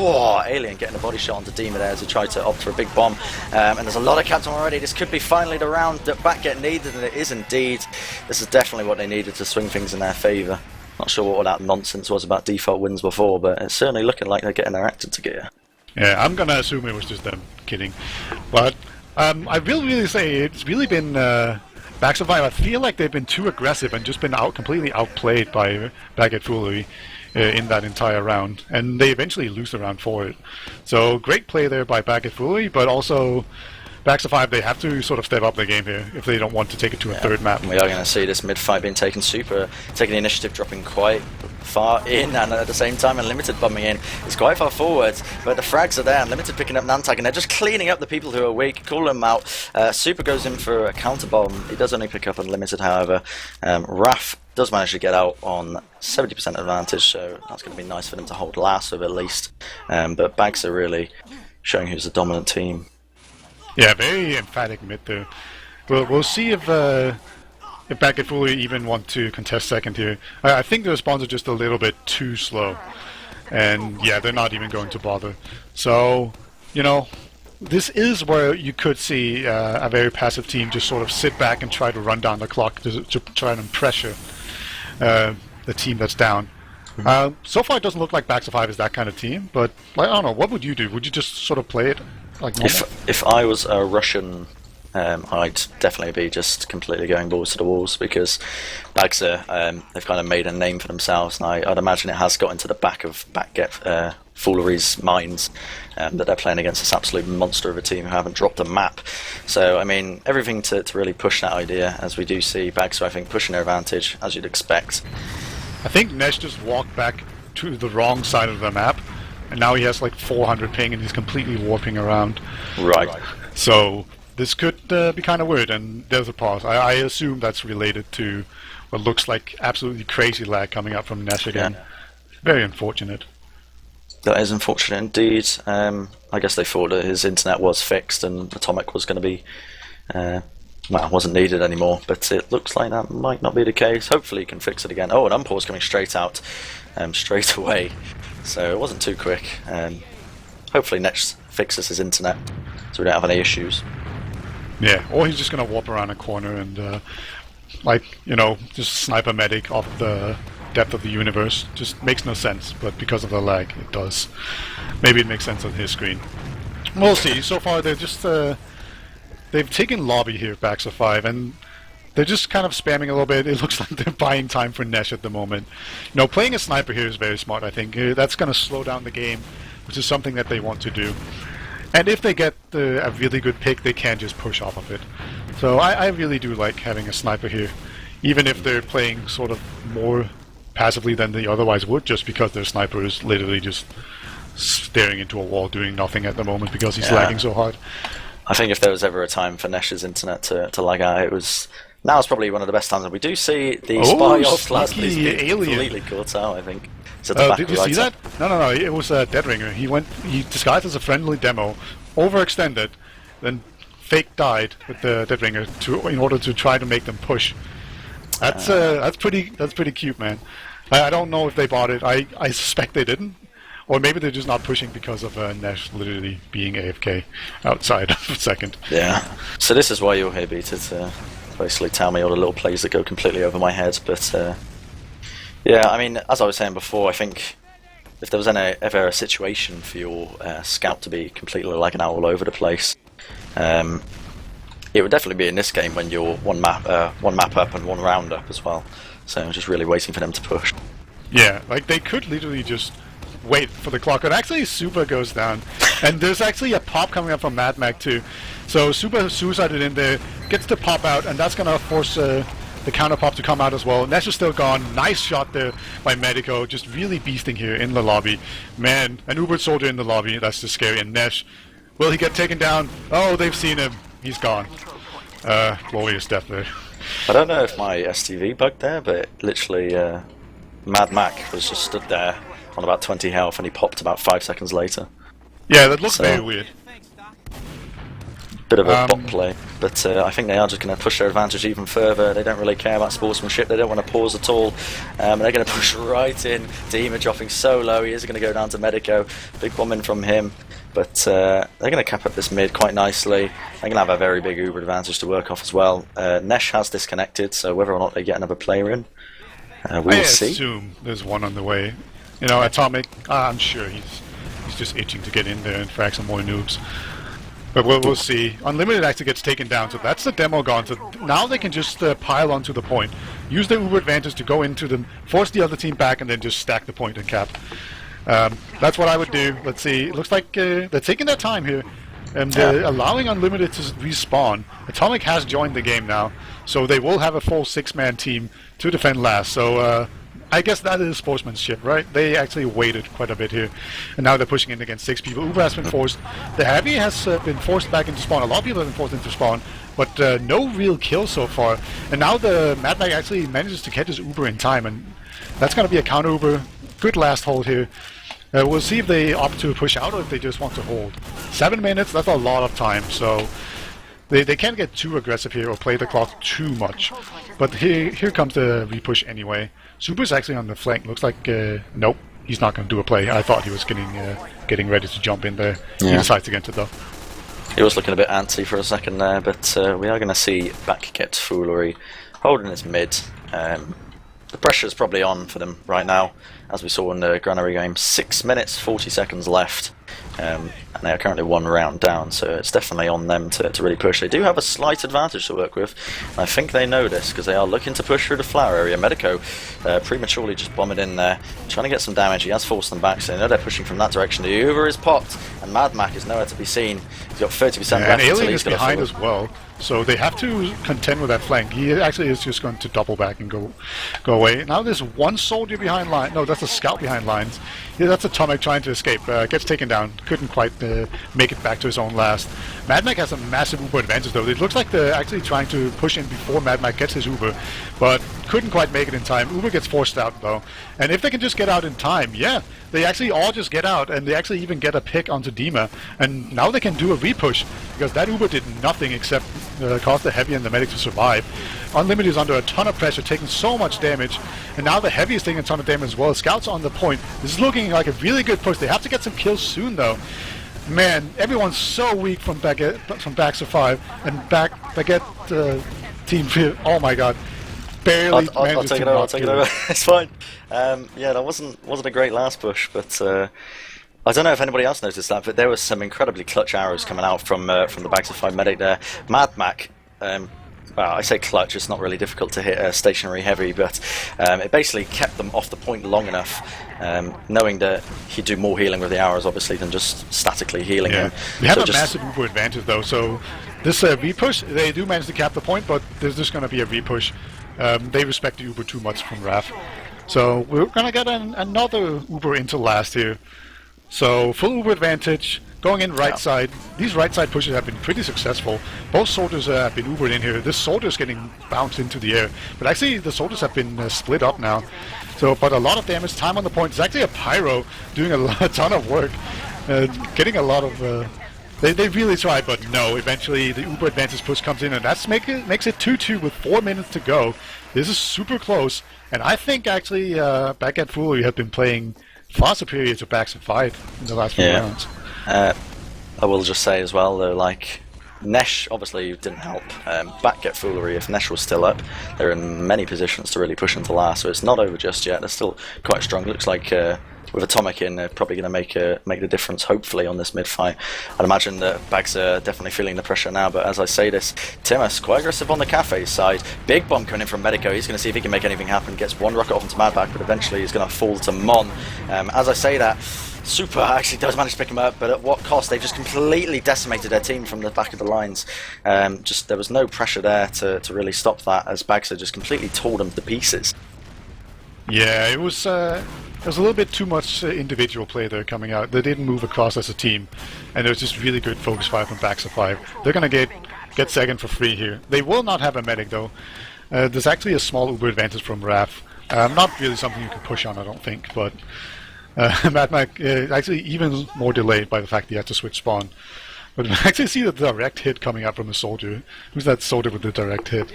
Alien getting a body shot onto Dima there as he tried to opt for a big bomb. And there's a lot of cap time already. This could be finally the round that BackGet needed, and it is indeed. This is definitely what they needed to swing things in their favour. Not sure what all that nonsense was about default wins before, but it's certainly looking like they're getting their act into gear. Yeah, I'm gonna assume it was just them kidding. But I will really say it's really been Back Survive. I feel like they've been too aggressive and just been completely outplayed by BackGet Foolery in that entire round, and they eventually lose the round for it. So great play there by BackGet Foolery, but also Back Survive, they have to sort of step up their game here if they don't want to take it to a third map. We are going to see this mid fight being taken super, taking the initiative, dropping quite far in, and at the same time Unlimited bumming in. It's quite far forward, but the frags are there. Unlimited picking up Nantak, and they're just cleaning up the people who are weak, calling them out. Super goes in for a counter bomb. He does only pick up Unlimited, however. Raf does manage to get out on 70% advantage, so that's going to be nice for them to hold last with at least. But Bags are really showing who's the dominant team. Yeah, very emphatic mid there. We'll see if BackGet Foolery even want to contest second here. I think the response is just a little bit too slow. And yeah, they're not even going to bother. So, you know, this is where you could see a very passive team just sort of sit back and try to run down the clock to try and pressure the team that's down. So far, it doesn't look like BackGet is that kind of team, but like, I don't know. What would you do? Would you just sort of play it like normal? If I was a Russian, I'd definitely be just completely going balls to the walls, because BackGet, they've kind of made a name for themselves, and I'd imagine it has got into the back of BackGet Foolery's minds that they're playing against this absolute monster of a team who haven't dropped a map. So, I mean, everything to really push that idea, as we do see BackGet, I think, pushing their advantage, as you'd expect. I think Nesh just walked back to the wrong side of the map, and now he has like 400 ping and he's completely warping around. Right. So this could be kind of weird, and there's a pause. I assume that's related to what looks like absolutely crazy lag coming up from Nesh again. Yeah. Very unfortunate. That is unfortunate indeed. I guess they thought that his internet was fixed and Atomic was going to be... well, wasn't needed anymore, but it looks like that might not be the case. Hopefully he can fix it again. Oh, an unpause coming straight out, straight away. So it wasn't too quick. Hopefully Nesh fixes his internet, so we don't have any issues. Yeah, or he's just going to warp around a corner and, like, you know, just snipe a medic off the depth of the universe. Just makes no sense, but because of the lag, it does. Maybe it makes sense on his screen. We'll see. So far, they're just... they've taken lobby here, BackGet, and they're just kind of spamming a little bit. It looks like they're buying time for Nesh at the moment. You know, playing a sniper here is very smart, I think. That's going to slow down the game, which is something that they want to do. And if they get a really good pick, they can just push off of it. So I really do like having a sniper here, even if they're playing sort of more passively than they otherwise would, just because their sniper is literally just staring into a wall doing nothing at the moment because he's lagging so hard. I think if there was ever a time for Nesh's internet to lag out, now's probably one of the best times. And we do see the spy off last completely caught out, I think. Did you see that? No, it was a Dead Ringer. He disguised as a friendly demo, overextended, then fake died with the Dead Ringer in order to try to make them push. That's pretty cute, man. I don't know if they bought it. I suspect they didn't. Or maybe they're just not pushing because of Nesh literally being AFK outside of a second. Yeah. So this is why you're here, Beta, to basically tell me all the little plays that go completely over my head. But yeah, I mean, as I was saying before, I think if there was ever a situation for your scout to be completely lagging out all over the place, it would definitely be in this game when you're one map up and one round up as well. So I'm just really waiting for them to push. Yeah, like they could literally just wait for the clock. And actually Super goes down. And there's actually a pop coming up from Mad Mag too. So Super suicided in there, gets to pop out, and that's going to force the counter pop to come out as well. Nesh is still gone. Nice shot there by Medico, just really beasting here in the lobby. Man, an Uber soldier in the lobby, that's just scary. And Nesh, will he get taken down? Oh, they've seen him. He's gone. Glorious death there. I don't know if my STV bugged there, but literally Mad Mac was just stood there on about 20 health and he popped about 5 seconds later. Yeah, that looks very weird. Bit of a bot play, but I think they are just going to push their advantage even further. They don't really care about sportsmanship, they don't want to pause at all. They're going to push right in. Dima dropping so low, he is going to go down to Medico. Big bomb in from him, but they're going to cap up this mid quite nicely. They're going to have a very big Uber advantage to work off as well. Nesh has disconnected, so whether or not they get another player in, we'll see. I assume there's one on the way. You know, Atomic, I'm sure he's just itching to get in there and frag some more noobs. But we'll see. Unlimited actually gets taken down, so that's the demo gone. So now they can just pile onto the point, use their Uber advantage to go into them, force the other team back, and then just stack the point and cap. That's what I would do. Let's see. It looks like they're taking their time here, and they're allowing Unlimited to respawn. Atomic has joined the game now, so they will have a full 6-man team to defend last. So I guess that is sportsmanship, right? They actually waited quite a bit here, and now they're pushing in against 6 people. Uber has been forced. The Heavy has been forced back into spawn. A lot of people have been forced into spawn, but no real kills so far. And now the Mad Mag actually manages to catch his Uber in time, and that's going to be a counter Uber. Good last hold here. We'll see if they opt to push out or if they just want to hold. 7 minutes, that's a lot of time, so they can't get too aggressive here or play the clock too much. But here comes the repush anyway. Super's actually on the flank. Looks like, nope, he's not going to do a play. I thought he was getting ready to jump in there. Yeah. He decides against it though. He was looking a bit antsy for a second there, but we are going to see BackGet Foolery holding his mid. The pressure's probably on for them right now, as we saw in the Granary game. 6 minutes, 40 seconds left, and they are currently 1 round down, so it's definitely on them to really push. They do have a slight advantage to work with, and I think they know this, because they are looking to push through the flower area. Medico prematurely just bombing in there, trying to get some damage. He has forced them back, so they know they're pushing from that direction. The Uber is popped, and Mad Mac is nowhere to be seen. He's got 30% left. And Alien is behind as well. So they have to contend with that flank. He actually is just going to double back and go away. Now there's one soldier behind line. No, that's a scout behind lines. Yeah, that's Atomic trying to escape. Gets taken down. Couldn't quite make it back to his own last. Mad Mac has a massive Uber advantage though. It looks like they're actually trying to push in before Mad Mac gets his Uber, but couldn't quite make it in time. Uber gets forced out though. And if they can just get out in time, yeah, they actually all just get out, and they actually even get a pick onto Dima. And now they can do a repush, because that Uber did nothing except cause the heavy and the medic to survive. Unlimited is under a ton of pressure, taking so much damage, and now the heavy is taking a ton of damage as well. Scouts on the point. This is looking like a really good push. They have to get some kills soon though. Man, everyone's so weak from BackGet, from BackGet 5 and BackGet team. Oh my god. Barely I'll take it over. I'll take it over. It's fine. Yeah, that wasn't a great last push, but I don't know if anybody else noticed that, but there was some incredibly clutch arrows coming out from the BackGet 5 medic there. Mad Mac. Well, I say clutch. It's not really difficult to hit a stationary heavy, but it basically kept them off the point long enough, knowing that he'd do more healing with the arrows, obviously, than just statically healing him. They have a massive Uber advantage though, so this repush, they do manage to cap the point, but there's just going to be a repush. They respect the Uber too much from Raf. So we're going to get another Uber into last here. So full Uber advantage, going in right side. These right side pushes have been pretty successful. Both soldiers have been Ubered in here. This soldier is getting bounced into the air. But actually the soldiers have been split up now. So, but a lot of damage, time on the point. It's actually a Pyro doing a ton of work. Getting a lot of... They really tried, but no. Eventually, the Uber advantage push comes in, and that makes it 2-2 with 4 minutes to go. This is super close, and I think actually BackGet Foolery have been playing far superior to BackGet 5 in the last few rounds. I will just say as well, though, like Nesh obviously didn't help. BackGet Foolery, if Nesh was still up, they're in many positions to really push into last, so it's not over just yet. They're still quite strong. Looks like with Atomic in, they're probably going to make the difference, hopefully, on this mid-fight. I'd imagine that Bags are definitely feeling the pressure now, but as I say this, Timus, quite aggressive on the Cafe's side. Big bomb coming in from Medico. He's going to see if he can make anything happen. Gets one rocket off into Madback, but eventually he's going to fall to Mon. As I say that, Super actually does manage to pick him up, but at what cost? They've just completely decimated their team from the back of the lines. There was no pressure there to really stop that, as Bagser just completely tore them to pieces. Yeah, it was a little bit too much individual play there coming out. They didn't move across as a team, and it was just really good focus fire from Baxter 5. They're going to get second for free here. They will not have a medic though. There's actually a small Uber advantage from Raf. Not really something you can push on, I don't think, but Mad Mac actually even more delayed by the fact that he had to switch spawn. But I actually see the direct hit coming out from the soldier. Who's that soldier with the direct hit?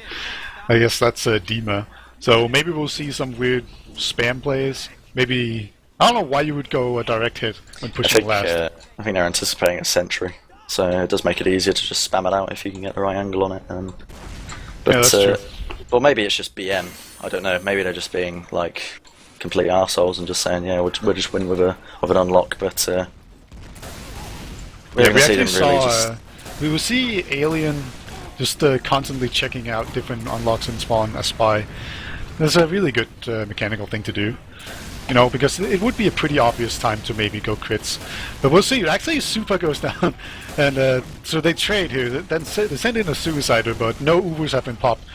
I guess that's Dima. So maybe we'll see some weird spam plays. Maybe, I don't know why you would go a direct hit when pushing last. I think they're anticipating a sentry, so it does make it easier to just spam it out if you can get the right angle on it. But yeah, that's true. Or maybe it's just BM. I don't know. Maybe they're just being like complete arseholes and just saying, yeah, we'll just win with an unlock. But we actually saw. We will see Alien just constantly checking out different unlocks in spawn as spy. That's a really good mechanical thing to do. You know, because it would be a pretty obvious time to maybe go crits. But we'll see. Actually, Super goes down. And so they trade here. Then they send in a Suicider, but no Ubers have been popped.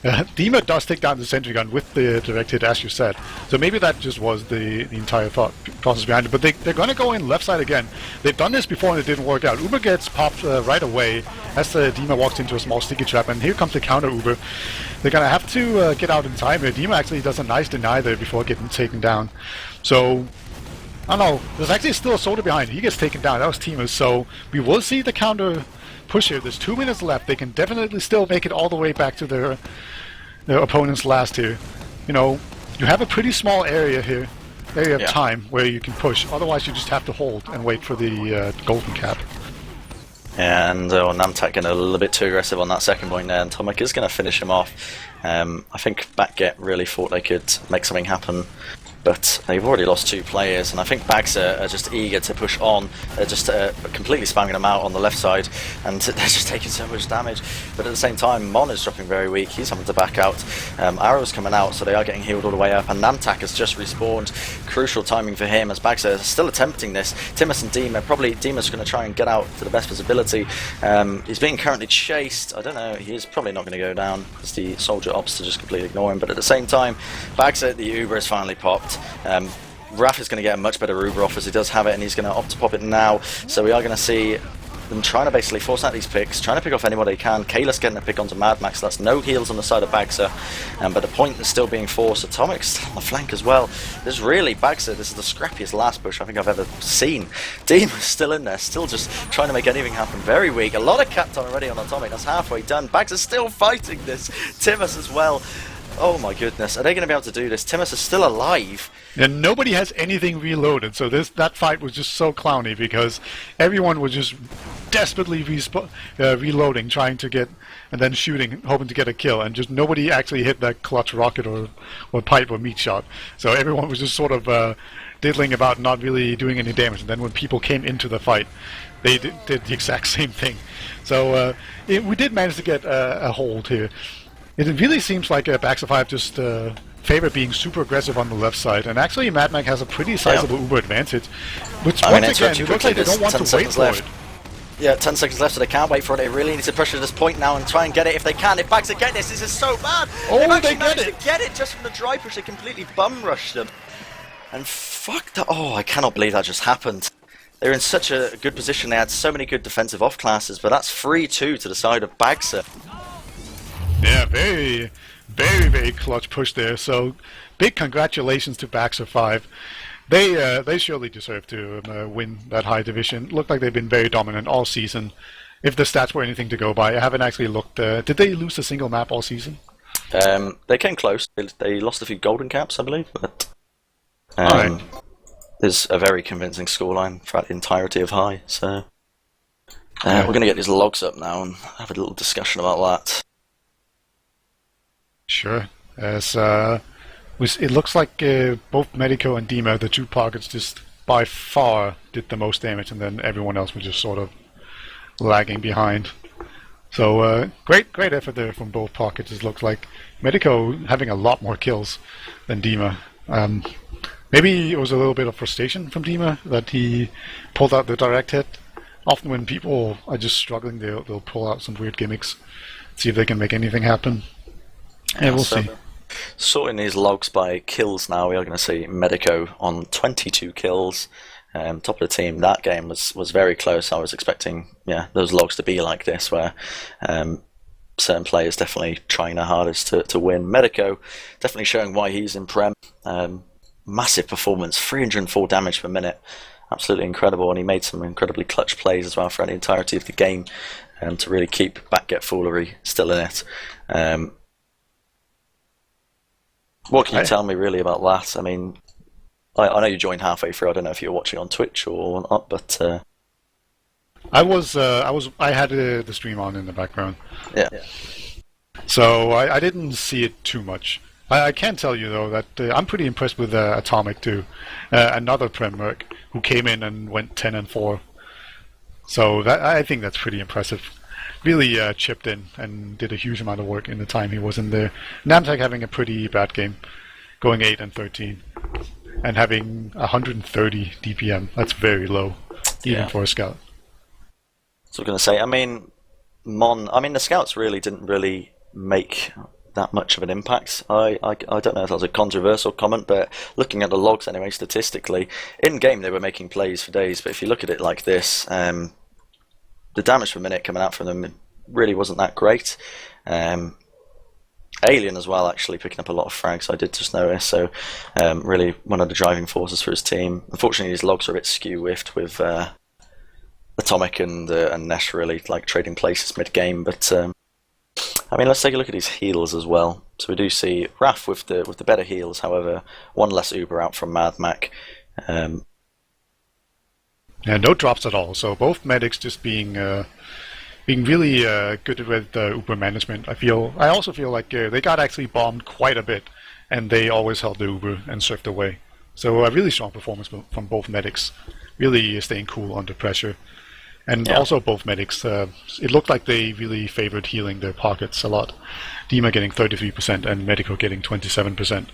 Dima does take down the sentry gun with the direct hit, as you said. So maybe that just was the entire thought process behind it. But they're going to go in left side again. They've done this before and it didn't work out. Uber gets popped right away as Dima walks into a small sticky trap. And here comes the counter Uber. They're going to have to get out in time here. Dima actually does a nice deny there before getting taken down. So Oh no, there's actually still a soldier behind. He gets taken down. That was Teamers. So we will see the counter push here. There's 2 minutes left. They can definitely still make it all the way back to their opponent's last here. You know, you have a pretty small area here, area of time where you can push. Otherwise, you just have to hold and wait for the golden cap. And Namtak getting a little bit too aggressive on that second point there, and Tomek is going to finish him off. I think BackGet really thought they could make something happen, but they've already lost 2 players, and I think Bags are just eager to push on. They're just completely spamming them out on the left side, and they're just taking so much damage. But at the same time, Mon is dropping very weak. He's having to back out. Arrow's coming out, so they are getting healed all the way up, and Namtak has just respawned. Crucial timing for him, as Bags are still attempting this. Timus and Dima, probably Dima's going to try and get out to the best visibility. He's being currently chased. I don't know, he is probably not going to go down, because the soldier opts to just completely ignore him. But at the same time, Bags the Uber has finally popped. Raph is going to get a much better Uber off, as he does have it, and he's going to opt to pop it now. So we are going to see them trying to basically force out these picks, trying to pick off anybody they can. Kayla's getting a pick onto Mad Max. That's no heals on the side of Bagser, but the point is still being forced. Atomic's still on the flank as well. This is really Bagser. This is the scrappiest last push I think I've ever seen. Demon's still in there, still just trying to make anything happen. Very weak. A lot of cat on already on Atomic. That's halfway done. Bagser's still fighting this. Timus as well. Oh my goodness, are they going to be able to do this? Timus is still alive. And nobody has anything reloaded, so that fight was just so clowny because everyone was just desperately reloading, trying to get, and then shooting, hoping to get a kill, and just nobody actually hit that clutch rocket or pipe or meat shot. So everyone was just sort of diddling about, not really doing any damage. And then when people came into the fight, they did the exact same thing. So we did manage to get a hold here. It really seems like Baxter 5 just favor being super aggressive on the left side, and actually Mad Mac has a pretty sizable Uber advantage, which once again, it looks like they don't want to wait for it. Yeah, 10 seconds left, so they can't wait for it. They really need to push to this point now and try and get it if they can. If Baxter get this is so bad. Oh, They've actually they managed to get it just from the dry push. They completely bum rushed them. And fuck that. Oh, I cannot believe that just happened. They're in such a good position. They had so many good defensive off classes, but that's 3-2 to the side of Bagser. Yeah, very, very, very clutch push there. So, big congratulations to Baxter 5. They surely deserve to win that high division. Looked like they've been very dominant all season. If the stats were anything to go by, I haven't actually looked. Did they lose a single map all season? They came close. They lost a few golden caps, I believe. But right. There's a very convincing scoreline throughout the entirety of high. So we're going to get these logs up now and have a little discussion about that. Sure. As it looks like both Medico and Dima, the 2 pockets, just by far did the most damage, and then everyone else was just sort of lagging behind. So great effort there from both pockets. It looks like Medico having a lot more kills than Dima. Maybe it was a little bit of frustration from Dima that he pulled out the direct hit. Often when people are just struggling, they'll pull out some weird gimmicks, see if they can make anything happen. Yeah, we'll see. Sorting these logs by kills now, we are going to see Medico on 22 kills. Top of the team. That game was very close. I was expecting those logs to be like this, where certain players definitely trying their hardest to win. Medico definitely showing why he's in Prem. Massive performance, 304 damage per minute. Absolutely incredible, and he made some incredibly clutch plays as well throughout the entirety of the game to really keep BackGet Foolery still in it. What can you tell me really about that? I mean, I know you joined halfway through. I don't know if you're watching on Twitch or not, but I had the stream on in the background. Yeah. So I didn't see it too much. I can tell you though that I'm pretty impressed with Atomic too, another Prem Merc who came in and went 10-4. So I think that's pretty impressive. Really chipped in and did a huge amount of work in the time he was in there. Namtek having a pretty bad game, going 8-13, and having 130 DPM. That's very low, even for a scout. So I'm going to say, the scouts really didn't really make that much of an impact. I don't know if that was a controversial comment, but looking at the logs anyway, statistically, in game they were making plays for days. But if you look at it like this, the damage per minute coming out from them really wasn't that great. Alien as well, actually picking up a lot of frags. I did just notice. So really one of the driving forces for his team. Unfortunately, his logs are a bit skew-whiffed with Atomic and Nesh really like trading places mid-game. But I mean, let's take a look at his heals as well. So we do see Raph with the better heals. However, one less Uber out from Mad Mac. Yeah, no drops at all. So both medics just being really good with Uber management. I also feel like they got actually bombed quite a bit, and they always held the Uber and surfed away. So a really strong performance from both medics, really staying cool under pressure. And also both medics, it looked like they really favored healing their pockets a lot. Dima getting 33% and Medico getting 27%.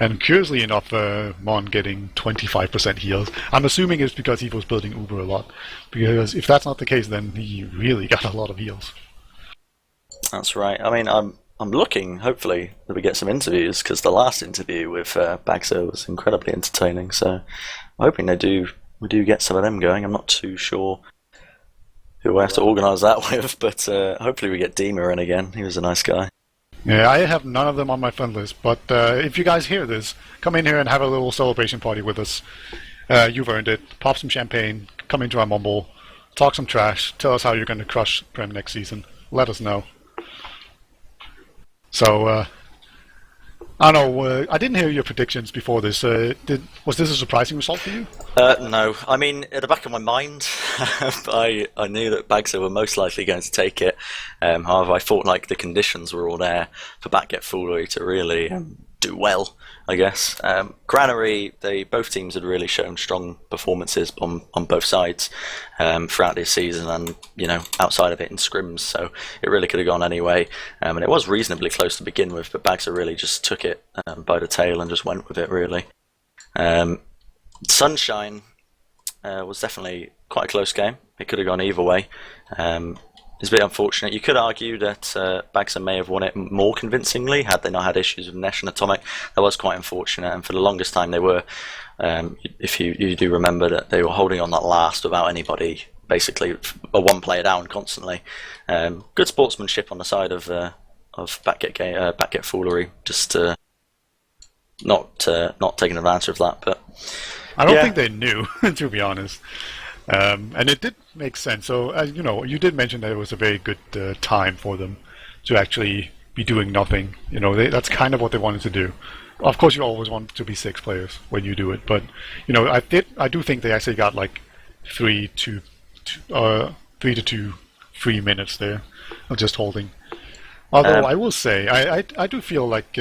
And curiously enough, Mon getting 25% heals. I'm assuming it's because he was building Uber a lot. Because if that's not the case, then he really got a lot of heals. That's right. I mean, I'm looking, hopefully, that we get some interviews, because the last interview with BackGet was incredibly entertaining. So I'm hoping we do get some of them going. I'm not too sure who I have to organise that with, but hopefully we get Dima in again. He was a nice guy. Yeah, I have none of them on my friend list, but if you guys hear this, come in here and have a little celebration party with us. You've earned it. Pop some champagne, come into our mumble, talk some trash, tell us how you're going to crush Prem next season. Let us know. So, I don't know, I didn't hear your predictions before this. Was this a surprising result for you? No. I mean, at the back of my mind, I knew that BackGet were most likely going to take it. However, I thought like the conditions were all there for BackGet Foolery to really do well, I guess. Granary, both teams had really shown strong performances on both sides throughout this season, and outside of it in scrims, so it really could have gone anyway. And it was reasonably close to begin with, but BackGet really just took it by the tail and just went with it really. Sunshine was definitely quite a close game. It could have gone either way. It's a bit unfortunate. You could argue that BackGet may have won it more convincingly had they not had issues with Nesh and Atomic. That was quite unfortunate, and for the longest time they were, if you do remember, that they were holding on that last without anybody, basically a one player down constantly. Good sportsmanship on the side of BackGet Foolery, just not taking advantage of that. But I don't think they knew, to be honest. And it did make sense. So, you did mention that it was a very good time for them to actually be doing nothing. That's kind of what they wanted to do. Of course, you always want to be 6 players when you do it, but I do think they actually got like 3 to 2 free minutes there of just holding. Although I will say, I do feel like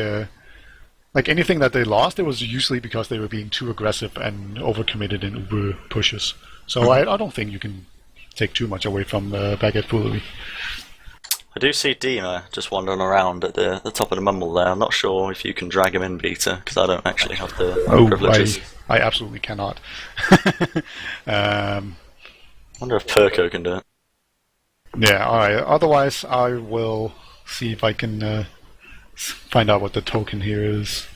anything that they lost, it was usually because they were being too aggressive and overcommitted in Uber pushes. So I don't think you can take too much away from BackGet Foolery. I do see Dima just wandering around at the top of the mumble there. I'm not sure if you can drag him in, Peter, because I don't actually have the privileges. I absolutely cannot. I wonder if Perko can do it. Yeah, alright. Otherwise, I will see if I can find out what the token here is.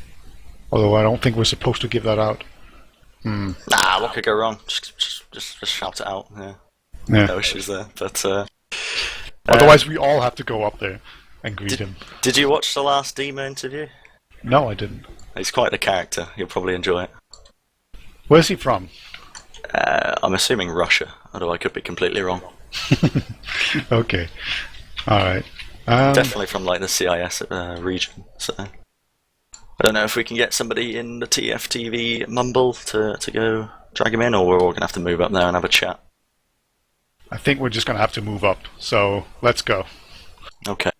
Although I don't think we're supposed to give that out. Nah, what could go wrong? Just shout it out. Yeah. No issues there. But otherwise, we all have to go up there and greet him. Did you watch the last Dima interview? No, I didn't. He's quite the character. You'll probably enjoy it. Where's he from? I'm assuming Russia, although I could be completely wrong. Okay. All right. Definitely from like the CIS region. So I don't know if we can get somebody in the TFTV mumble to go drag him in, or we're all going to have to move up there and have a chat. I think we're just going to have to move up, so let's go. Okay.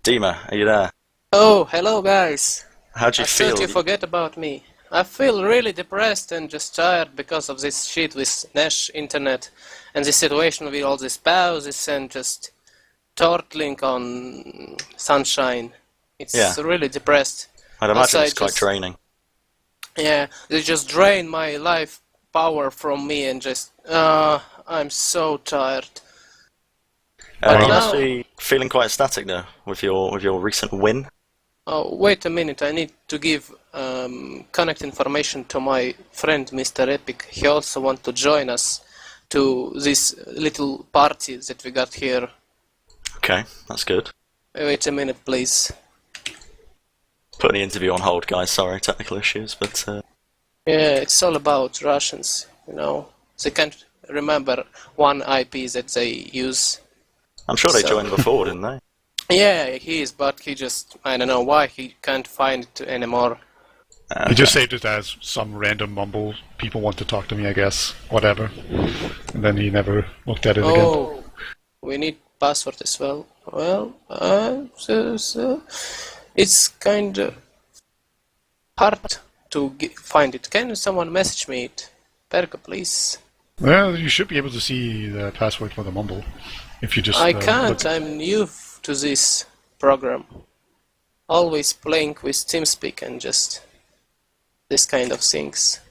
Dima, are you there? Oh, hello guys. How do you feel? I thought you forget about me. I feel really depressed and just tired because of this shit with Nash internet and the situation with all these pauses and just turtling on Sunshine. It's really depressed. I'd imagine it's quite draining. Yeah, they just drain my life power from me and just, I'm so tired. You must be feeling quite ecstatic though with your recent win. Oh, wait a minute, I need to give connect information to my friend Mr. Epic. He also wants to join us to this little party that we got here. Okay, that's good. Wait a minute, please. Putting the interview on hold, guys. Sorry, technical issues, but... Yeah, it's all about Russians, you know. They can't remember one IP that they use. I'm sure they So- joined before, didn't they? Yeah, he is, but he just, I don't know why he can't find it anymore. He just saved it as some random mumble. People want to talk to me, I guess. Whatever. And then he never looked at it again. Oh, we need password as well. Well, so it's kind of hard to find it. Can someone message me it? Perko, please. Well, you should be able to see the password for the mumble. If you just I can't. look. I'm new to this program. Always playing with TeamSpeak and just this kind of things.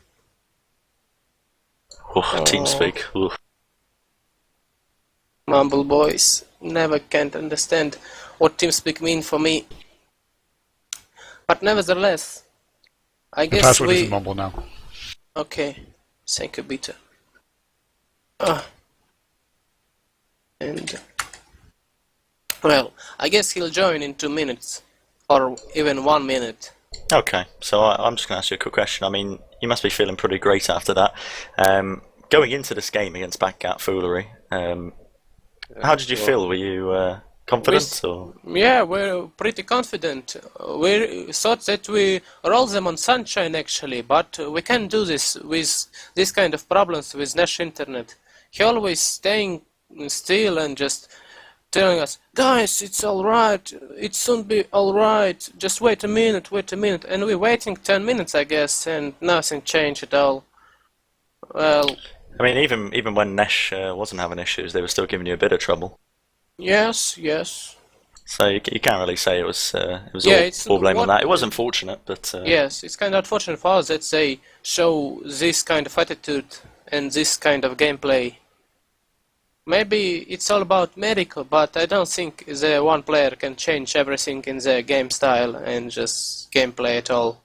Oh, TeamSpeak. Ooh. Mumble boys never can't understand what TeamSpeak mean for me. But nevertheless, I The guess password we... is mumble now. Okay, thank you, Beta. And... Well, I guess he'll join in 2 minutes. Or even 1 minute. Okay, so I'm just going to ask you a quick question. I mean, you must be feeling pretty great after that. Going into this game against BackGet Foolery, how did you feel? Were you confident? Or? Yeah, we're pretty confident. We thought that we roll them on Sunshine actually, but we can't do this with this kind of problems with Nash Internet. He always staying still and just telling us, guys, it's alright, it soon be alright, just wait a minute, and we're waiting 10 minutes, I guess, and nothing changed at all. Well, I mean, even when Nesh wasn't having issues, they were still giving you a bit of trouble. yes. So you can't really say it was Yeah, it's all blame on what- that. It was unfortunate, but Yes, it's kind of unfortunate for us that they show this kind of attitude and this kind of gameplay. Maybe it's all about medical, but I don't think the one player can change everything in the game style and just gameplay at all.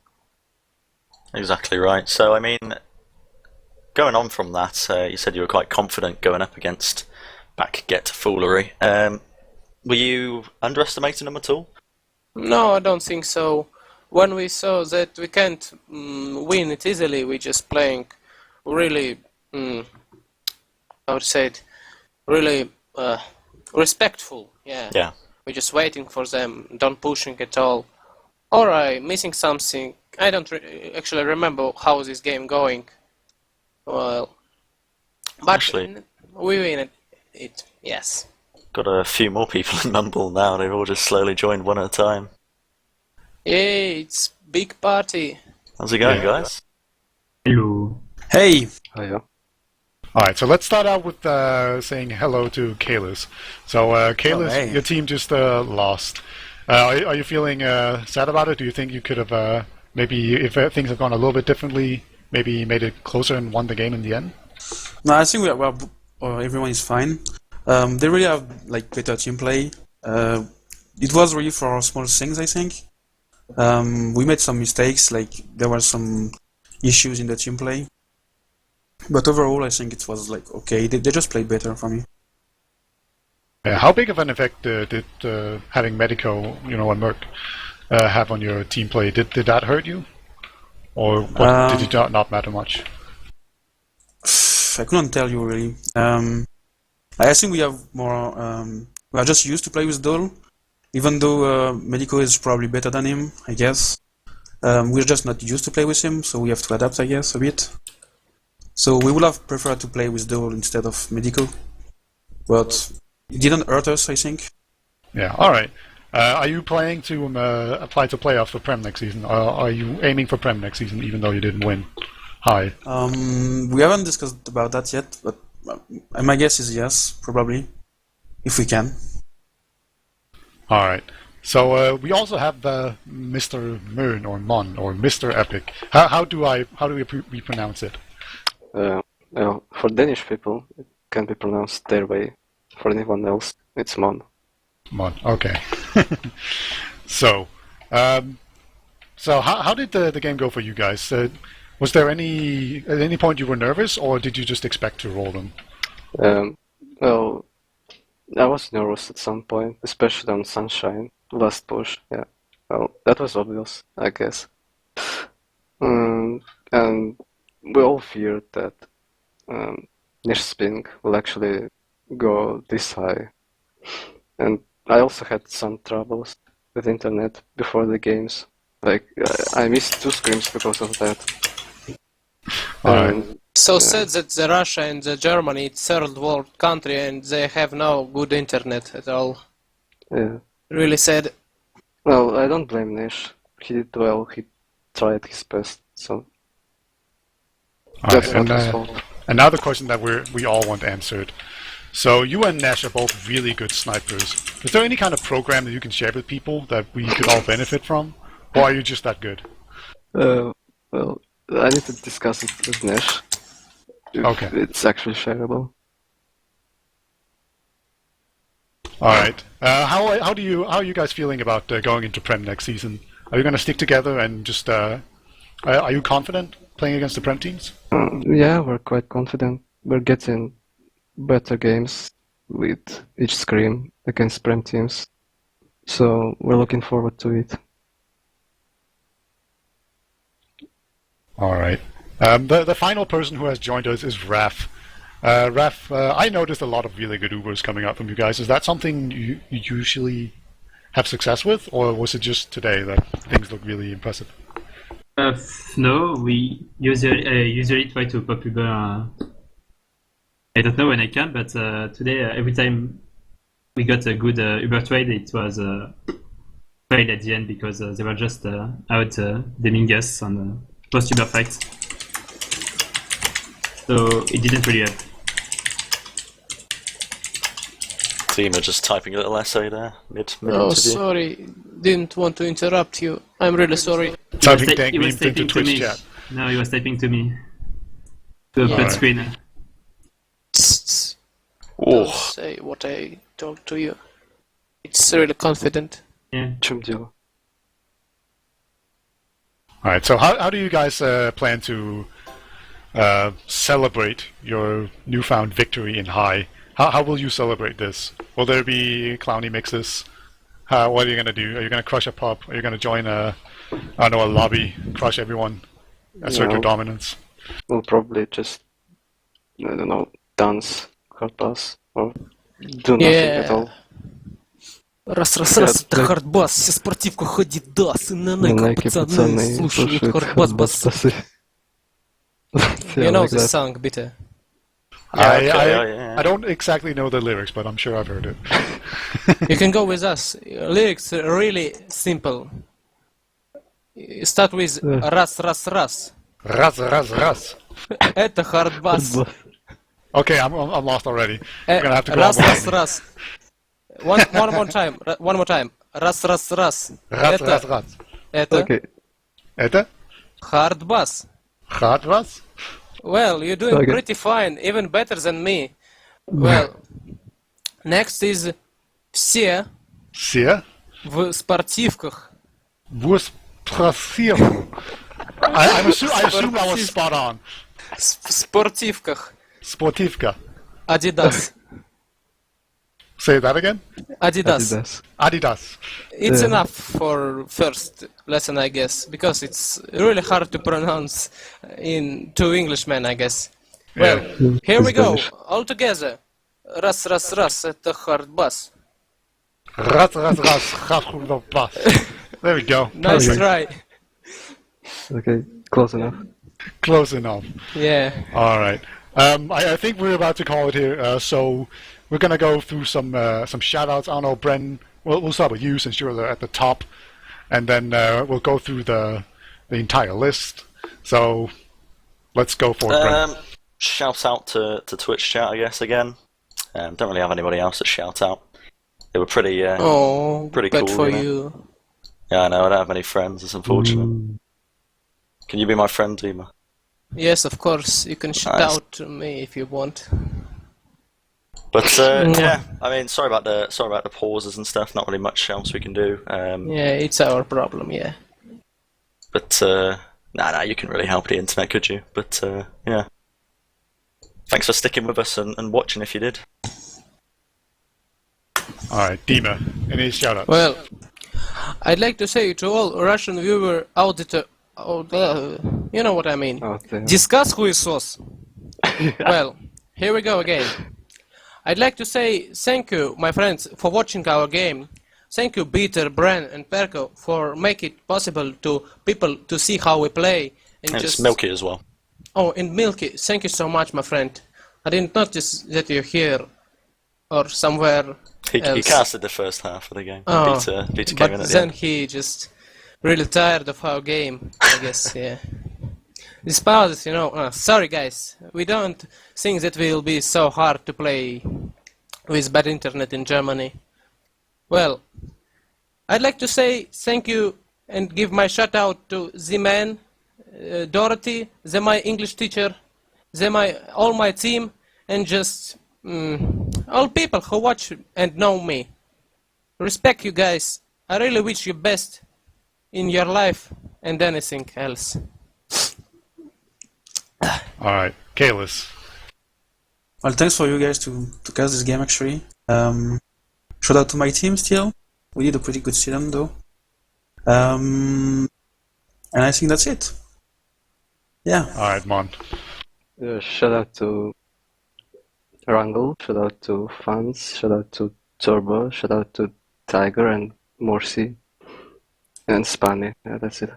exactly right. So I mean, going on from that, you said you were quite confident going up against BackGet Foolery. Were you underestimating them at all? No, I don't think so. When we saw that we can't win it easily, we just playing really, how to say it, really respectful. Yeah. Yeah. We're just waiting for them, don't pushing at all. Or I'm missing something. I don't actually remember how this game going. Well, but Actually- we win it. Yes. Got a few more people in Mumble now. They've all just slowly joined one at a time. Yay! It's big party. How's it going, Yeah. guys? Hello. Hey! Alright, so let's start out with saying hello to Kalis. So, Kalis, hey. your team just lost. Are you feeling sad about it? Do you think you could have, maybe, if things have gone a little bit differently, maybe made it closer and won the game in the end? No, I think everyone is fine. They really have like better team play. It was really for small things, I think. We made some mistakes, like there were some issues in the team play. But overall, I think it was like okay. They just played better for me. How big of an effect did having Medico, and Merc have on your team play? Did that hurt you? Or did it not matter much? I couldn't tell you really. I think we have more. We are just used to play with Dole, even though Medico is probably better than him, I guess. We're just not used to play with him, so we have to adapt, I guess, a bit. So we would have preferred to play with Dole instead of Medico, but it didn't hurt us, I think. Yeah, alright. Are you planning to apply to playoffs for Prem next season? Or are you aiming for Prem next season, even though you didn't win? Hi. We haven't discussed about that yet, but my guess is yes, probably, if we can. Alright. So we also have Mr. Mern or Mon or Mr. Epic. How do we pronounce it? Well, for Danish people, it can be pronounced their way. For anyone else, it's Mon. Mon. Okay. So how did the game go for you guys? Was there at any point you were nervous, or did you just expect to roll them? Well, I was nervous at some point, especially on Sunshine, last push, yeah. Well, that was obvious, I guess. And we all feared that Nish's ping will actually go this high. And I also had some troubles with internet before the games. Like, I missed 2 scrims because of that. Alright. So said that the Russia and the Germany, it's third world country, and they have no good internet at all. Yeah. Really sad. Well, I don't blame Nish. He did well. He tried his best. So that's Alright, not his fault. another question that we all want answered. So you and Nash are both really good snipers. Is there any kind of program that you can share with people that we could all benefit from? Or are you just that good? Well, I need to discuss it with Nash. If Okay. it's actually shareable. Alright. How are you guys feeling about going into Prem next season? Are you going to stick together and just... are you confident playing against the Prem teams? Yeah, we're quite confident. We're getting better games with each scrim against Prem teams. So we're looking forward to it. Alright. The final person who has joined us is Raf. Raf, I noticed a lot of really good Ubers coming out from you guys. Is that something you usually have success with, or was it just today that things look really impressive? No, we usually try to pop Uber. I don't know when I can, but today every time we got a good Uber trade, it was failed at the end because they were just out deming us on post Uber fights. So it didn't really help. Team are just typing a little essay there, mid Oh, interview. sorry. Didn't want to interrupt you. I'm really sorry. Typing He thank was me into typing to Twitch me. chat. No, he was typing to me. To a Alright. split screen. Tss, Oh, don't say what I told to you. It's really confident. Yeah. Chumdil. Alright, so how do you guys plan to celebrate your newfound victory in High? How will you celebrate this? Will there be clowny mixes? What are you going to do? Are you going to crush a pub? Are you going to join a lobby, crush everyone, assert your No. dominance? We'll probably just, I don't know, dance, hard pass, or do nothing at all. Раз, Да, это да. хардбас, все спортивка ходит, да, сына На Найка, Найке пацаны слушают слушают хардбас, бас. хардбасы. You Yeah, know like this that. song, bitte. I don't exactly know the lyrics, but I'm sure I've heard it. You can go with us. Lyrics are really simple. Start with раз, раз, раз. Раз. Это хардбас. Okay, I'm lost already. I'm gonna have to go Раз, on раз, one. раз. One more time. Раз, раз, раз. Раз. Это Okay. Это? хардбас. Раз. Well, you're doing Okay. pretty fine, even better than me. Well, next is все Все. в спортивках. I assume I was spot on. В спортивках. Sportivka. Adidas. Say that again. Adidas. Adidas. It's Yeah. enough for first lesson, I guess, because it's really hard to pronounce to Englishmen, I guess. Well, Yeah. here we It's go, Danish. all together. Раз, раз, раз, это хардбас. Раз. There we go. Nice Perfect. try. Okay, close enough. Close enough. Yeah. All right. I think we're about to call it here. So we're gonna go through some shout-outs. I don't know, Bren. We'll start with you since you're at the top, and then we'll go through the entire list. So let's go for it, Bren. Shout out to Twitch chat, I guess, again. Don't really have anybody else to shout out. They were pretty Oh, pretty bad cool, for you know? you. Yeah, I know, I don't have any friends, it's unfortunate. Can you be my friend, Dima? Yes, of course. You can shout Nice. out to me if you want. But yeah, I mean, sorry about the pauses and stuff. Not really much else we can do. Yeah, it's our problem. Yeah. But nah, you couldn't really help the internet, could you? But yeah, thanks for sticking with us and watching if you did. Alright, Dima, any shoutouts? Well, I'd like to say to all Russian viewer auditor, you know what I mean. Out there. Discuss who is sauce. Well, here we go again. I'd like to say thank you, my friends, for watching our game. Thank you, Peter, Bren, and Perko, for making it possible to people to see how we play. And it's Milky as well. Oh, and Milky, thank you so much, my friend. I didn't notice that you're here or somewhere He else. casted the first half of the game. Oh, Peter came in but at the then end. he just really tired of our game, I guess, yeah. These pauses, you know, sorry guys, we don't think that will be so hard to play with bad internet in Germany. Well, I'd like to say thank you and give my shout out to the man, Dorothy, my English teacher, all my team, and just all people who watch and know me. Respect you guys. I really wish you best in your life and anything else. Alright, Kalis. Well, thanks for you guys to cast this game actually. Shout out to my team still. We did a pretty good season though. And I think that's it. Yeah. Alright, Mon. Shout out to Wrangle, shout out to Fans, shout out to Turbo, shout out to Tiger and Morsi, and Spani. Yeah, that's it.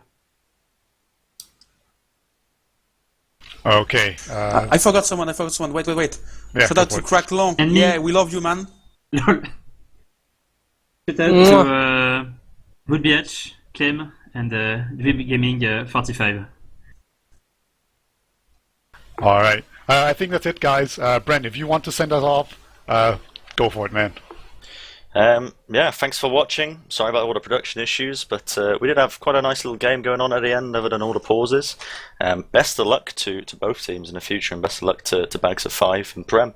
Okay. I forgot someone. Wait. Yeah, Shout out go to for it. Crack Long. And Yeah, me. we love you, man. Shout out to Woodbeach, Clem, and Dream Gaming 45. Alright. I think that's it, guys. Bren, if you want to send us off, go for it, man. Yeah, thanks for watching. Sorry about all the production issues, but we did have quite a nice little game going on at the end, other than all the pauses. Best of luck to both teams in the future, and best of luck to Bags of 5 and Prem.